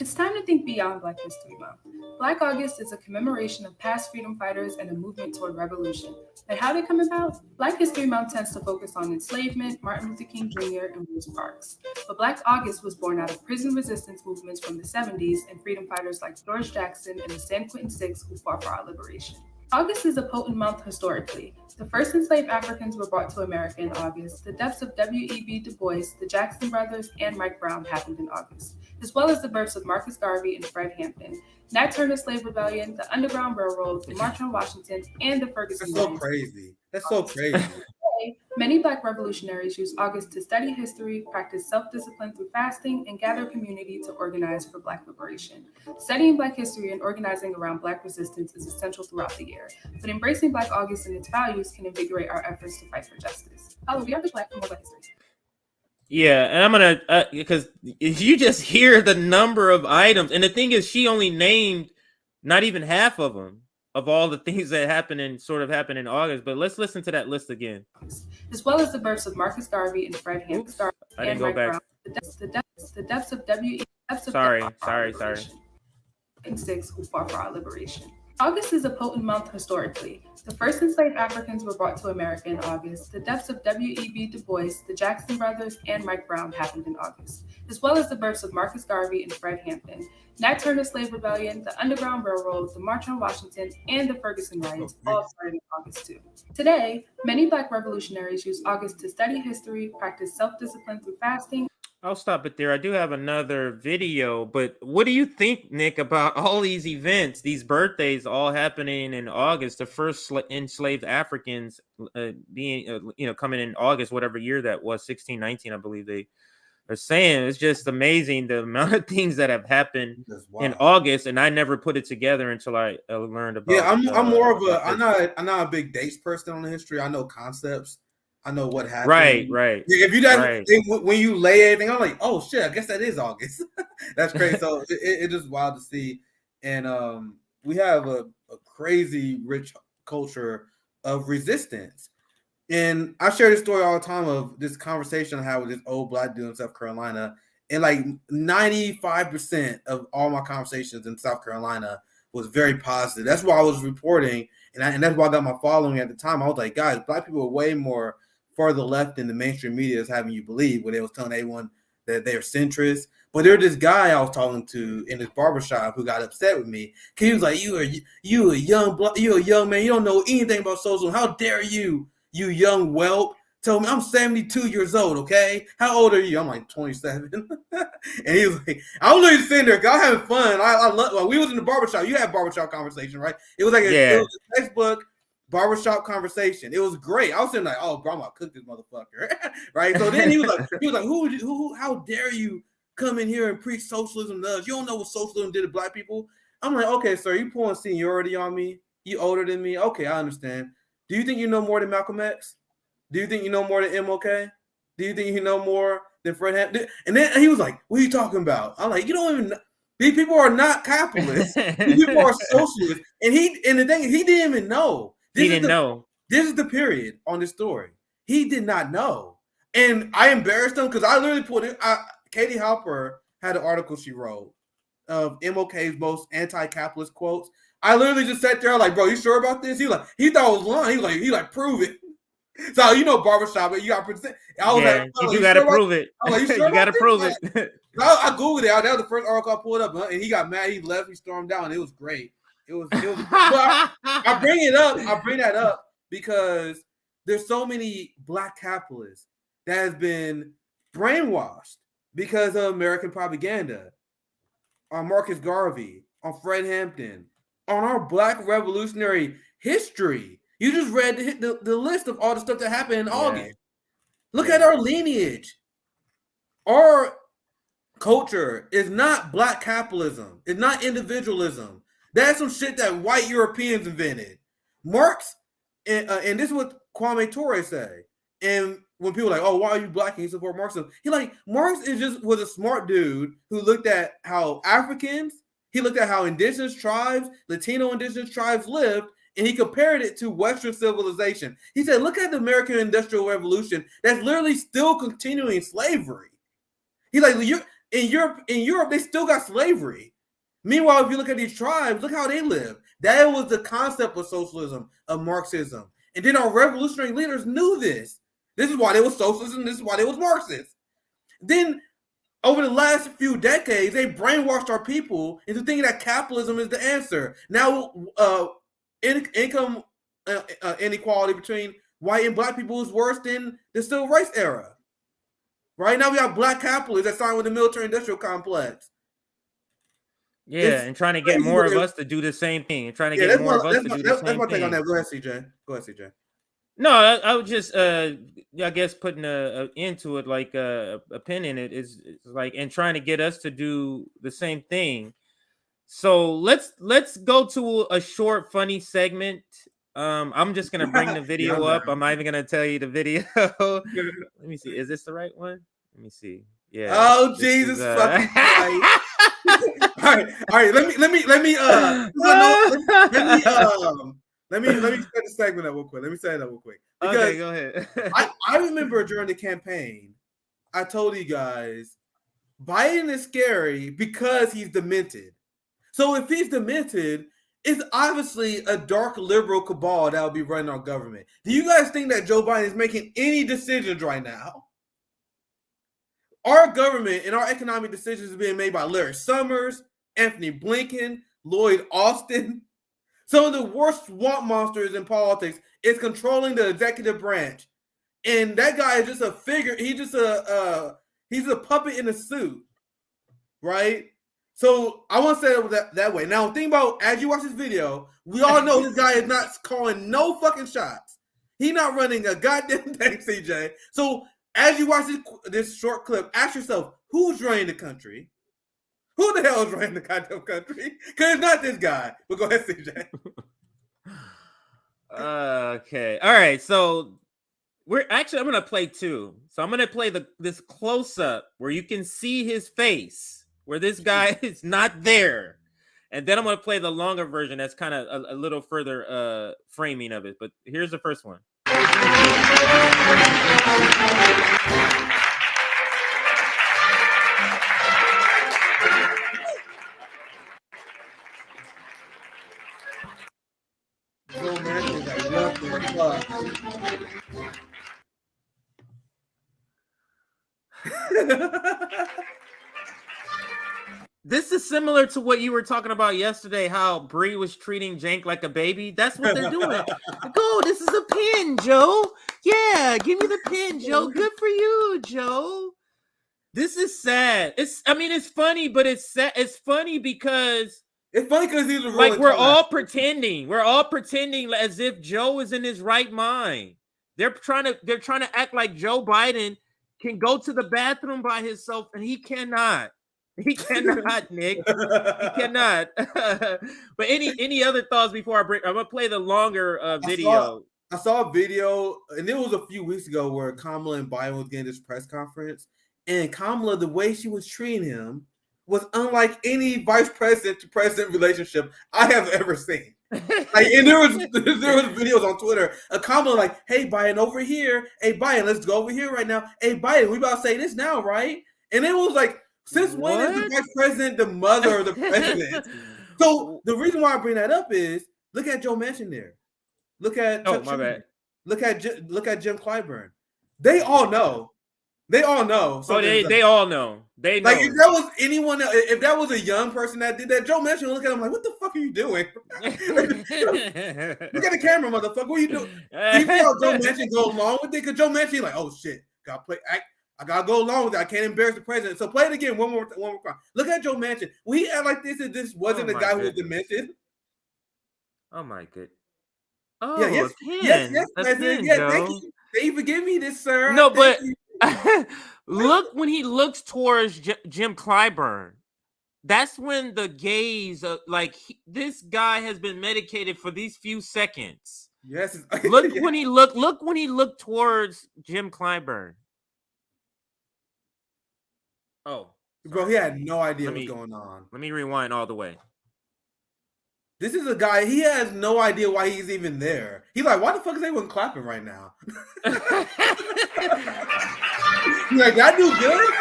Speaker 14: It's time to think beyond Black History Month. Black August is a commemoration of past freedom fighters and a movement toward revolution. And how did it come about? Black History Month tends to focus on enslavement, Martin Luther King Jr., and Rosa Parks. But Black August was born out of prison resistance movements from the 70s and freedom fighters like George Jackson and the San Quentin Six who fought for our liberation. August is a potent month historically. The first enslaved Africans were brought to America in August. The deaths of W.E.B. Du Bois, the Jackson brothers, and Mike Brown happened in August, as well as the births of Marcus Garvey and Fred Hampton, Nat Turner's Slave Rebellion, the Underground Railroad, the March on Washington, and the Ferguson
Speaker 3: That's so
Speaker 14: Riots.
Speaker 3: crazy. That's so crazy.
Speaker 14: Many Black revolutionaries use August to study history, practice self-discipline through fasting, and gather community to organize for Black liberation. Studying Black history and organizing around Black resistance is essential throughout the year, but embracing Black August and its values can invigorate our efforts to fight for justice. Follow We Are Black for more Black history.
Speaker 2: Yeah, and I'm gonna because you just hear the number of items, and the thing is, she only named not even half of them, of all the things that happened in August. But let's listen to that list again.
Speaker 14: As well as the births of Marcus Garvey and Fred Hampton.
Speaker 2: I didn't go
Speaker 14: Mike
Speaker 2: back.
Speaker 14: Brown, the deaths of W.E.
Speaker 2: Sorry.
Speaker 14: And six who fought for our liberation. August is a potent month historically. The first enslaved Africans were brought to America in August. The deaths of W.E.B. Du Bois, the Jackson brothers, and Mike Brown happened in August, as well as the births of Marcus Garvey and Fred Hampton, Nat Turner's Slave Rebellion, the Underground Railroad, the March on Washington, and the Ferguson Riots all started in August too. Today, many Black revolutionaries use August to study history, practice self-discipline through fasting.
Speaker 2: I'll stop it there. I do have another video, but what do you think, Nick, about all these events, these birthdays all happening in August, the first enslaved Africans being, coming in August, whatever year that was, 1619, I believe they are saying. It's just amazing the amount of things that have happened in August, and I never put it together until I learned about.
Speaker 3: Yeah, I'm more of a I'm not a big dates person on the history. I know concepts. I know what happened.
Speaker 2: Right.
Speaker 3: If you don't think when you lay everything, I'm like, oh shit, I guess that is August. That's great. So it is wild to see, and we have a crazy rich culture of resistance. And I share this story all the time of this conversation I had with this old Black dude in South Carolina, and like 95% of all my conversations in South Carolina was very positive. That's why I was reporting, and that's why I got my following at the time. I was like, guys, Black people are way more further left than the mainstream media is having you believe, where they was telling everyone that they're centrist. But there's this guy I was talking to in this barbershop who got upset with me. He was like, you a young man, you don't know anything about socialism. How dare you you young whelp. Told me I'm 72 years old, okay? How old are you? I'm like 27. And he was like, I was literally sitting there, I was having fun. I love, well, we was in the barbershop. You had barbershop conversation, right? It was like it was a textbook barbershop conversation. It was great. I was sitting like, oh, bro, I'm gonna cook this motherfucker. Right? So then he was like, who, how dare you come in here and preach socialism to us? You don't know what socialism did to black people. I'm like, okay, sir, you pulling seniority on me? You older than me? Okay, I understand. Do you think you know more than Malcolm X? Do you think you know more than MLK? Do you think you know more than Fred Hampton? And then he was like, what are you talking about? I'm like, you don't even know. These people are not capitalists. These people are socialists. And the thing is, he didn't even know. This is the period on this story. He did not know. And I embarrassed him because I literally put it. Katie Halper had an article she wrote of MLK's most anti-capitalist quotes. I literally just sat there like, bro, you sure about this? He thought it was lying. He like, prove it. So you know, barbershop, you got to present.
Speaker 2: You got to prove it.
Speaker 3: I was like,
Speaker 2: you got to prove it.
Speaker 3: I googled it. That was the first article I pulled up, and he got mad. He left. He stormed down. It was great. It was. I bring it up. I bring that up because there's so many black capitalists that has been brainwashed because of American propaganda. On Marcus Garvey, on Fred Hampton, on our black revolutionary history. You just read the list of all the stuff that happened in August. Look at our lineage. Our culture is not black capitalism. It's not individualism. That's some shit that white Europeans invented. Marx, and this is what Kwame Ture say. And when people are like, oh, why are you black and you support Marxism? Marx was a smart dude who looked at how Africans, he looked at how indigenous tribes, Latino indigenous tribes lived, and he compared it to Western civilization. He said, look at the American Industrial Revolution that's literally still continuing slavery. He's like, in Europe, they still got slavery. Meanwhile, if you look at these tribes, look how they live. That was the concept of socialism, of Marxism. And then our revolutionary leaders knew this. This is why they were socialism. This is why they was Marxist. Then, over the last few decades, they brainwashed our people into thinking that capitalism is the answer. Now, income inequality between white and black people is worse than the civil rights era. Right now, we have black capitalists that signed with the military-industrial complex.
Speaker 2: Yeah, and trying to get more of us to do the same thing. And trying to get more of us to do the same thing. That's my take on that.
Speaker 3: Go ahead, CJ.
Speaker 2: No, I would just, I guess, putting a into it, like a pin in it is like, and trying to get us to do the same thing. So let's go to a short, funny segment. I'm just gonna bring the video up. I'm not even gonna tell you the video. Let me see. Is this the right one? Let me see. Yeah.
Speaker 3: Oh Jesus! Fucking all right. Let me set the segment up real quick. Because
Speaker 2: okay, go ahead.
Speaker 3: I remember during the campaign, I told you guys, Biden is scary because he's demented. So if he's demented, it's obviously a dark liberal cabal that will be running our government. Do you guys think that Joe Biden is making any decisions right now? Our government and our economic decisions are being made by Larry Summers, Anthony Blinken, Lloyd Austin. Some of the worst swamp monsters in politics is controlling the executive branch. And that guy is just a figure. He's just he's a puppet in a suit, right? So I want to say it that way. Now, think about, as you watch this video, we all know this guy is not calling no fucking shots. He's not running a goddamn thing, CJ. So as you watch this short clip, ask yourself, who's running the country? Who the hell is running the goddamn country? Because it's not this guy. But go ahead, CJ.
Speaker 2: Okay. All right. So I'm going to play two. So I'm going to play this close-up where you can see his face, where this guy is not there. And then I'm going to play the longer version that's kind of a little further framing of it. But here's the first one. This is similar to what you were talking about yesterday, how Bree was treating Jank like a baby. That's what they're doing. Go, this is a pin, Joe. Yeah, give me the pin, Joe. Good for you, Joe. This is sad. It's funny, but it's sad. It's funny because
Speaker 3: he's a
Speaker 2: like we're all pretending as if Joe is in his right mind. They're trying to act like Joe Biden can go to the bathroom by himself, and he cannot. He cannot, Nick. He cannot. But any other thoughts before I'm gonna play the longer video.
Speaker 3: I saw a video, and it was a few weeks ago where Kamala and Biden was getting this press conference, and Kamala, the way she was treating him was unlike any vice president to president relationship I have ever seen. Like, and there was videos on Twitter of Kamala like, "Hey Biden, over here. Hey Biden, let's go over here right now. Hey Biden, we about to say this now, right?" And it was like, since when is the vice president the mother of the president? So the reason why I bring that up is look at Joe Manchin there. Look at Chuck Schumer. Look at Jim Clyburn. They all know. They all know.
Speaker 2: So they all know. They know.
Speaker 3: Like if that was anyone, if that was a young person that did that, Joe Manchin would look at him like, "What the fuck are you doing?" Look at the camera, motherfucker. What are you doing? You see how Joe Manchin go along with it? Because Joe Manchin like, "Oh shit, I gotta go along with it. I can't embarrass the president." So play it again one more time. Look at Joe Manchin. Will he act like this wasn't the guy who was demented?
Speaker 2: Oh my god. Oh,
Speaker 3: yeah, yes, President. Yeah, thank you. Can you forgive me this, sir?
Speaker 2: No, but look when he looks towards Jim Clyburn. That's when the gaze of this guy has been medicated for these few seconds.
Speaker 3: Yes.
Speaker 2: Look when he looked towards Jim Clyburn. Oh,
Speaker 3: bro, he had no idea what's going on.
Speaker 2: Let me rewind all the way.
Speaker 3: This is a guy, he has no idea why he's even there. He's like, why the fuck is everyone clapping right now? He's like, did I do good?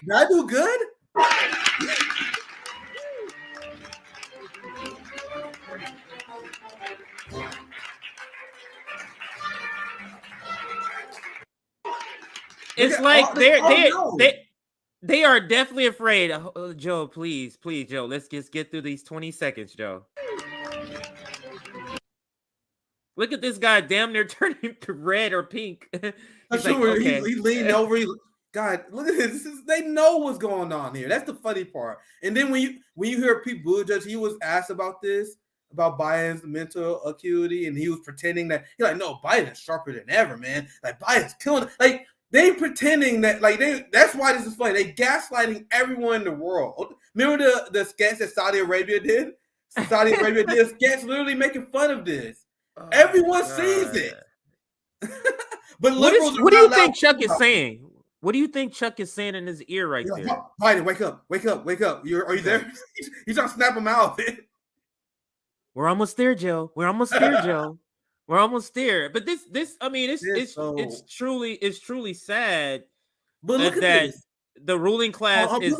Speaker 3: Did I do good?
Speaker 2: It's like they are definitely afraid. Oh, Joe, please, Joe, let's just get through these 20 seconds, Joe. Look at this guy damn near turning to red or pink. He's like, okay.
Speaker 3: He leaned over. God, look at this. They know what's going on here. That's the funny part. And then when you hear Pete Buttigieg, he was asked about this, about Biden's mental acuity, and he was pretending that he's like, no, Biden's sharper than ever, man. Like Biden's killing it. Like they pretending that that's why this is funny. They gaslighting everyone in the world. Remember the sketch that Saudi Arabia did? Saudi Arabia did a sketch literally making fun of this. Oh, everyone sees it. But liberals
Speaker 2: what do you think Chuck is saying? What do you think Chuck is saying in his ear right there?
Speaker 3: Biden, wake up. Are you there? He's trying to snap him out of it.
Speaker 2: We're almost there, Joe. We're almost there. But this it's truly sad.
Speaker 3: But look at this.
Speaker 2: The ruling class is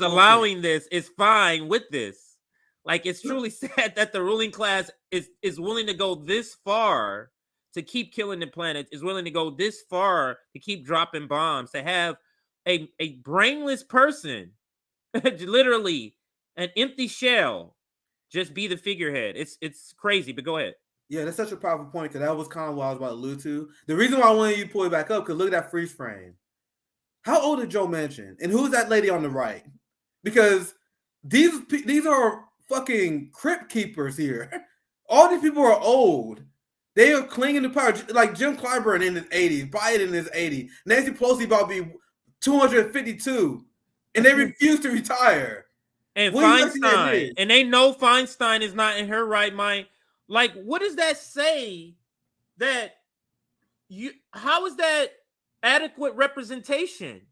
Speaker 2: allowing this, is fine with this. Like, it's truly sad that the ruling class is willing to go this far to keep killing the planet, is willing to go this far to keep dropping bombs, to have a brainless person, literally an empty shell, just be the figurehead. It's crazy, but go ahead.
Speaker 3: Yeah, that's such a powerful point, because that was kind of what I was about to allude to. The reason why I wanted you to pull it back up, because look at that freeze frame. How old is Joe Manchin? And who's that lady on the right? Because these are fucking crypt keepers here. All these people are old. They are clinging to power. Like Jim Clyburn in his 80s, Biden in his 80s, Nancy Pelosi about to be 252, and they refuse to retire.
Speaker 2: And Feinstein, and they know Feinstein is not in her right mind. Like, what does that say? How is that adequate representation?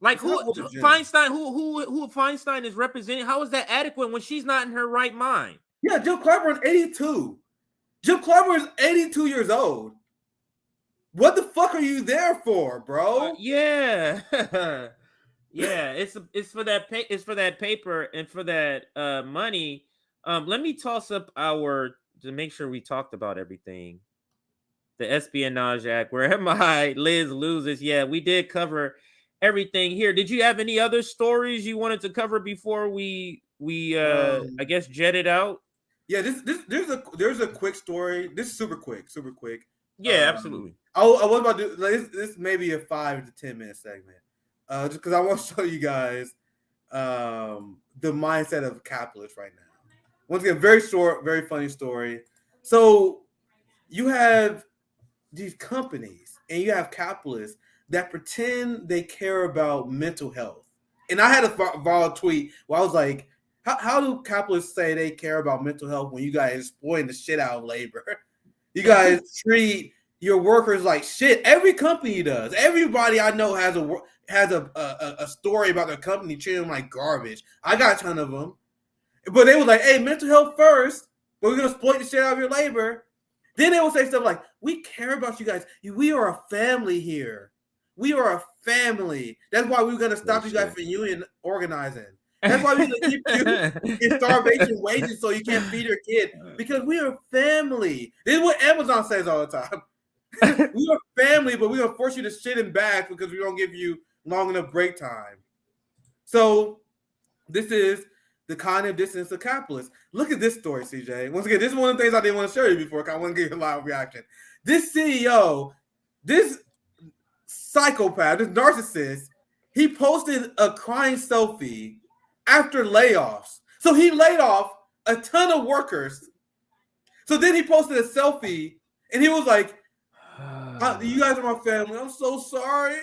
Speaker 2: Like Feinstein, who Feinstein is representing, how is that adequate when she's not in her right mind?
Speaker 3: Yeah, Jim Clyburn is 82. Jim Clyburn is 82 years old. What the fuck are you there for, bro?
Speaker 2: Yeah. Yeah, it's for that paper and for that money. Let me toss up to make sure we talked about everything. The Espionage Act. Where am I? Liz loses. Yeah, we did cover everything here. Did you have any other stories you wanted to cover before we I guess jetted out?
Speaker 3: Yeah, there's a quick story. This is super quick.
Speaker 2: Yeah, absolutely.
Speaker 3: I was about to do this may be a 5 to 10 minute segment. Just because I want to show you guys the mindset of capitalists right now. Once again, very short, very funny story. So you have these companies and you have capitalists that pretend they care about mental health. And I had a viral tweet where I was like, how do capitalists say they care about mental health when you guys exploiting the shit out of labor? You guys treat your workers like shit. Every company does. Everybody I know has a story about their company treating them like garbage. I got a ton of them. But they was like, hey, mental health first, but we're going to exploit the shit out of your labor. Then they would say stuff like, we care about you guys. We are a family here. We are a family. That's why we're going to stop you guys from union organizing. That's why we're going to keep you in starvation wages so you can't feed your kid. Because we are a family. This is what Amazon says all the time. We are family, but we're going to force you to shit in bags because we don't give you long enough break time. So this is the cognitive dissonance of capitalists. Look at this story, CJ. Once again, this is one of the things I didn't want to show you before because I want to give you a live reaction. This CEO, this psychopath, this narcissist, he posted a crying selfie after layoffs. So he laid off a ton of workers. So then he posted a selfie and he was like, you guys are my family. I'm so sorry.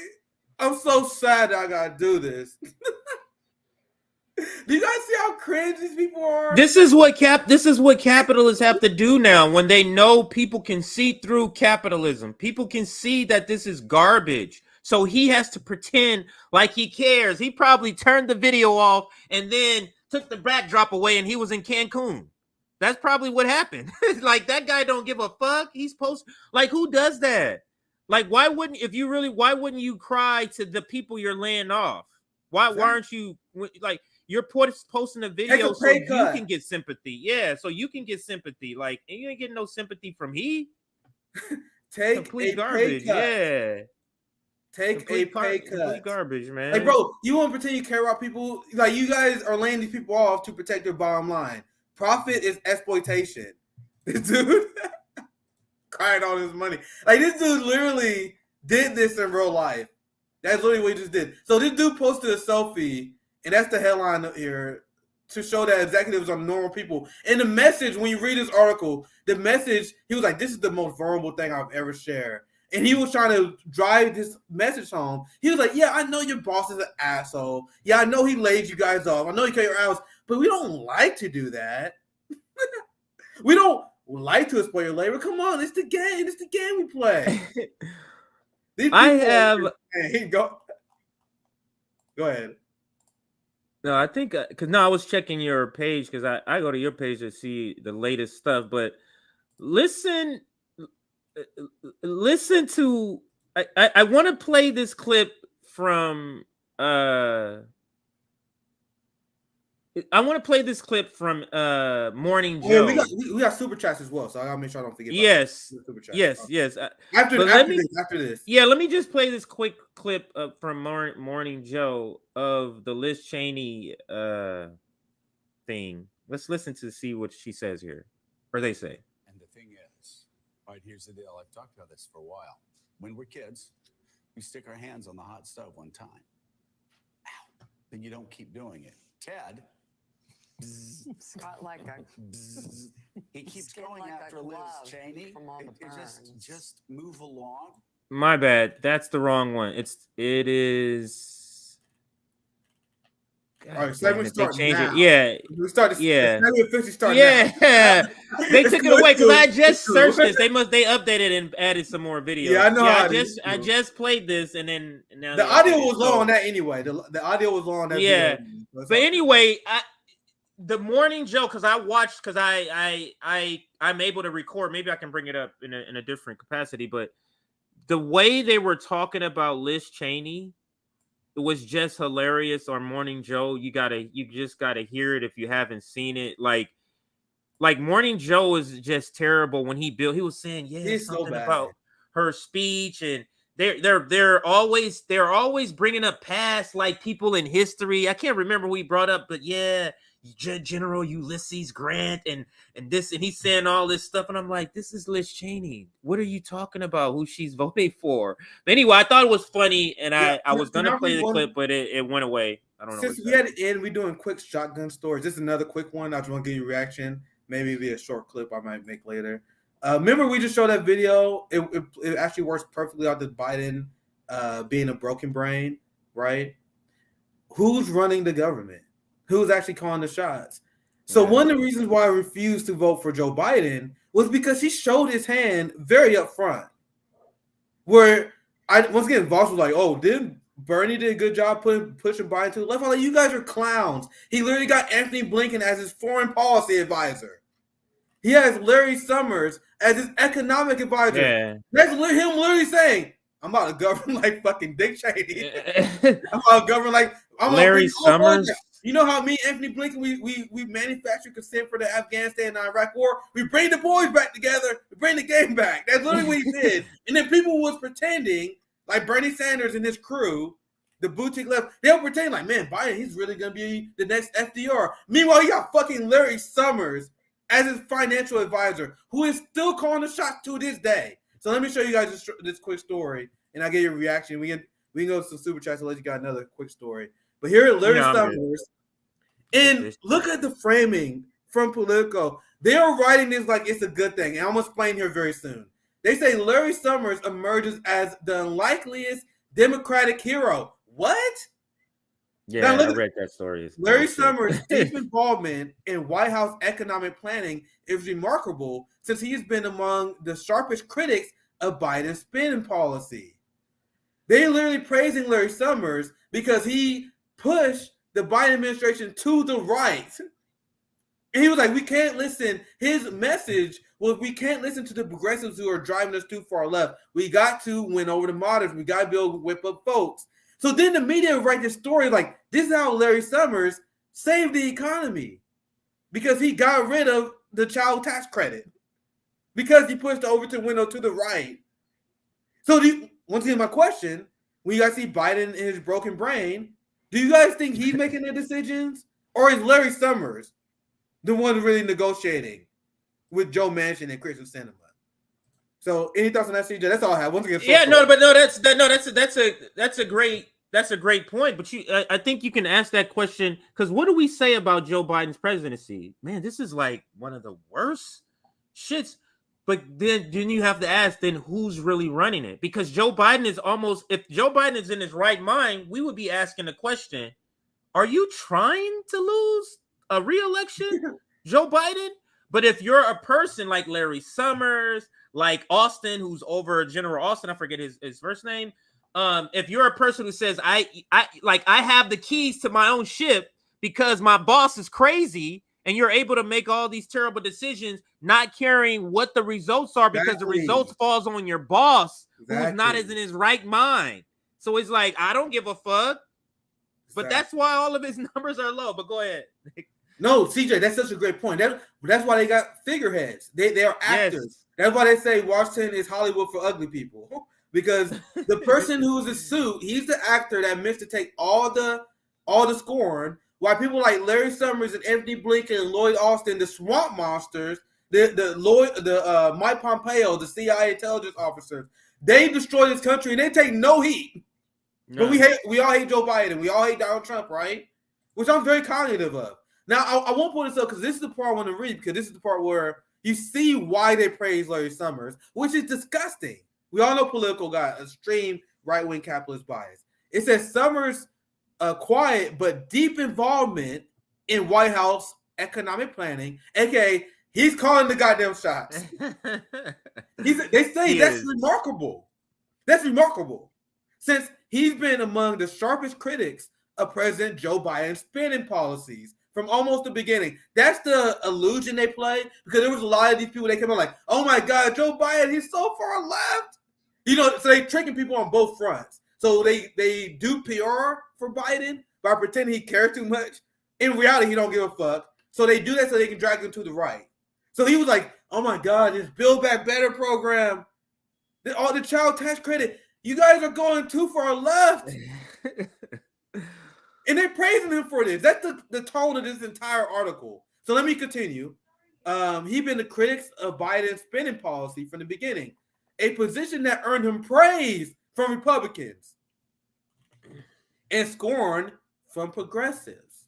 Speaker 3: I'm so sad that I got to do this. Do you guys see how cringe these people are?
Speaker 2: This is what capitalists have to do now when they know people can see through capitalism. People can see that this is garbage. So he has to pretend like he cares. He probably turned the video off and then took the backdrop away and he was in Cancun. That's probably what happened. Like, that guy don't give a fuck. He's like, who does that? Like, why wouldn't you cry to the people you're laying off? Why aren't you like, you're posting a video so you can get sympathy. Yeah, so you can get sympathy. Like, and you ain't getting no sympathy from he.
Speaker 3: Take
Speaker 2: complete
Speaker 3: a
Speaker 2: garbage.
Speaker 3: pay cut.
Speaker 2: Yeah.
Speaker 3: Take a pay cut.
Speaker 2: Complete garbage, man.
Speaker 3: Like, bro, you want to pretend you care about people? Like, you guys are laying these people off to protect their bottom line. Profit is exploitation. This dude crying all this money. Like, this dude literally did this in real life. That's literally what he just did. So this dude posted a selfie, and that's the headline here, to show that executives are normal people. And the message, when you read this article, the message, he was like, this is the most vulnerable thing I've ever shared. And he was trying to drive this message home. He was like, yeah, I know your boss is an asshole. Yeah, I know he laid you guys off. I know he cut your hours, but we don't like to do that. We don't like to exploit your labor. Come on, it's the game. It's the game we play. Go ahead.
Speaker 2: No, I think I was checking your page because I go to your page to see the latest stuff. But listen to I want to play this clip from Morning Joe.
Speaker 3: We got super chats as well, so I gotta make sure I don't forget.
Speaker 2: Yes. After this. Yeah, let me just play this quick clip from Morning Joe of the Liz Cheney thing. Let's listen to see what she says here, or they say.
Speaker 15: And the thing is, all right, here's the deal. I've talked about this for a while. When we're kids, we stick our hands on the hot stove one time. Ow. Then you don't keep doing it. Ted.
Speaker 16: Scott like a
Speaker 15: he keeps going
Speaker 16: like
Speaker 15: after Liz Cheney. Just move along.
Speaker 2: My bad. That's the wrong one. It is.
Speaker 3: God, all right, segment start now.
Speaker 2: Yeah,
Speaker 3: we start.
Speaker 2: Yeah,
Speaker 3: start
Speaker 2: yeah.
Speaker 3: Now.
Speaker 2: They took it away because I just searched this. They updated and added some more videos.
Speaker 3: Yeah, I know.
Speaker 2: I just played this and then now
Speaker 3: the audio was low on that anyway. The audio was low on that.
Speaker 2: Yeah,
Speaker 3: video.
Speaker 2: But anyway, the Morning Joe, because I watched, because I'm able to record.Maybe I can bring it up in a different capacity, but the way they were talking about Liz Cheney, it was just hilarious. On Morning Joe, you just gotta hear it if you haven't seen it. Like Morning Joe is just terrible. When he was saying something about her speech, and they're always bringing up past like people in history. I can't remember who he brought up, but yeah, General Ulysses Grant and this, and he's saying all this stuff, and I'm like, this is Liz Cheney. What are you talking about? Who she's voting for? But anyway, I thought it was funny, and I was gonna play the clip, but it went away. I don't know.
Speaker 3: Since we had to end, we're doing quick shotgun stories. This is another quick one. I just want to give you a reaction. Maybe it'll be a short clip I might make later. Remember, we just showed that video. It actually works perfectly out the Biden being a broken brain, right? Who's running the government? Who's actually calling the shots? So one of the reasons why I refused to vote for Joe Biden was because he showed his hand very upfront. Where once again, Voss was like, "Oh, Bernie did a good job pushing Biden to the left." I'm like, "You guys are clowns." He literally got Anthony Blinken as his foreign policy advisor. He has Larry Summers as his economic advisor.
Speaker 2: Yeah.
Speaker 3: That's him literally saying, "I'm about to govern like fucking Dick Cheney. I'm about to govern like
Speaker 2: Larry Summers."
Speaker 3: You know how me and Anthony Blinken, we manufactured consent for the Afghanistan and Iraq war. We bring the boys back together. We bring the game back. That's literally what he did. And then people was pretending, like Bernie Sanders and his crew, the boutique left, they were pretending like, man, Biden, he's really going to be the next FDR. Meanwhile, he got fucking Larry Summers as his financial advisor, who is still calling the shots to this day. So let me show you guys this quick story, and I'll get your reaction. We can go to some super chats to let you guys another quick story. But here are Larry Summers. And look at the framing from Politico. They are writing this like it's a good thing. And I'm going to explain here very soon. They say Larry Summers emerges as the unlikeliest Democratic hero. What?
Speaker 2: Yeah, I read that story.
Speaker 3: Larry Summers' deep involvement in White House economic planning is remarkable since he has been among the sharpest critics of Biden's spending policy. They're literally praising Larry Summers because he pushed the Biden administration to the right. And he was like, we can't listen. His message was, we can't listen to the progressives who are driving us too far left. We got to win over the moderates. We got to be able to whip up folks. So then the media write this story like, this is how Larry Summers saved the economy because he got rid of the child tax credit because he pushed the Overton window to the right. So once again, my question, when you guys see Biden in his broken brain, do you guys think he's making the decisions, or is Larry Summers the one really negotiating with Joe Manchin and Kristen Sinema? So, any thoughts on that, CJ? That's all I have. Once again,
Speaker 2: that's a great point. But I think you can ask that question because what do we say about Joe Biden's presidency? Man, this is like one of the worst shits. But then you have to ask, then who's really running it? Because Joe Biden is almost, if Joe Biden is in his right mind, we would be asking the question, are you trying to lose a re-election, Joe Biden? But if you're a person like Larry Summers, like Austin, who's over General Austin, I forget his first name. If you're a person who says, I have the keys to my own ship because my boss is crazy, and you're able to make all these terrible decisions, not caring what the results are because the results falls on your boss who's not as in his right mind. So it's like, I don't give a fuck. But that's why all of his numbers are low. But go ahead.
Speaker 3: No, CJ, that's such a great point. That's why they got figureheads. They are actors. Yes. That's why they say Washington is Hollywood for ugly people. Because the person who's a suit, he's the actor that meant to take all the scorn. While people like Larry Summers and Anthony Blinken and Lloyd Austin, the swamp monsters, Mike Pompeo, the CIA intelligence officers, they destroy this country and they take no heat. No. But we all hate Joe Biden. We all hate Donald Trump, right? Which I'm very cognitive of. Now, I won't pull this up because this is the part I want to read because this is the part where you see why they praise Larry Summers, which is disgusting. We all know Politico got extreme right-wing capitalist bias. It says Summers' quiet but deep involvement in White House economic planning, aka he's calling the goddamn shots. They say that's remarkable. That's remarkable. Since he's been among the sharpest critics of President Joe Biden's spending policies from almost the beginning. That's the illusion they play because there was a lot of these people that came out like, oh my God, Joe Biden, he's so far left. So they tricking people on both fronts. So they do PR for Biden by pretending he cares too much. In reality, he don't give a fuck. So they do that so they can drag him to the right. So he was like, oh my God, this Build Back Better program, all the child tax credit, you guys are going too far left. And they're praising him for this. That's the tone of this entire article. So let me continue. He's been the critics of Biden's spending policy from the beginning, a position that earned him praise from Republicans and scorn from progressives.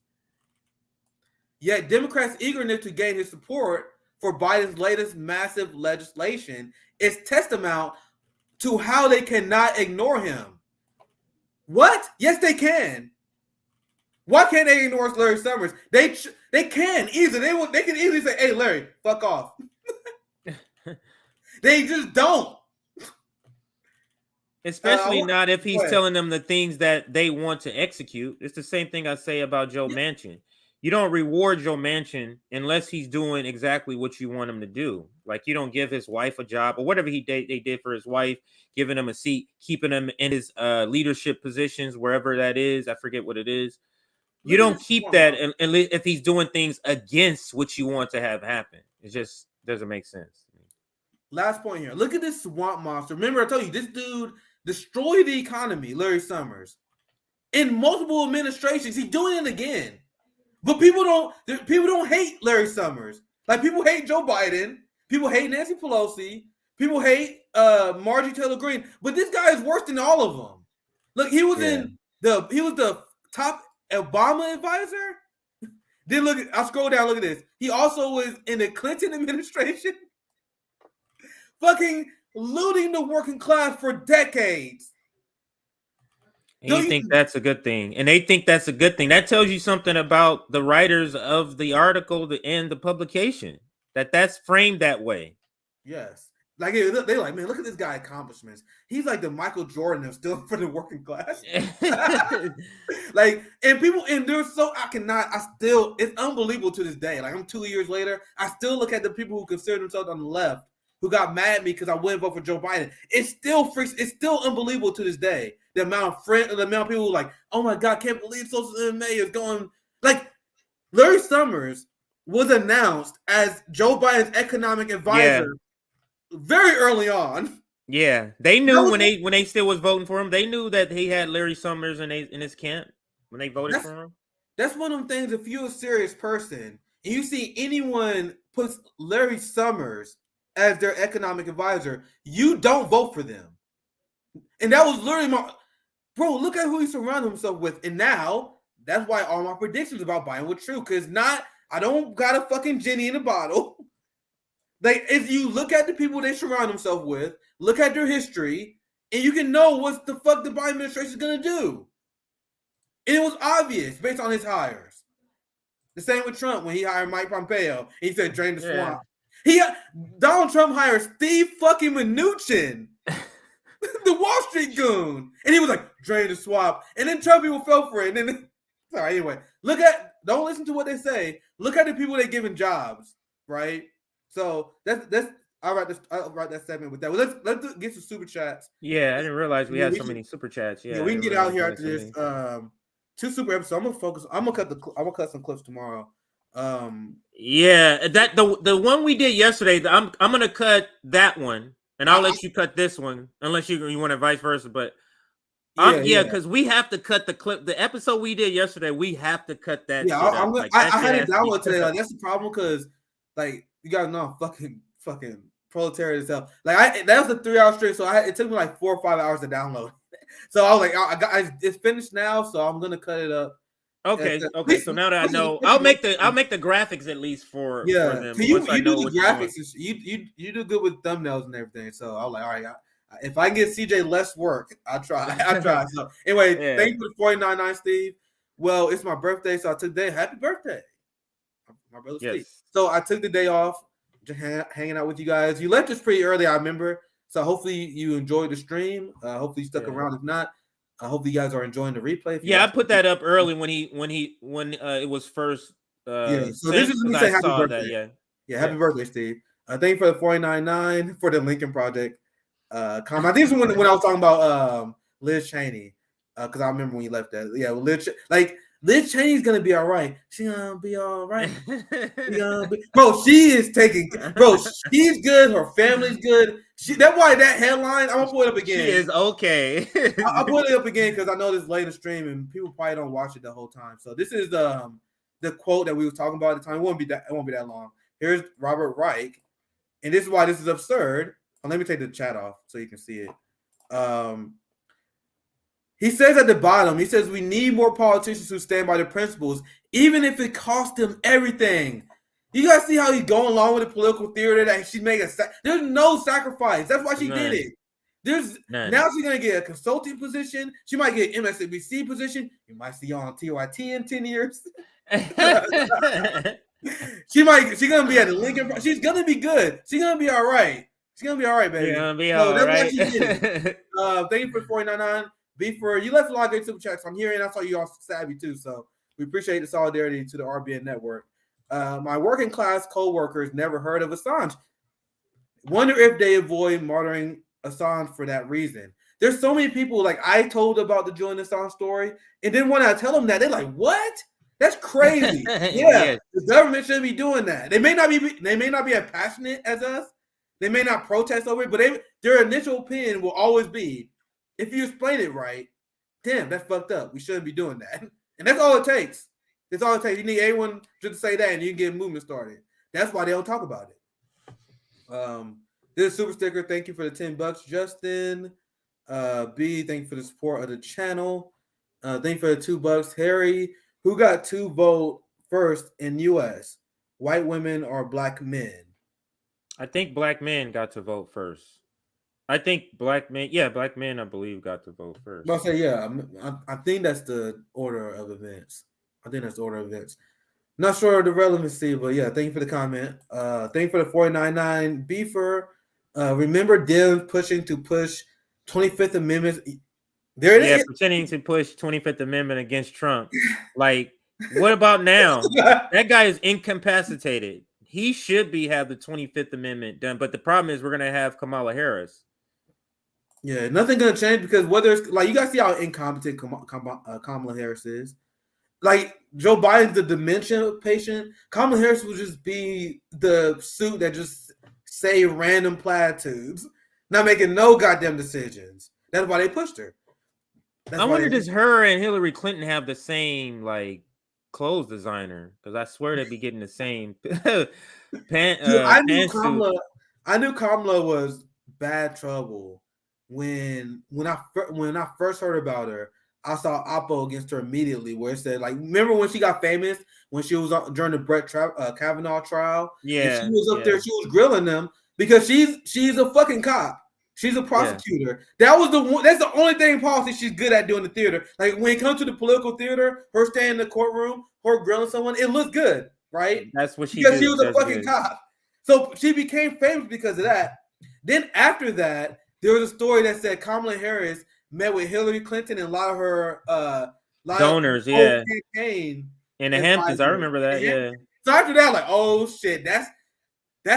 Speaker 3: Yet Democrats' eagerness to gain his support for Biden's latest massive legislation is testament to how they cannot ignore him. What? Yes, they can. Why can't they ignore Larry Summers? They can easily. They can easily say, "Hey, Larry, fuck off." They just don't.
Speaker 2: Especially not if he's telling them the things that they want to execute. It's the same thing I say about Joe Manchin. You don't reward Joe Manchin unless he's doing exactly what you want him to do. Like you don't give his wife a job or whatever they did for his wife, giving him a seat, keeping him in his leadership positions, wherever that is. I forget what it is. You don't keep that if he's doing things against what you want to have happen. It just doesn't make sense.
Speaker 3: Last point here. Look at this swamp monster. Remember, I told you this dude destroyed the economy, Larry Summers. In multiple administrations, he's doing it again. But people don't hate Larry Summers. Like people hate Joe Biden, people hate Nancy Pelosi, people hate Marjorie Taylor Greene. But this guy is worse than all of them. Look, he was the top Obama advisor. Then look, I'll scroll down. Look at this. He also was in the Clinton administration, fucking looting the working class for decades.
Speaker 2: And you think that's a good thing, and they think that's a good thing. That tells you something about the writers of the article and the publication. That's framed that way.
Speaker 3: Yes. Like they're like, man, look at this guy's accomplishments. He's like the Michael Jordan of still for the working class. Like, and people, and they're so it's unbelievable to this day. Like I'm 2 years later, I still look at the people who consider themselves on the left who got mad at me because I wouldn't vote for Joe Biden. It's still unbelievable to this day. The amount of people who are like, oh my God, can't believe social MMA is going. Like Larry Summers was announced as Joe Biden's economic advisor very early on.
Speaker 2: Yeah, they knew when they still was voting for him. They knew that he had Larry Summers in his camp when they voted for him.
Speaker 3: That's one of them things. If you're a serious person and you see anyone puts Larry Summers as their economic advisor, you don't vote for them. And that was literally bro. Look at who he surrounded himself with, and now that's why all my predictions about Biden were true. Because I don't got a fucking genie in a bottle. Like, if you look at the people they surround themselves with, look at their history, and you can know what the fuck the Biden administration is going to do. And it was obvious based on his hires. The same with Trump when he hired Mike Pompeo. He said, drain the swamp. Donald Trump hired Steve fucking Mnuchin, the Wall Street goon. And he was like, drain the swamp. And then Trump people fell for it. And then, sorry, anyway, don't listen to what they say. Look at the people they're giving jobs, right? So I'll write that segment with that. Well, let's get some super chats.
Speaker 2: Yeah, I didn't realize we had so many super chats. Yeah,
Speaker 3: we can get out here after this. 2 super episodes. I'm gonna cut some clips tomorrow.
Speaker 2: Yeah, that the one we did yesterday. I'm gonna cut that one, and I'll let you cut this one, unless you want to vice versa. But because we have to cut the clip. The episode we did yesterday, we have to cut that.
Speaker 3: Yeah, I had it download today. Like, that's the problem because like. You gotta know I'm fucking proletariat itself. Like that was a 3-hour stream, so it took me like 4 or 5 hours to download. So I was like, it's finished now, so I'm gonna cut it up.
Speaker 2: Okay. So now that I know, I'll make the graphics at least for them.
Speaker 3: You do the graphics. You do good with thumbnails and everything. So I was like, all right, if I can get CJ less work, I'll try. So anyway, thank you for the 49.9, Steve. Well, it's my birthday, so I took the day. Happy birthday, my brother Steve. So I took the day off, just hanging out with you guys. You left us pretty early, I remember. So hopefully you enjoyed the stream. Hopefully you stuck around. If not, I hope you guys are enjoying the replay.
Speaker 2: I put that up early when it was first.
Speaker 3: So this is me say happy birthday. Happy birthday, Steve. Thank you for the 49.9 for the Lincoln Project comment. I think it's when I was talking about Liz Cheney, because I remember when you left that. Yeah, Liz Cheney's gonna be all right. She's gonna be all right. Bro, she is taking. Bro, she's good. Her family's good. That's why that headline. I'm gonna pull it up again.
Speaker 2: She is okay.
Speaker 3: I'll pull it up again because I know this later stream and people probably don't watch it the whole time. So this is the quote that we were talking about at the time. It won't be that long. Here's Robert Reich, and this is why this is absurd. Let me take the chat off so you can see it. He says at the bottom, he says, we need more politicians who stand by their principles, even if it costs them everything. You guys see how he's going along with the political theater that she's making. There's no sacrifice. That's why she did it. Now she's going to get a consulting position. She might get an MSNBC position. You might see her on TYT in 10 years. She's going to be at the Lincoln. She's going to be good. She's going to be all right. She's going to be all right, baby.
Speaker 2: She's going to be all right.
Speaker 3: She did it. Thank you for $49.99. You left a lot of great super chats. I'm hearing. I saw you all savvy too. So we appreciate the solidarity to the RBN network. My working class co-workers never heard of Assange. Wonder if they avoid martyring Assange for that reason. There's so many people like I told about the Julian Assange story, and then when I tell them that, they're like, "What? That's crazy." Yeah, the government shouldn't be doing that. They may not be as passionate as us. They may not protest over it, but their initial opinion will always be, if you explain it right, damn, that's fucked up. We shouldn't be doing that. And that's all it takes. That's all it takes. You need everyone just to say that, and you can get a movement started. That's why they don't talk about it. This is super sticker. Thank you for the $10, Justin. B, thank you for the support of the channel. Thank you for the $2, Harry. Who got to vote first in U.S.? White women or black men?
Speaker 2: I think black men got to vote first. I think black men, I believe, got to vote first.
Speaker 3: I'll say, yeah, I think that's the order of events. Not sure of the relevancy, but yeah, thank you for the comment. Thank you for the $49.99 Beefer. Remember Dems pushing to push 25th Amendment. There it is.
Speaker 2: Pretending to push 25th Amendment against Trump. Like, what about now? That guy is incapacitated. He should have the 25th Amendment done, but the problem is we're gonna have Kamala Harris.
Speaker 3: Yeah, nothing gonna change because whether it's like you guys see how incompetent Kamala Harris is. Like Joe Biden's the dementia patient. Kamala Harris will just be the suit that just say random platitudes, not making no goddamn decisions. That's why they pushed her.
Speaker 2: I wonder, does her and Hillary Clinton have the same like clothes designer? Because I swear they'd be getting the same
Speaker 3: I knew Kamala was bad trouble when I first heard about her. I saw Oppo against her immediately, where it said, like, remember when she got famous when she was during the Brett Kavanaugh trial?
Speaker 2: Yeah,
Speaker 3: and she was up there, she was grilling them because she's a fucking cop. She's a prosecutor. Yeah. That's the only thing in policy she's good at doing the theater. Like when it comes to the political theater, her staying in the courtroom, her grilling someone, it looks good, right?
Speaker 2: That's what
Speaker 3: because she was a fucking cop. So she became famous because of that. Then after that, there was a story that said Kamala Harris met with Hillary Clinton and a lot of her
Speaker 2: donors,
Speaker 3: campaign
Speaker 2: in the Hamptons. I remember that. Yeah.
Speaker 3: So after that, like, oh shit, that's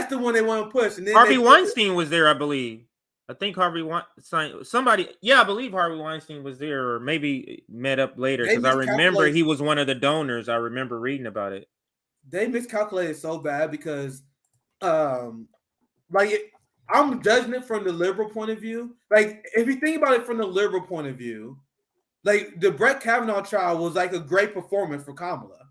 Speaker 3: the one they want to push. And then
Speaker 2: Harvey Weinstein was there, I believe. I think Harvey Weinstein, I believe Harvey Weinstein was there, or maybe met up later because I remember he was one of the donors. I remember reading about it.
Speaker 3: They miscalculated so bad because, I'm judging it from the liberal point of view. Like, if you think about it from the liberal point of view, like the Brett Kavanaugh trial was like a great performance for Kamala,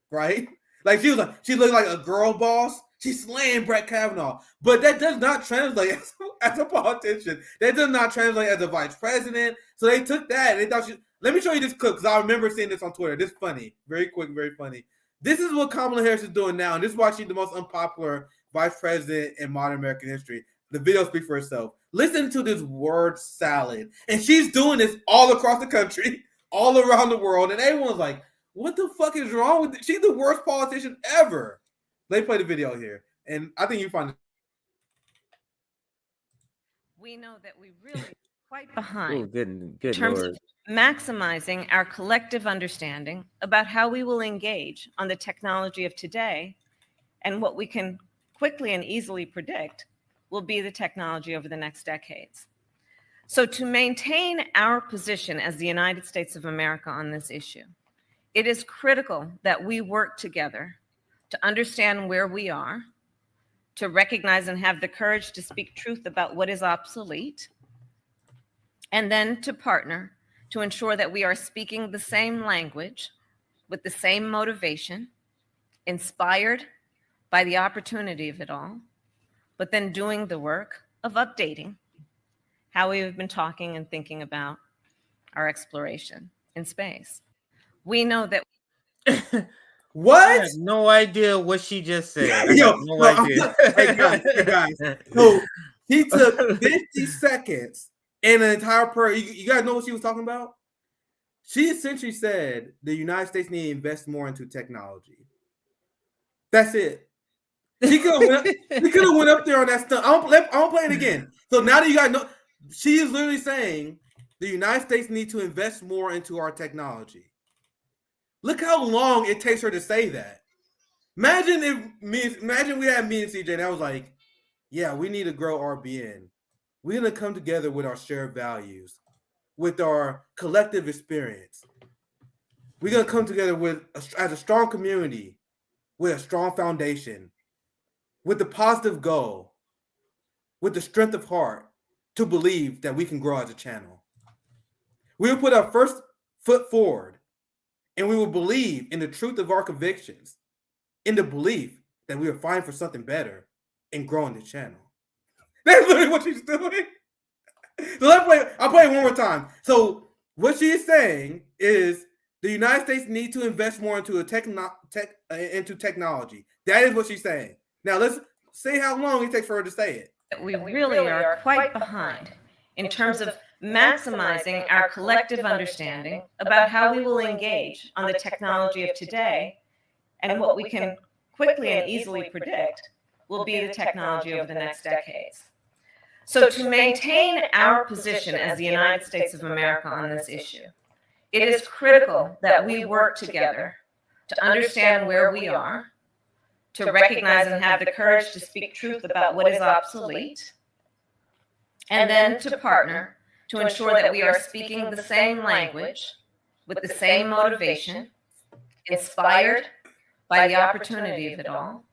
Speaker 3: right? Like she looked like a girl boss. She slaying Brett Kavanaugh, but that does not translate as a politician. That does not translate as a vice president. So they took that and they thought let me show you this clip because I remember seeing this on Twitter. This is funny, very quick, very funny. This is what Kamala Harris is doing now, and this is why she's the most unpopular vice president in modern American history. The video speaks for itself. Listen to this word salad, and she's doing this all across the country, all around the world, and everyone's like, "What the fuck is wrong with this? She's the worst politician ever." They play the video here, and I think you find it.
Speaker 17: We know that we really quite behind.
Speaker 2: Ooh, good
Speaker 17: in terms
Speaker 2: Lord.
Speaker 17: of maximizing our collective understanding about how we will engage on the technology of today, and what we can quickly and easily predict will be the technology over the next decades. So to maintain our position as the United States of America on this issue, it is critical that we work together to understand where we are, to recognize and have the courage to speak truth about what is obsolete, and then to partner to ensure that we are speaking the same language with the same motivation, inspired by the opportunity of it all, but then doing the work of updating how we have been talking and thinking about our exploration in space. We know that
Speaker 3: What?
Speaker 2: I have no idea what she just said. I
Speaker 3: Yo,
Speaker 2: have no idea.
Speaker 3: hey guys. So he took 50 seconds and an entire prayer. You guys know what she was talking about? She essentially said the United States need to invest more into technology. That's it. She could have went up there on that stuff. I don't play it again. So now that you guys know, she is literally saying the United States need to invest more into our technology. Look how long it takes her to say that. Imagine we had me and CJ and I was like, yeah, we need to grow RBN. We're going to come together with our shared values, with our collective experience. We're going to come together as a strong community, with a strong foundation, with the positive goal, with the strength of heart to believe that we can grow as a channel. We will put our first foot forward, and we will believe in the truth of our convictions, in the belief that we are fighting for something better and growing the channel. That's literally what she's doing. So I'll play it one more time. So what she is saying is the United States need to invest more into into technology. That is what she's saying. Now let's see how long it takes for her to say it.
Speaker 17: we really are quite behind in terms of maximizing our collective understanding about how we will engage on the technology of today and what we can quickly and easily predict will be the technology over the next decades. So to maintain our position as the United States of America on this issue, it is critical that we work together to understand where we are, to recognize and have the courage to speak truth about what is obsolete, and then to partner to ensure that we are speaking the same language with the same motivation, inspired by the opportunity of it all,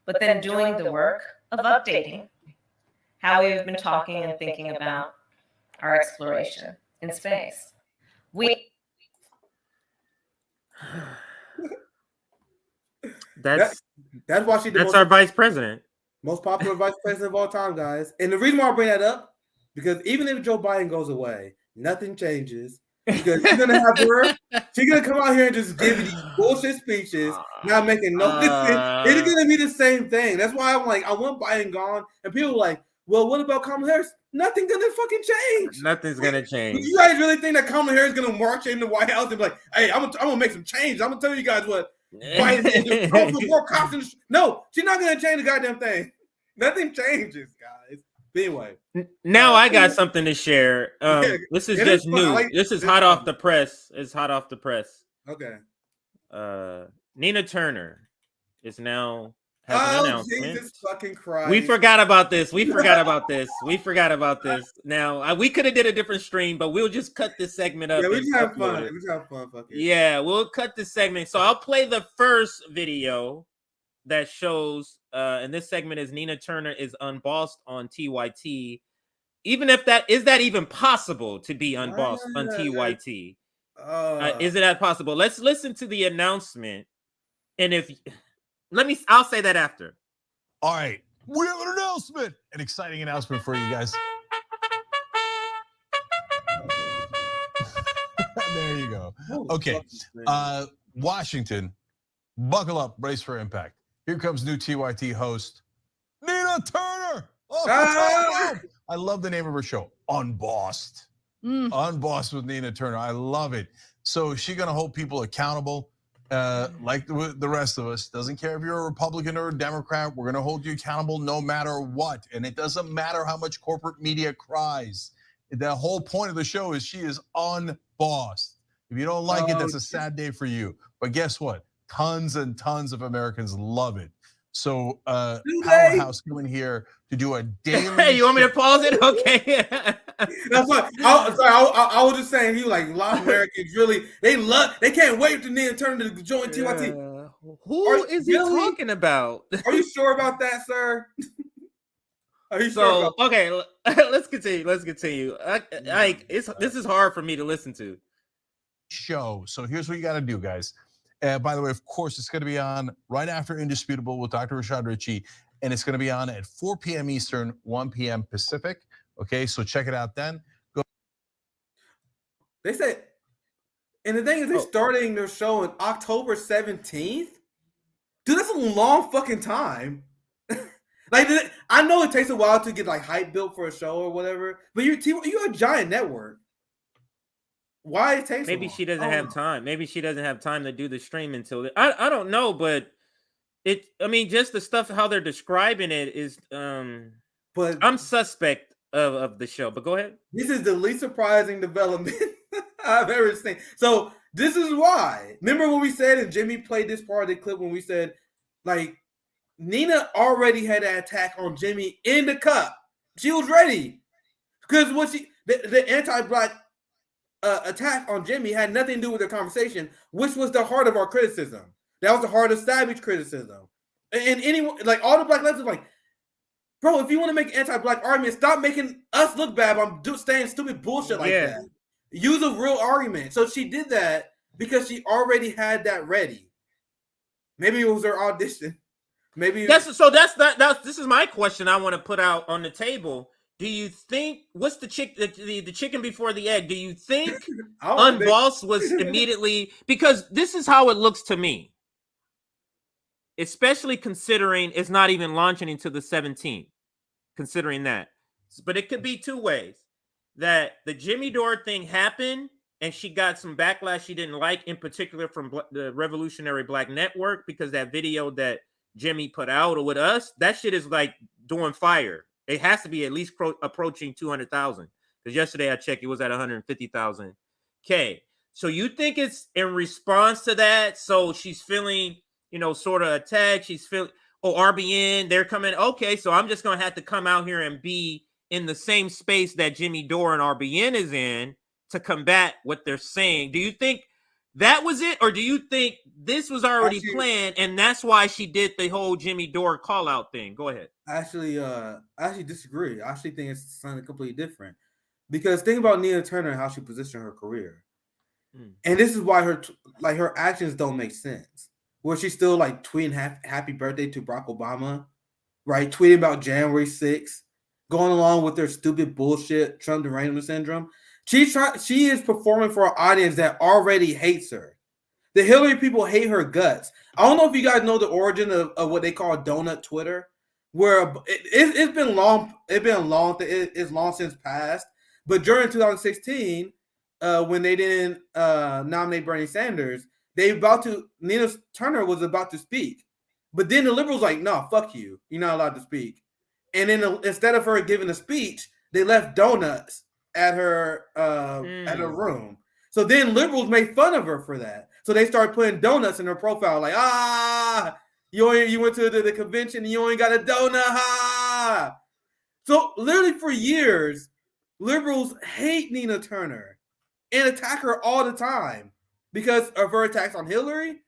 Speaker 17: but then doing the work of updating how we've been talking and thinking about our exploration in space.
Speaker 2: That's
Speaker 3: why
Speaker 2: that's our vice president.
Speaker 3: Most popular vice president of all time, guys. And the reason why I bring that up, because even if Joe Biden goes away, nothing changes. Because you're gonna have her, she's gonna come out here and just give these bullshit speeches, not making no sense. It's gonna be the same thing. That's why I'm like, I want Biden gone. And people are like, well, what about Kamala Harris? Nothing's gonna fucking change.
Speaker 2: Nothing's gonna change.
Speaker 3: You guys really think that Kamala Harris is gonna march in the White House and be like, hey, I'm gonna make some change. I'm gonna tell you guys what Biden more cops. No, she's not gonna change the goddamn thing. Nothing changes, guys. But anyway,
Speaker 2: now I got something to share. This is just new. This is hot off the press. It's hot off the press.
Speaker 3: Okay.
Speaker 2: Nina Turner is now has an announcement.
Speaker 3: Jesus fucking Christ.
Speaker 2: We forgot about this. We forgot about this. Now we could have did a different stream, but we'll just cut this segment up.
Speaker 3: Yeah, we just have fun. We just have fun. Fuck it.
Speaker 2: Yeah, we'll cut this segment. So I'll play the first video that shows, and this segment is Nina Turner is unbossed on TYT. Even if that is that even possible to be unbossed on TYT? Is it that possible? Let's listen to the announcement. And I'll say that after.
Speaker 18: All right, we have an announcement, an exciting announcement for you guys. There you go. Okay, Washington, buckle up, brace for impact. Here comes new TYT host, Nina Turner. I love the name of her show, Unbossed. Unbossed with Nina Turner. I love it. So she's gonna hold people accountable, like the rest of us. Doesn't care if you're a Republican or a Democrat. We're gonna hold you accountable no matter what. And it doesn't matter how much corporate media cries. The whole point of the show is she is unbossed. If you don't like it, that's a sad day for you. But guess what? Tons and tons of Americans love it. So Powerhouse coming here to do a daily.
Speaker 2: Hey, you want me to pause it? Okay.
Speaker 3: That's what I was just saying. You like a lot of Americans really they can't wait to Nina Turner to join TYT.
Speaker 2: Who is he talking about?
Speaker 3: Are you sure about that, sir? Are you sure
Speaker 2: So
Speaker 3: about
Speaker 2: okay, let's continue. This is hard for me to listen to.
Speaker 18: Show. So here's what you got to do, guys. By the way, of course, it's going to be on right after Indisputable with Dr. Rashad Ritchie, and it's going to be on at 4 p.m. Eastern, 1 p.m. Pacific. Okay, so check it out then. Go.
Speaker 3: They said, and the thing is, they're starting their show on October 17th. Dude, that's a long fucking time. Like, I know it takes a while to get like hype built for a show or whatever, but you're a giant network. Why it takes?
Speaker 2: Maybe she doesn't have time. Maybe she doesn't have time to do the stream until I don't know, but I mean, just the stuff how they're describing it is. But I'm suspect of the show. But go ahead.
Speaker 3: This is the least surprising development I've ever seen. So this is why. Remember when we said, and Jimmy played this part of the clip when we said, like, Nina already had an attack on Jimmy in the cup. She was ready because what the anti-black attack on Jimmy had nothing to do with the conversation, which was the heart of our criticism. That was the heart of Savage criticism. And anyone, like all the black leftists, like, bro, if you want to make an anti-black argument, stop making us look bad by saying stupid bullshit like that. Use a real argument. So she did that because she already had that ready. Maybe it was her audition. Maybe
Speaker 2: this is my question I want to put out on the table. Do you think what's the chicken before the egg? Do you think Unboss was immediately, because this is how it looks to me, especially considering it's not even launching until the 17th, considering that. But it could be two ways. That the Jimmy Dore thing happened and she got some backlash she didn't like, in particular from the Revolutionary Black Network, because that video that Jimmy put out with us, that shit is like doing fire. It has to be at least approaching 200,000, because yesterday I checked, it was at 150,000 K. So you think it's in response to that? So she's feeling, sort of attacked. She's feeling, RBN, they're coming. Okay, so I'm just gonna have to come out here and be in the same space that Jimmy Dore and RBN is in to combat what they're saying. Do you think that was it, or do you think this was already planned and that's why she did the whole Jimmy Dore call out thing? Go ahead.
Speaker 3: I actually disagree. I actually think it's something completely different, because think about Nina Turner and how she positioned her career, and this is why her actions don't make sense. Where she's still like tweeting happy birthday to Barack Obama, right? Tweeting about January 6th, going along with their stupid bullshit Trump derangement syndrome. She is performing for an audience that already hates her. The Hillary people hate her guts. I don't know if you guys know the origin of what they call donut Twitter, where it's been long. It's long since passed. But during 2016, when they didn't nominate Bernie Sanders, Nina Turner was about to speak, but then the liberals like, no, fuck you. You're not allowed to speak. And then instead of her giving a speech, they left donuts at her room. So then liberals made fun of her for that. So they started putting donuts in her profile, like, you went to the convention and you only got a donut. So literally for years, liberals hate Nina Turner and attack her all the time because of her attacks on Hillary.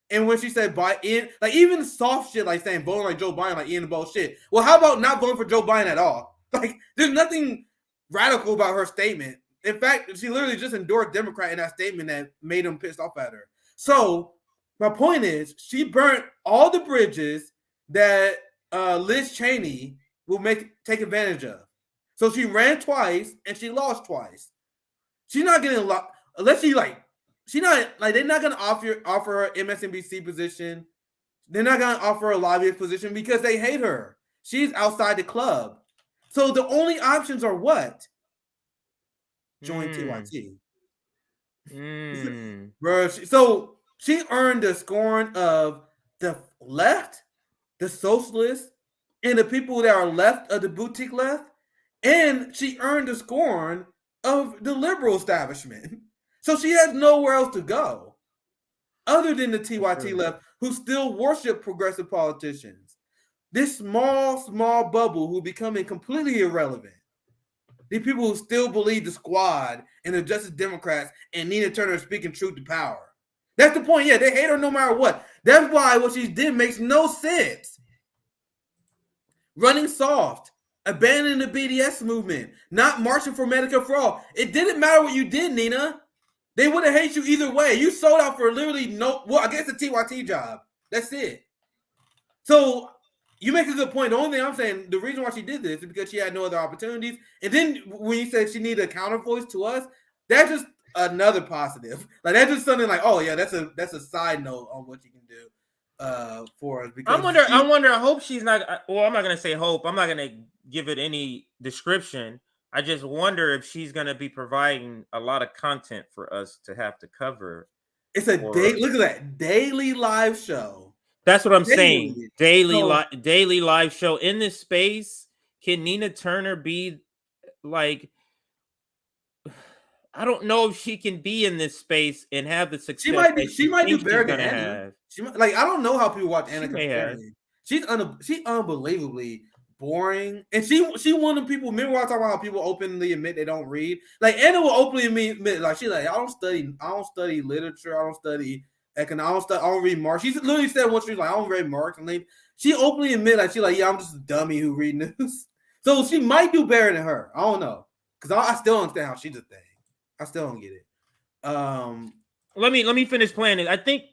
Speaker 3: And when she said like even soft shit, like saying voting like Joe Biden, like in the bullshit. Well, how about not voting for Joe Biden at all? Like, there's nothing radical about her statement. In fact, she literally just endorsed Democrat in that statement that made them pissed off at her. So my point is, she burnt all the bridges that Liz Cheney will take advantage of. So she ran twice and she lost twice. She's not getting a lot unless they're not gonna offer her MSNBC position. They're not gonna offer her a lobbyist position because they hate her. She's outside the club. So the only options are what? Join TYT. Bro, so she earned the scorn of the left, the socialists, and the people that are left of the boutique left, and she earned the scorn of the liberal establishment. So she has nowhere else to go other than the TYT left, who still worship progressive politicians. This small bubble who becoming completely irrelevant. These people who still believe the squad and the Justice Democrats and Nina Turner speaking truth to power. That's the point. Yeah, they hate her no matter what. That's why what she did makes no sense. Running soft, abandoning the BDS movement, not marching for Medicare for all. It didn't matter what you did, Nina. They would have hated you either way. You sold out for literally I guess the TYT job. That's it. So you make a good point. The only thing I'm saying, the reason why she did this is because she had no other opportunities. And then when you said she needed a counter voice to us, that's just another positive. Like that's just something like, oh yeah, that's a side note on what you can do for us. Because
Speaker 2: I wonder. I hope she's not. Well, I'm not gonna say hope. I'm not gonna give it any description. I just wonder if she's gonna be providing a lot of content for us to have to cover.
Speaker 3: It's a day. Look at that daily live show.
Speaker 2: That's what I'm saying. Daily live show in this space. Can Nina Turner be like? I don't know if she can be in this space and have the success.
Speaker 3: She might do better than Anna. I don't know how people watch Anna. She's unbelievably boring, and she one of the people. Remember when I talk about how people openly admit they don't read? Like Anna will openly admit, like she's like, I don't study literature. I don't study economics. I don't read Marx. She's literally said once she's like, I don't read Marx, and she openly admit like she's like, yeah, I'm just a dummy who read news. So she might do better than her. I don't know, because I still don't understand how she's a thing. I still don't get it.
Speaker 2: Let me finish playing it. I think.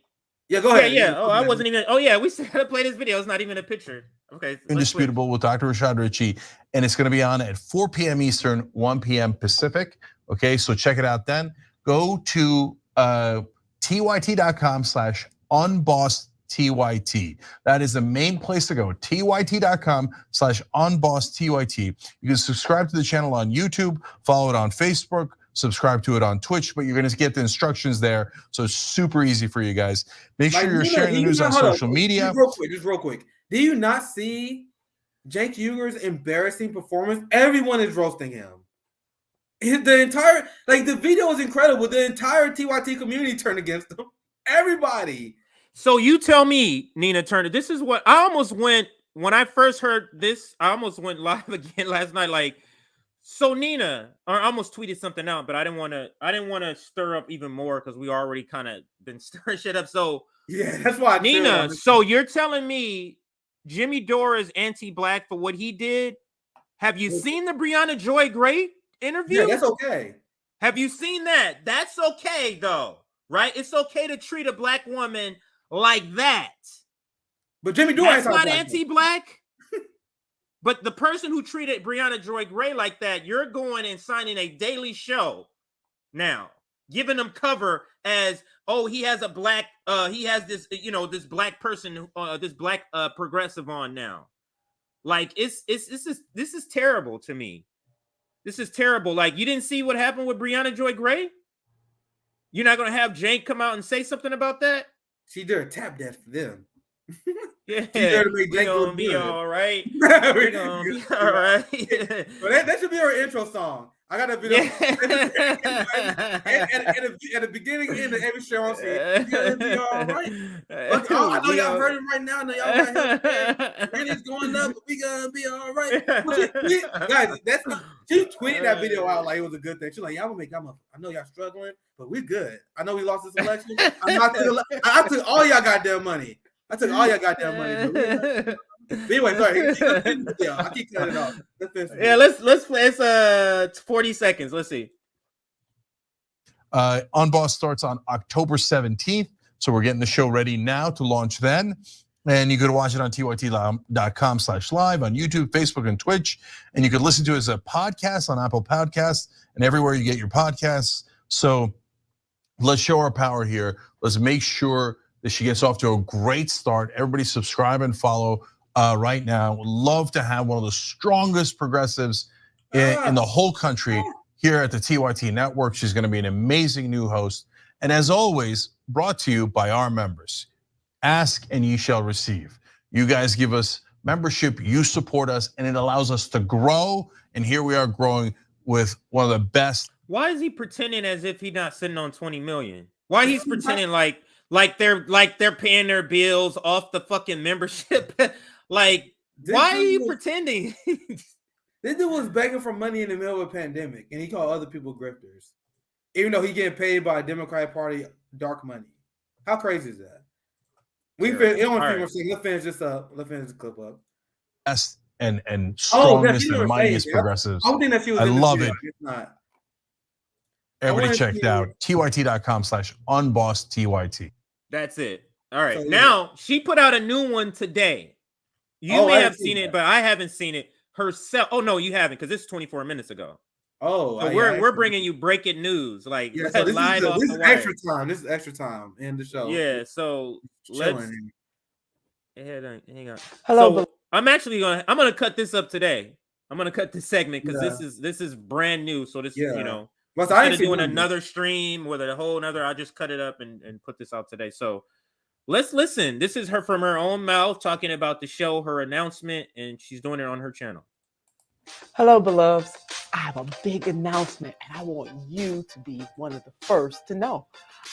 Speaker 3: Yeah, go ahead.
Speaker 2: Yeah. Oh, I wasn't even. Oh, yeah. We still gotta play this video. It's not even a picture. Okay.
Speaker 18: Indisputable with Dr. Rashad Ritchie, and it's going to be on at 4 p.m. Eastern, 1 p.m. Pacific. Okay, so check it out. Then go to tyt.com/unbossedtyt. That is the main place to go. tyt.com/unbossedtyt. You can subscribe to the channel on YouTube, follow it on Facebook, subscribe to it on Twitch, but you're going to get the instructions there. So it's super easy for you guys. Make sure you're sharing the news on social media.
Speaker 3: Just real quick. Do you not see Cenk Uygur's embarrassing performance? Everyone is roasting him. The entire, the video is incredible. The entire TYT community turned against him. Everybody.
Speaker 2: So you tell me, Nina Turner, this is what I almost went, when I first heard this, I almost went live again last night. So Nina, I almost tweeted something out, but I didn't want to stir up even more because we already kind of been stirring shit up. So
Speaker 3: yeah, that's why
Speaker 2: Nina, so you're telling me Jimmy Dore is anti-black for what he did? Have you seen the Breonna Joy Gray interview?
Speaker 3: Yeah, that's okay.
Speaker 2: Have you seen that? That's okay though, right? It's okay to treat a black woman like that.
Speaker 3: But Jimmy Dore
Speaker 2: is not anti-black. But the person who treated Breonna Joy Gray like that, you're going and signing a daily show now, giving them cover as, oh, he has a black, he has this, this black person, this black progressive on now. This is terrible to me. This is terrible. You didn't see what happened with Breonna Joy Gray? You're not going to have Cenk come out and say something about that?
Speaker 3: She did a tap dance for them.
Speaker 2: Yeah, we're gonna be all right. We're gonna be all right.
Speaker 3: Well, that should be our intro song. I got a video at the beginning and the every show. We're gonna be all right. I know y'all heard it right now. Y'all got and it's going up. But we gonna be all right. Guys, she tweeted that video out like it was a good thing. She's like, y'all gonna make. I know y'all struggling, but we're good. I know we lost this election. I took all y'all goddamn money. I took all your goddamn money. But anyway, sorry. I keep cutting it off.
Speaker 2: Let's play. It's 40 seconds. Let's see.
Speaker 18: Unbossed starts on October 17th. So we're getting the show ready now to launch then. And you can watch it on tyt.com/live on YouTube, Facebook, and Twitch. And you can listen to it as a podcast on Apple Podcasts and everywhere you get your podcasts. So let's show our power here. Let's make sure that she gets off to a great start. Everybody subscribe and follow right now. Would love to have one of the strongest progressives in the whole country here at the TYT Network. She's gonna be an amazing new host. And as always, brought to you by our members. Ask and ye shall receive. You guys give us membership, you support us, and it allows us to grow. And here we are growing with one of the best.
Speaker 2: Why is he pretending as if he's not sitting on 20 million? Why he's pretending like they're paying their bills off the fucking membership? Why are you pretending?
Speaker 3: This dude was begging for money in the middle of a pandemic, and he called other people grifters, even though he getting paid by a Democratic Party dark money. How crazy is that? We finish.
Speaker 2: All right.
Speaker 3: Let's finish this up. Let's finish the clip up.
Speaker 18: Best and strongest and mightiest progressives.
Speaker 3: I don't think that she was
Speaker 18: I
Speaker 3: in the
Speaker 18: love
Speaker 3: video.
Speaker 18: it.
Speaker 3: It's not.
Speaker 18: Everybody check it out. tyt.com/unbossedtyt.
Speaker 2: That's it. All right.
Speaker 3: So, yeah.
Speaker 2: Now she put out a new one today. You may have seen it, but I haven't seen it herself. Oh no, you haven't, because this is 24 minutes ago.
Speaker 3: Oh,
Speaker 2: so we're bringing you breaking news, like
Speaker 3: so this
Speaker 2: live off
Speaker 3: this
Speaker 2: the
Speaker 3: is
Speaker 2: wire.
Speaker 3: extra time. This is extra time in the show.
Speaker 2: Yeah. So let's. Hang on.
Speaker 19: Hello.
Speaker 2: So I'm gonna cut this up today. I'm gonna cut this segment because this is brand new. So this you know.
Speaker 3: Well,
Speaker 2: instead of doing another stream with a whole another, I'll just cut it up and put this out today. So let's listen. This is her from her own mouth talking about the show, her announcement, and she's doing it on her channel.
Speaker 19: Hello, beloveds. I have a big announcement, and I want you to be one of the first to know.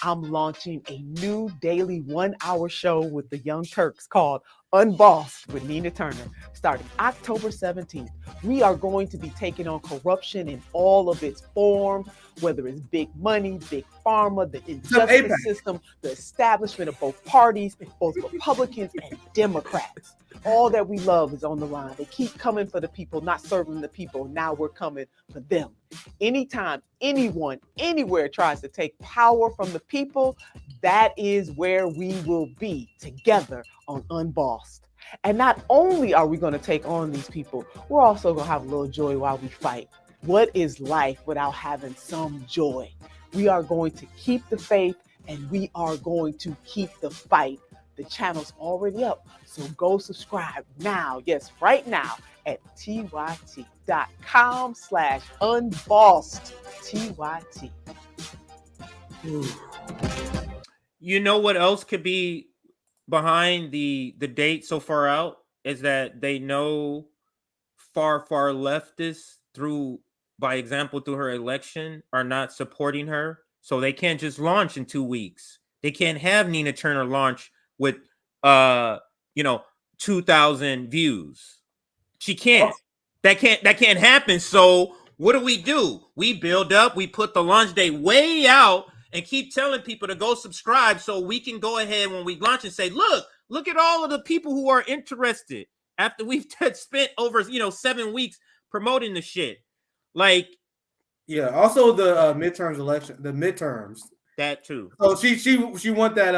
Speaker 19: I'm launching a new daily 1-hour show with the Young Turks called Unbossed with Nina Turner, starting October 17th. We are going to be taking on corruption in all of its forms, whether it's big money, big pharma, the injustice system, the establishment of both parties, both Republicans and Democrats. All that we love is on the line. They keep coming for the people, not serving the people. Now we're coming for them. Anytime anyone, anywhere tries to take power from the people, that is where we will be together on Unbossed. And not only are we going to take on these people, we're also going to have a little joy while we fight. What is life without having some joy? We are going to keep the faith and we are going to keep the fight. The channel's already up, so go subscribe now. Yes, right now at tyt.com/unbossed. TYT.
Speaker 2: You know what else could be behind the date so far out is that they know far leftists by example through her election are not supporting her, so they can't just launch in 2 weeks. They can't have Nina Turner launch with 2,000 views. She can't. That can't happen. So what do? We build up, we put the launch date way out and keep telling people to go subscribe so we can go ahead when we launch and say, look at all of the people who are interested after we've spent over 7 weeks promoting the shit. Like,
Speaker 3: yeah, also the midterms election, the midterms.
Speaker 2: That too.
Speaker 3: Oh, she want that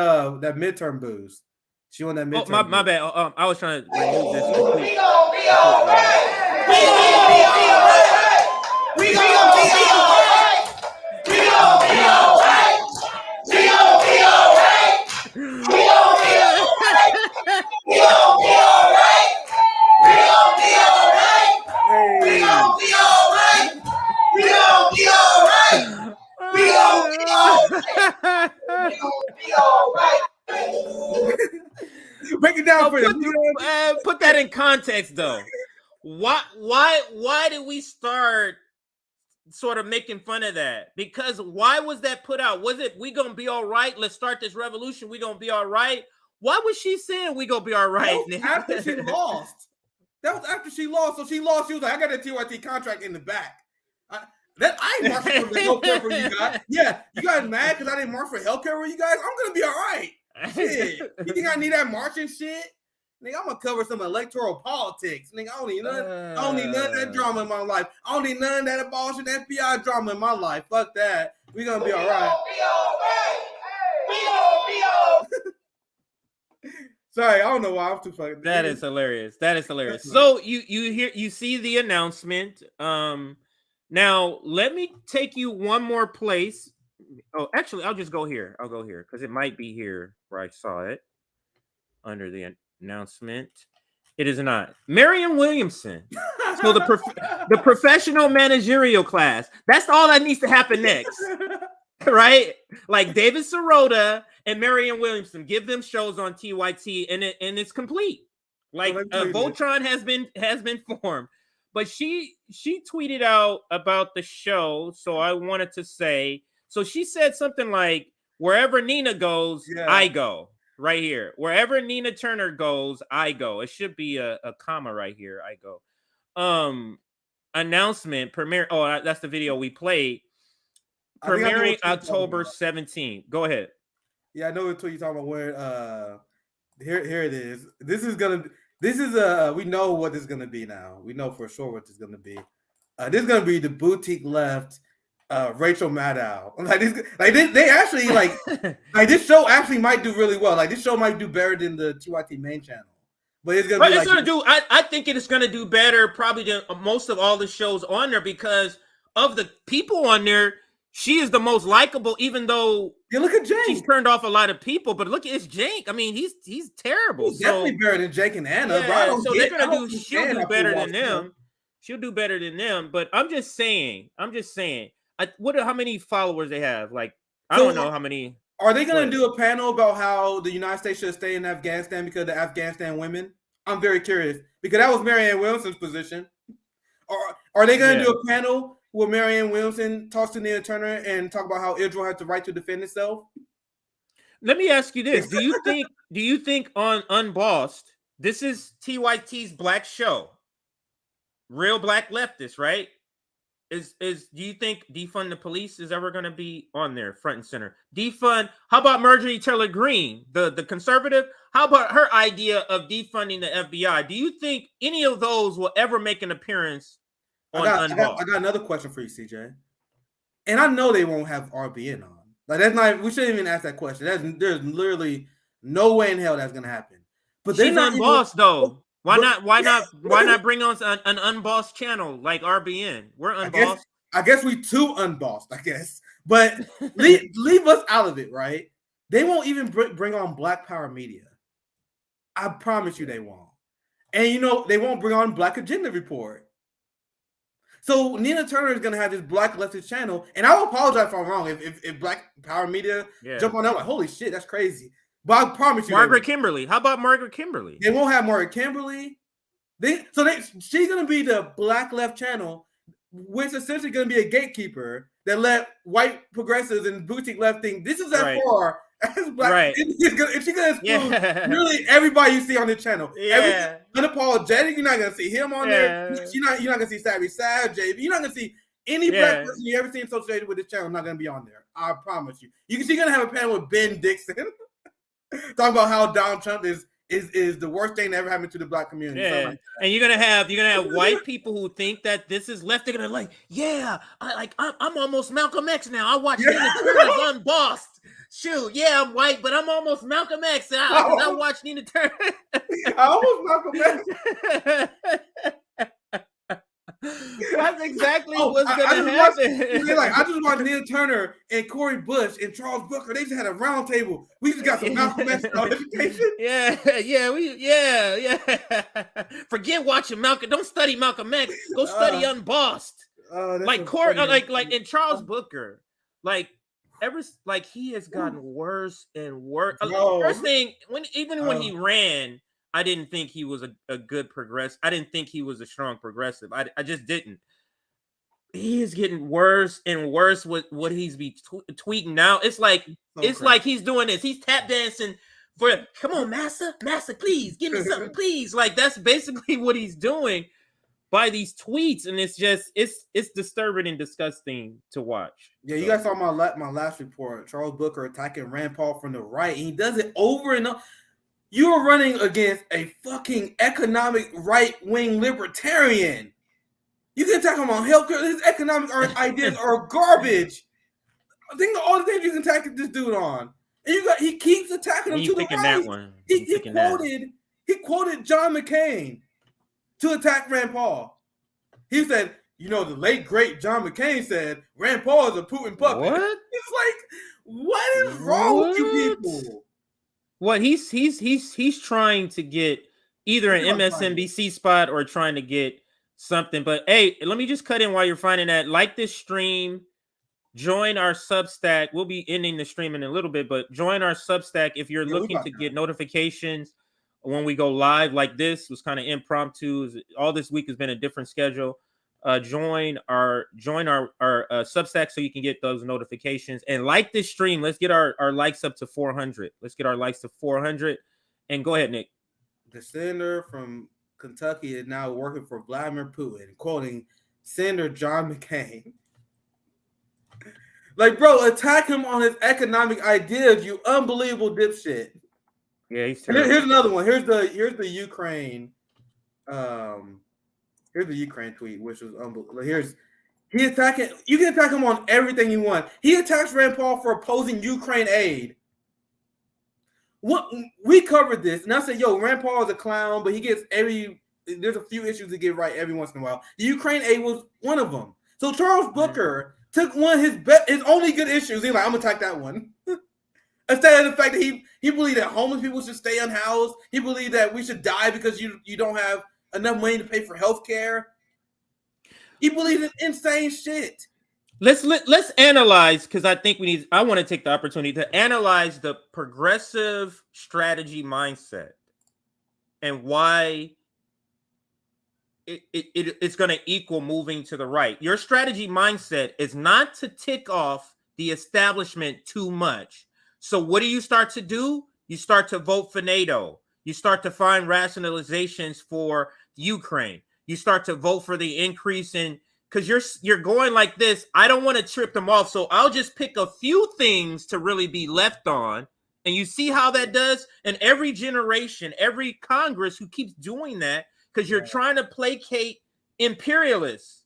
Speaker 3: midterm boost. She want that midterm.
Speaker 2: Oh, my bad. I was trying to remove this. We
Speaker 20: gonna be alright. We gonna be alright. We gonna be alright. We gonna be alright. We gonna be alright. We gonna be alright. We gonna be alright. We gonna be alright. We gonna be alright. We gonna be alright. We gonna be alright. We gonna be alright.
Speaker 3: Break it down for you.
Speaker 2: Put that in context, though. Why did we start sort of making fun of that? Because why was that put out? Was it we gonna be all right? Let's start this revolution. We gonna be all right. Why was she saying we gonna be all right?
Speaker 3: After she lost. That was after she lost. So she lost. She was like, I got a TYT contract in the back. I ain't marching for the healthcare for you guys. Yeah, you guys mad because I didn't march for healthcare for you guys? I'm gonna be all right. Shit. You think I need that marching shit? Nigga, I'm gonna cover some electoral politics. Nigga, I don't need none of that drama in my life. I don't need none of that abortion FBI drama in my life. Fuck that. We gonna be all right.
Speaker 20: We gonna be all right.
Speaker 3: Sorry, I don't know why I'm too fucking.
Speaker 2: That is hilarious. So you see the announcement. Now let me take you one more place. Oh, actually, I'll just go here. I'll go here because it might be here where I saw it under the announcement. It is not. Marianne Williamson. So the professional managerial class. That's all that needs to happen next. Right? Like David Sirota and Marianne Williamson. Give them shows on TYT and it's complete. Like Voltron has been formed. But she tweeted out about the show. So I wanted to say, so she said something like, wherever Nina goes, I go. Right here. Wherever Nina Turner goes, I go. It should be a comma right here. I go. Announcement premiere. Oh, that's the video we played. Premiering October 17th. Go ahead.
Speaker 3: Yeah, I know what you're talking about. Where here it is. This is we know what this is gonna be now. We know for sure what this is gonna be. This is gonna be the boutique left. Rachel Maddow. They actually like this show actually might do really well. Like this show might do better than the TYT main channel. But it's gonna
Speaker 2: it's gonna do. I think it is gonna do better probably than most of all the shows on there because of the people on there. She is the most likable, even though
Speaker 3: look at Jake.
Speaker 2: She's turned off a lot of people, but look, it's Jake. I mean, he's terrible.
Speaker 3: He's definitely better than Jake and Anna.
Speaker 2: Yeah, so they're gonna do. She'll do better than them. She'll do better than them. But I'm just saying. How many followers they have? Like I don't know how many.
Speaker 3: Are they going to do a panel about how the United States should stay in Afghanistan because of the Afghanistan women? I'm very curious because that was Marianne Williamson's position. Are they going to do a panel where Marianne Williamson talks to Nina Turner and talk about how Israel has the right to defend itself?
Speaker 2: Let me ask you this: Do you think on Unbossed, this is TYT's black show, real black leftists, right? Do you think defund the police is ever going to be on there front and center? Defund. How about Marjorie Taylor Greene, the conservative? How about her idea of defunding the FBI? Do you think any of those will ever make an appearance on Unbossed?
Speaker 3: I got another question for you, CJ. And I know they won't have RBN on. Like that's not. We shouldn't even ask that question. There's literally no way in hell that's going to happen. But
Speaker 2: she's Unbossed though. Why not bring on an unbossed channel like RBN? We're unbossed.
Speaker 3: I guess we too unbossed, I guess. But leave us out of it, right? They won't even bring on Black Power Media. I promise you they won't. And they won't bring on Black Agenda Report. So Nina Turner is gonna have this black leftist channel, and I will apologize if I'm wrong. If Black Power Media jump on that, like holy shit, that's crazy. But I promise you,
Speaker 2: Margaret Kimberly. How about Margaret Kimberly?
Speaker 3: They won't have Margaret Kimberly. She's gonna be the black left channel, which is essentially gonna be a gatekeeper that let white progressives and boutique left think this is as far as black. Right. She's gonna exclude really everybody you see on the channel. Yeah. Unapologetic. You're not gonna see him on there. You're not gonna see Savvy Sav, JB. You're not gonna see any black person you ever seen associated with this channel. Not gonna be on there. I promise you. She's gonna have a panel with Ben Dixon. Talking about how Donald Trump is the worst thing that ever happened to the black community.
Speaker 2: Yeah.
Speaker 3: Like
Speaker 2: and you're gonna have white people who think that this is left. They're gonna I'm almost Malcolm X now. I watch Nina Turner's Unbossed. Shoot, I'm white, but I'm almost Malcolm X. I watch Nina Turner.
Speaker 3: Almost Malcolm X.
Speaker 2: That's exactly what's gonna happen.
Speaker 3: I just watched Nina Turner and Cori Bush and Charles Booker. They just had a round table. We just got some Malcolm X education.
Speaker 2: Yeah. Forget watching Malcolm. Don't study Malcolm X. Go study Unbossed. And Charles Booker. He has gotten worse and worse. First thing, when he ran, I didn't think he was a good progressive. I didn't think he was a strong progressive. I just didn't. He is getting worse and worse with what he's tweeting now. It's like he's doing this. He's tap dancing for come on, Massa, please give me something, please. Like that's basically what he's doing by these tweets, and it's disturbing and disgusting to watch.
Speaker 3: Yeah, you guys saw my last report. Charles Booker attacking Rand Paul from the right, and he does it over and over. You are running against a fucking economic right-wing libertarian. You can attack him on healthcare. His economic ideas are garbage. Think of all the things you can attack this dude on. And he keeps attacking him to the right. He quoted John McCain to attack Rand Paul. He said, the late great John McCain said Rand Paul is a Putin puppet.
Speaker 2: What?
Speaker 3: It's like, what is wrong with you people?
Speaker 2: What he's trying to get either an MSNBC spot or trying to get something. But hey, let me just cut in while you're finding that. Like this stream, join our Substack. We'll be ending the stream in a little bit, but join our Substack if you're looking to get notifications when we go live. Like this it was kind of impromptu. All this week has been a different schedule. Join our Substack so you can get those notifications and like this stream. Let's get our likes up to 400. Let's get our likes to 400. And go ahead, Nick.
Speaker 3: The senator from Kentucky is now working for Vladimir Putin, quoting Senator John McCain. Like, bro, attack him on his economic ideas, you unbelievable dipshit.
Speaker 2: Yeah, he's terrible.
Speaker 3: Here's another one. Here's the Ukraine. Here's the Ukraine tweet, which was unbelievable. You can attack him on everything you want. He attacks Rand Paul for opposing Ukraine aid. What we covered this, and I said, yo, Rand Paul is a clown, but he gets there's a few issues to get right every once in a while. The Ukraine aid was one of them. So Charles Booker took one of his only good issues. He's like, I'm gonna attack that one. Instead of the fact that he believed that homeless people should stay unhoused. He believed that we should die because you don't have enough money to pay for health care. He believed in insane shit.
Speaker 2: Let's analyze, because I want to take the opportunity to analyze the progressive strategy mindset and why it's going to equal moving to the right. Your strategy mindset is not to tick off the establishment too much. So what do you start to do? You start to vote for NATO. You start to find rationalizations for Ukraine. You start to vote for the increase in, because you're going like this. I don't want to trip them off, so I'll just pick a few things to really be left on. And you see how that does? And every generation, every Congress who keeps doing that, because you're trying to placate imperialists.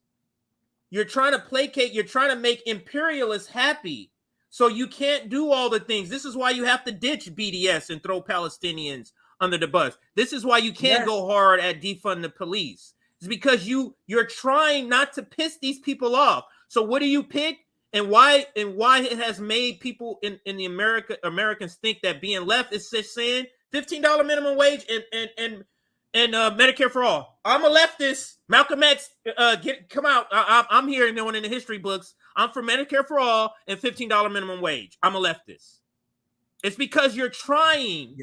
Speaker 2: You're trying to make imperialists happy. So you can't do all the things. This is why you have to ditch BDS and throw Palestinians under the bus. This is why you can't go hard at defund the police. It's because you're trying not to piss these people off. So what do you pick? And why it has made people in the Americans think that being left is just saying $15 minimum wage and Medicare for all. I'm a leftist. Malcolm X, come out. I'm here in the history books. I'm for Medicare for all and $15 minimum wage. I'm a leftist. It's because you're trying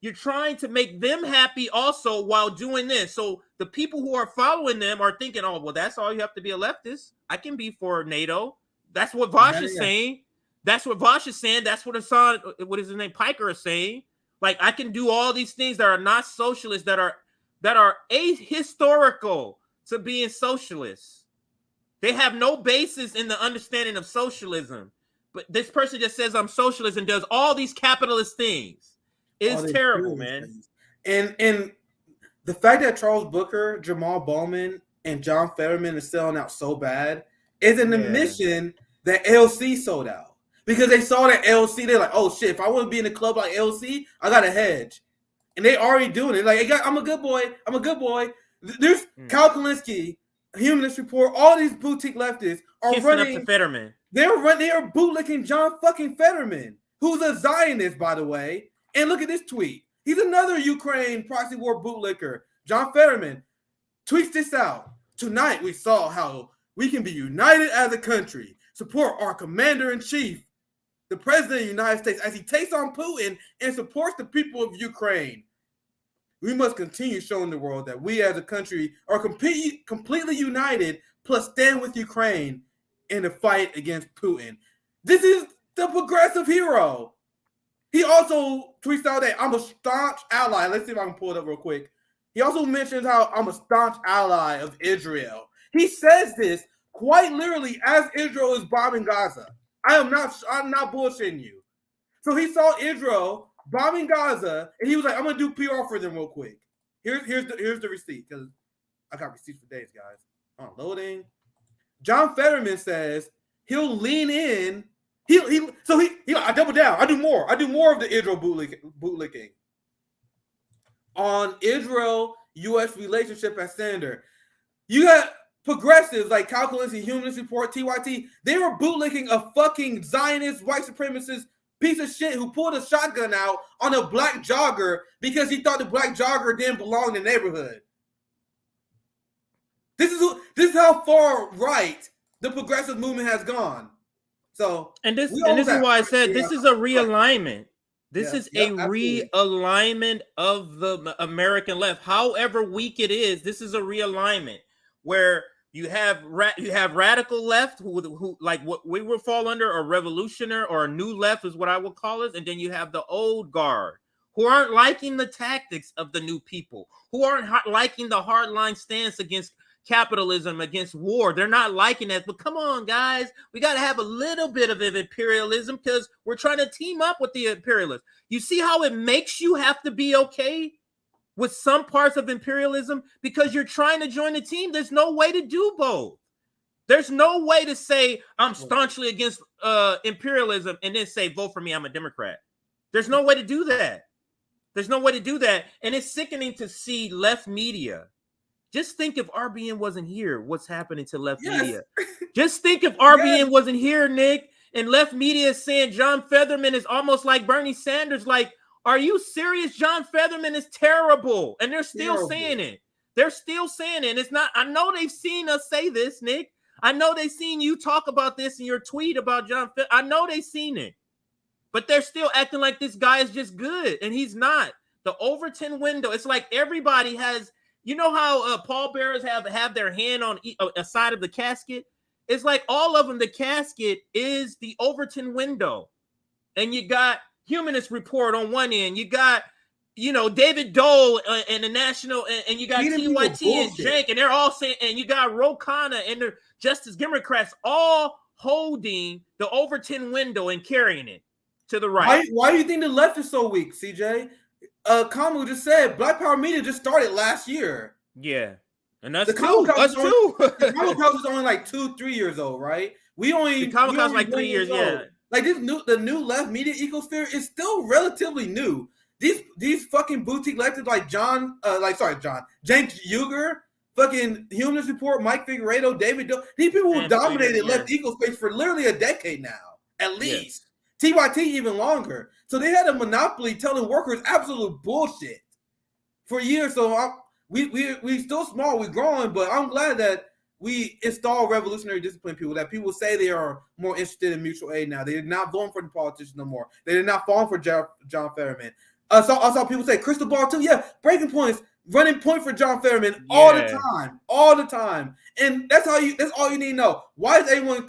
Speaker 2: you're trying to make them happy also while doing this. So the people who are following them are thinking, oh, well, that's all you have to be a leftist. I can be for NATO. That's what Vosh is saying. That's what Vosh is saying. That's what Hassan, what is his name, Piker is saying. Like, I can do all these things that are not socialist, that are ahistorical to being socialists. They have no basis in the understanding of socialism. But this person just says I'm socialist and does all these capitalist things. It's terrible, man.
Speaker 3: And the fact that Charles Booker, Jamal Bowman, and John Fetterman is selling out so bad is an admission that LC sold out. Because they saw that LC, they're like, oh shit, if I want to be in a club like LC, I got a hedge. And they already doing it. Like, I'm a good boy. I'm a good boy. There's Kyle Kalinske, Humanist Report, all these boutique leftists are running
Speaker 2: up to Fetterman.
Speaker 3: They are bootlicking John fucking Fetterman, who's a Zionist, by the way. And look at this tweet. He's another Ukraine proxy war bootlicker. John Fetterman tweets this out. Tonight we saw how we can be united as a country, support our commander-in-chief, the president of the United States, as he takes on Putin and supports the people of Ukraine. We must continue showing the world that we as a country are completely united, plus stand with Ukraine in the fight against Putin. This is the progressive hero. He also tweets out that I'm a staunch ally. Let's see if I can pull it up real quick. He also mentions how I'm a staunch ally of Israel. He says this quite literally as Israel is bombing Gaza. I'm not bullshitting you. So he saw Israel bombing Gaza, and he was like, I'm gonna do PR for them real quick. Here's the receipt, because I got receipts for days, guys. Loading. John Fetterman says he'll lean in. I double down. I do more of the Israel bootlicking. On Israel-U.S. relationship as standard. You got progressives like Kyle Kalinske, Humanist Report, TYT. They were bootlicking a fucking Zionist, white supremacist piece of shit who pulled a shotgun out on a black jogger because he thought the black jogger didn't belong in the neighborhood. This is how far right the progressive movement has gone. So,
Speaker 2: and this is why I said this is a realignment. This is a realignment of the American left. However weak it is, this is a realignment where you have radical left who like what we would fall under, a revolutionary or a new left is what I would call it, and then you have the old guard who aren't liking the tactics of the new people, who aren't liking the hardline stance against capitalism, against war. They're not liking that. But come on, guys, we got to have a little bit of imperialism because we're trying to team up with the imperialists. You see how it makes you have to be okay with some parts of imperialism because you're trying to join the team. There's no way to do both. There's no way to say I'm staunchly against imperialism and then say vote for me, I'm a Democrat. There's no way to do that. There's no way to do that. And it's sickening to see left media. Just think if RBN wasn't here, what's happening to left media? Just think if RBN wasn't here, Nick, and left media is saying John Fetterman is almost like Bernie Sanders. Like, are you serious? John Fetterman is terrible. And they're still saying it. They're still saying it. It's not, I know they've seen us say this, Nick. I know they've seen you talk about this in your tweet about John Fetterman. I know they've seen it. But they're still acting like this guy is just good, and he's not. The Overton window, it's like everybody has, you know how pallbearers have their hand on a side of the casket? It's like all of them, the casket is the Overton window. And you got Humanist Report on one end. You got, David Dole and the National, and you got TYT and Jank, and they're all saying, and you got Ro Khanna and the Justice Democrats all holding the Overton window and carrying it to the right.
Speaker 3: Why do you think the left is so weak, CJ? Kamu just said Black Power Media just started last year.
Speaker 2: Yeah. And that's
Speaker 3: the Comic
Speaker 2: us too.
Speaker 3: The Comic House is only like 2-3 years old, right? The Comic House
Speaker 2: like 3 years, yeah.
Speaker 3: Like the new left media ecosphere is still relatively new. These fucking boutique lectures like James Yuger, fucking Humanist Report, Mike Figueredo, David Doe, these people who dominated left ecospace for literally a decade now, at least. Yes. TYT even longer. So they had a monopoly telling workers absolute bullshit for years. So we still small, we're growing, but I'm glad that we install revolutionary discipline people, that people say they are more interested in mutual aid now. They're not voting for the politicians no more. They're not falling for John Fetterman. I saw people say Crystal Ball too. Yeah, breaking points, running point for John Fetterman all the time. And that's all you need to know. Why is everyone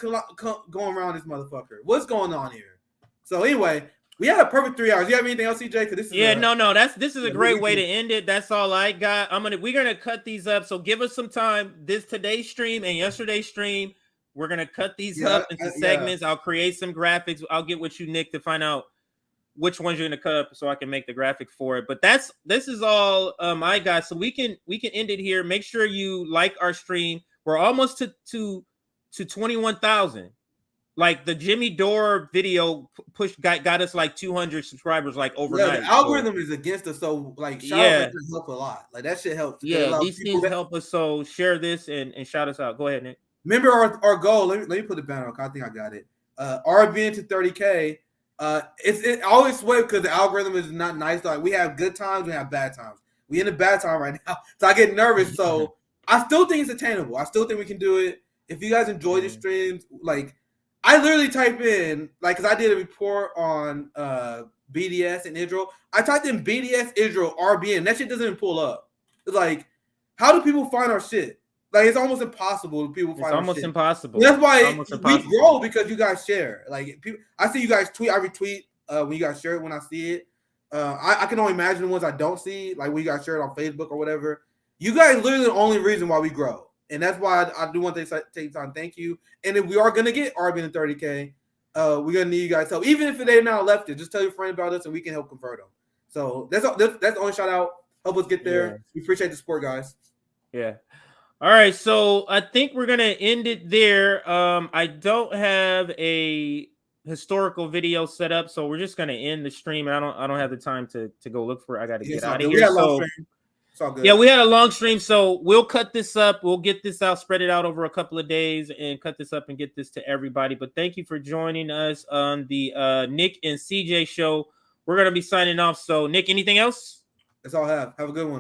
Speaker 3: going around this motherfucker? What's going on here? So anyway, we had a perfect 3 hours. You have anything else, CJ? This is
Speaker 2: this is a great way to end it. That's all I got. We're gonna cut these up. So give us some time. Today's stream and yesterday's stream, we're gonna cut these up into segments. I'll create some graphics. I'll get with you, Nick, to find out which ones you're gonna cut up so I can make the graphic for it. But this is all I got. So we can end it here. Make sure you like our stream. We're almost to 21,000. Like the Jimmy Dore video got us like 200 subscribers like overnight.
Speaker 3: Yeah, the algorithm is against us, so like shout out help a lot. Like that shit helps.
Speaker 2: Yeah, these things help us. So share this and shout us out. Go ahead, Nick.
Speaker 3: Remember our goal. Let me put the banner on. I think I got it. RBN to 30K. It always sweat because the algorithm is not nice. Like we have good times, we have bad times. We in a bad time right now, so I get nervous. So I still think it's attainable. I still think we can do it. If you guys enjoy the streams, like. I literally type in, like, because I did a report on BDS and Israel. I typed in BDS, Israel, RBN. That shit doesn't even pull up. It's like, how do people find our shit? Like, it's almost impossible to people find our shit.
Speaker 2: It's almost impossible.
Speaker 3: That's why we grow because you guys share. Like, I see you guys tweet. I retweet when you guys share it when I see it. I can only imagine the ones I don't see, like when you guys share it on Facebook or whatever. You guys literally the only reason why we grow. And that's why I do want to take time. Thank you. And if we are going to get RBN and 30K, we're going to need you guys' help. Even if they're not left it, just tell your friend about us and we can help convert them. So that's the only shout out. Help us get there. Yeah. We appreciate the support, guys.
Speaker 2: Yeah. All right. So I think we're going to end it there. I don't have a historical video set up, so we're just going to end the stream. I don't have the time to go look for it. I got to get out of here. Yeah, we had a long stream, so we'll cut this up. We'll get this out, spread it out over a couple of days, and cut this up and get this to everybody. But thank you for joining us on the Nick and CJ show. We're going to be signing off. So, Nick, anything else?
Speaker 3: That's all I have. Have a good one.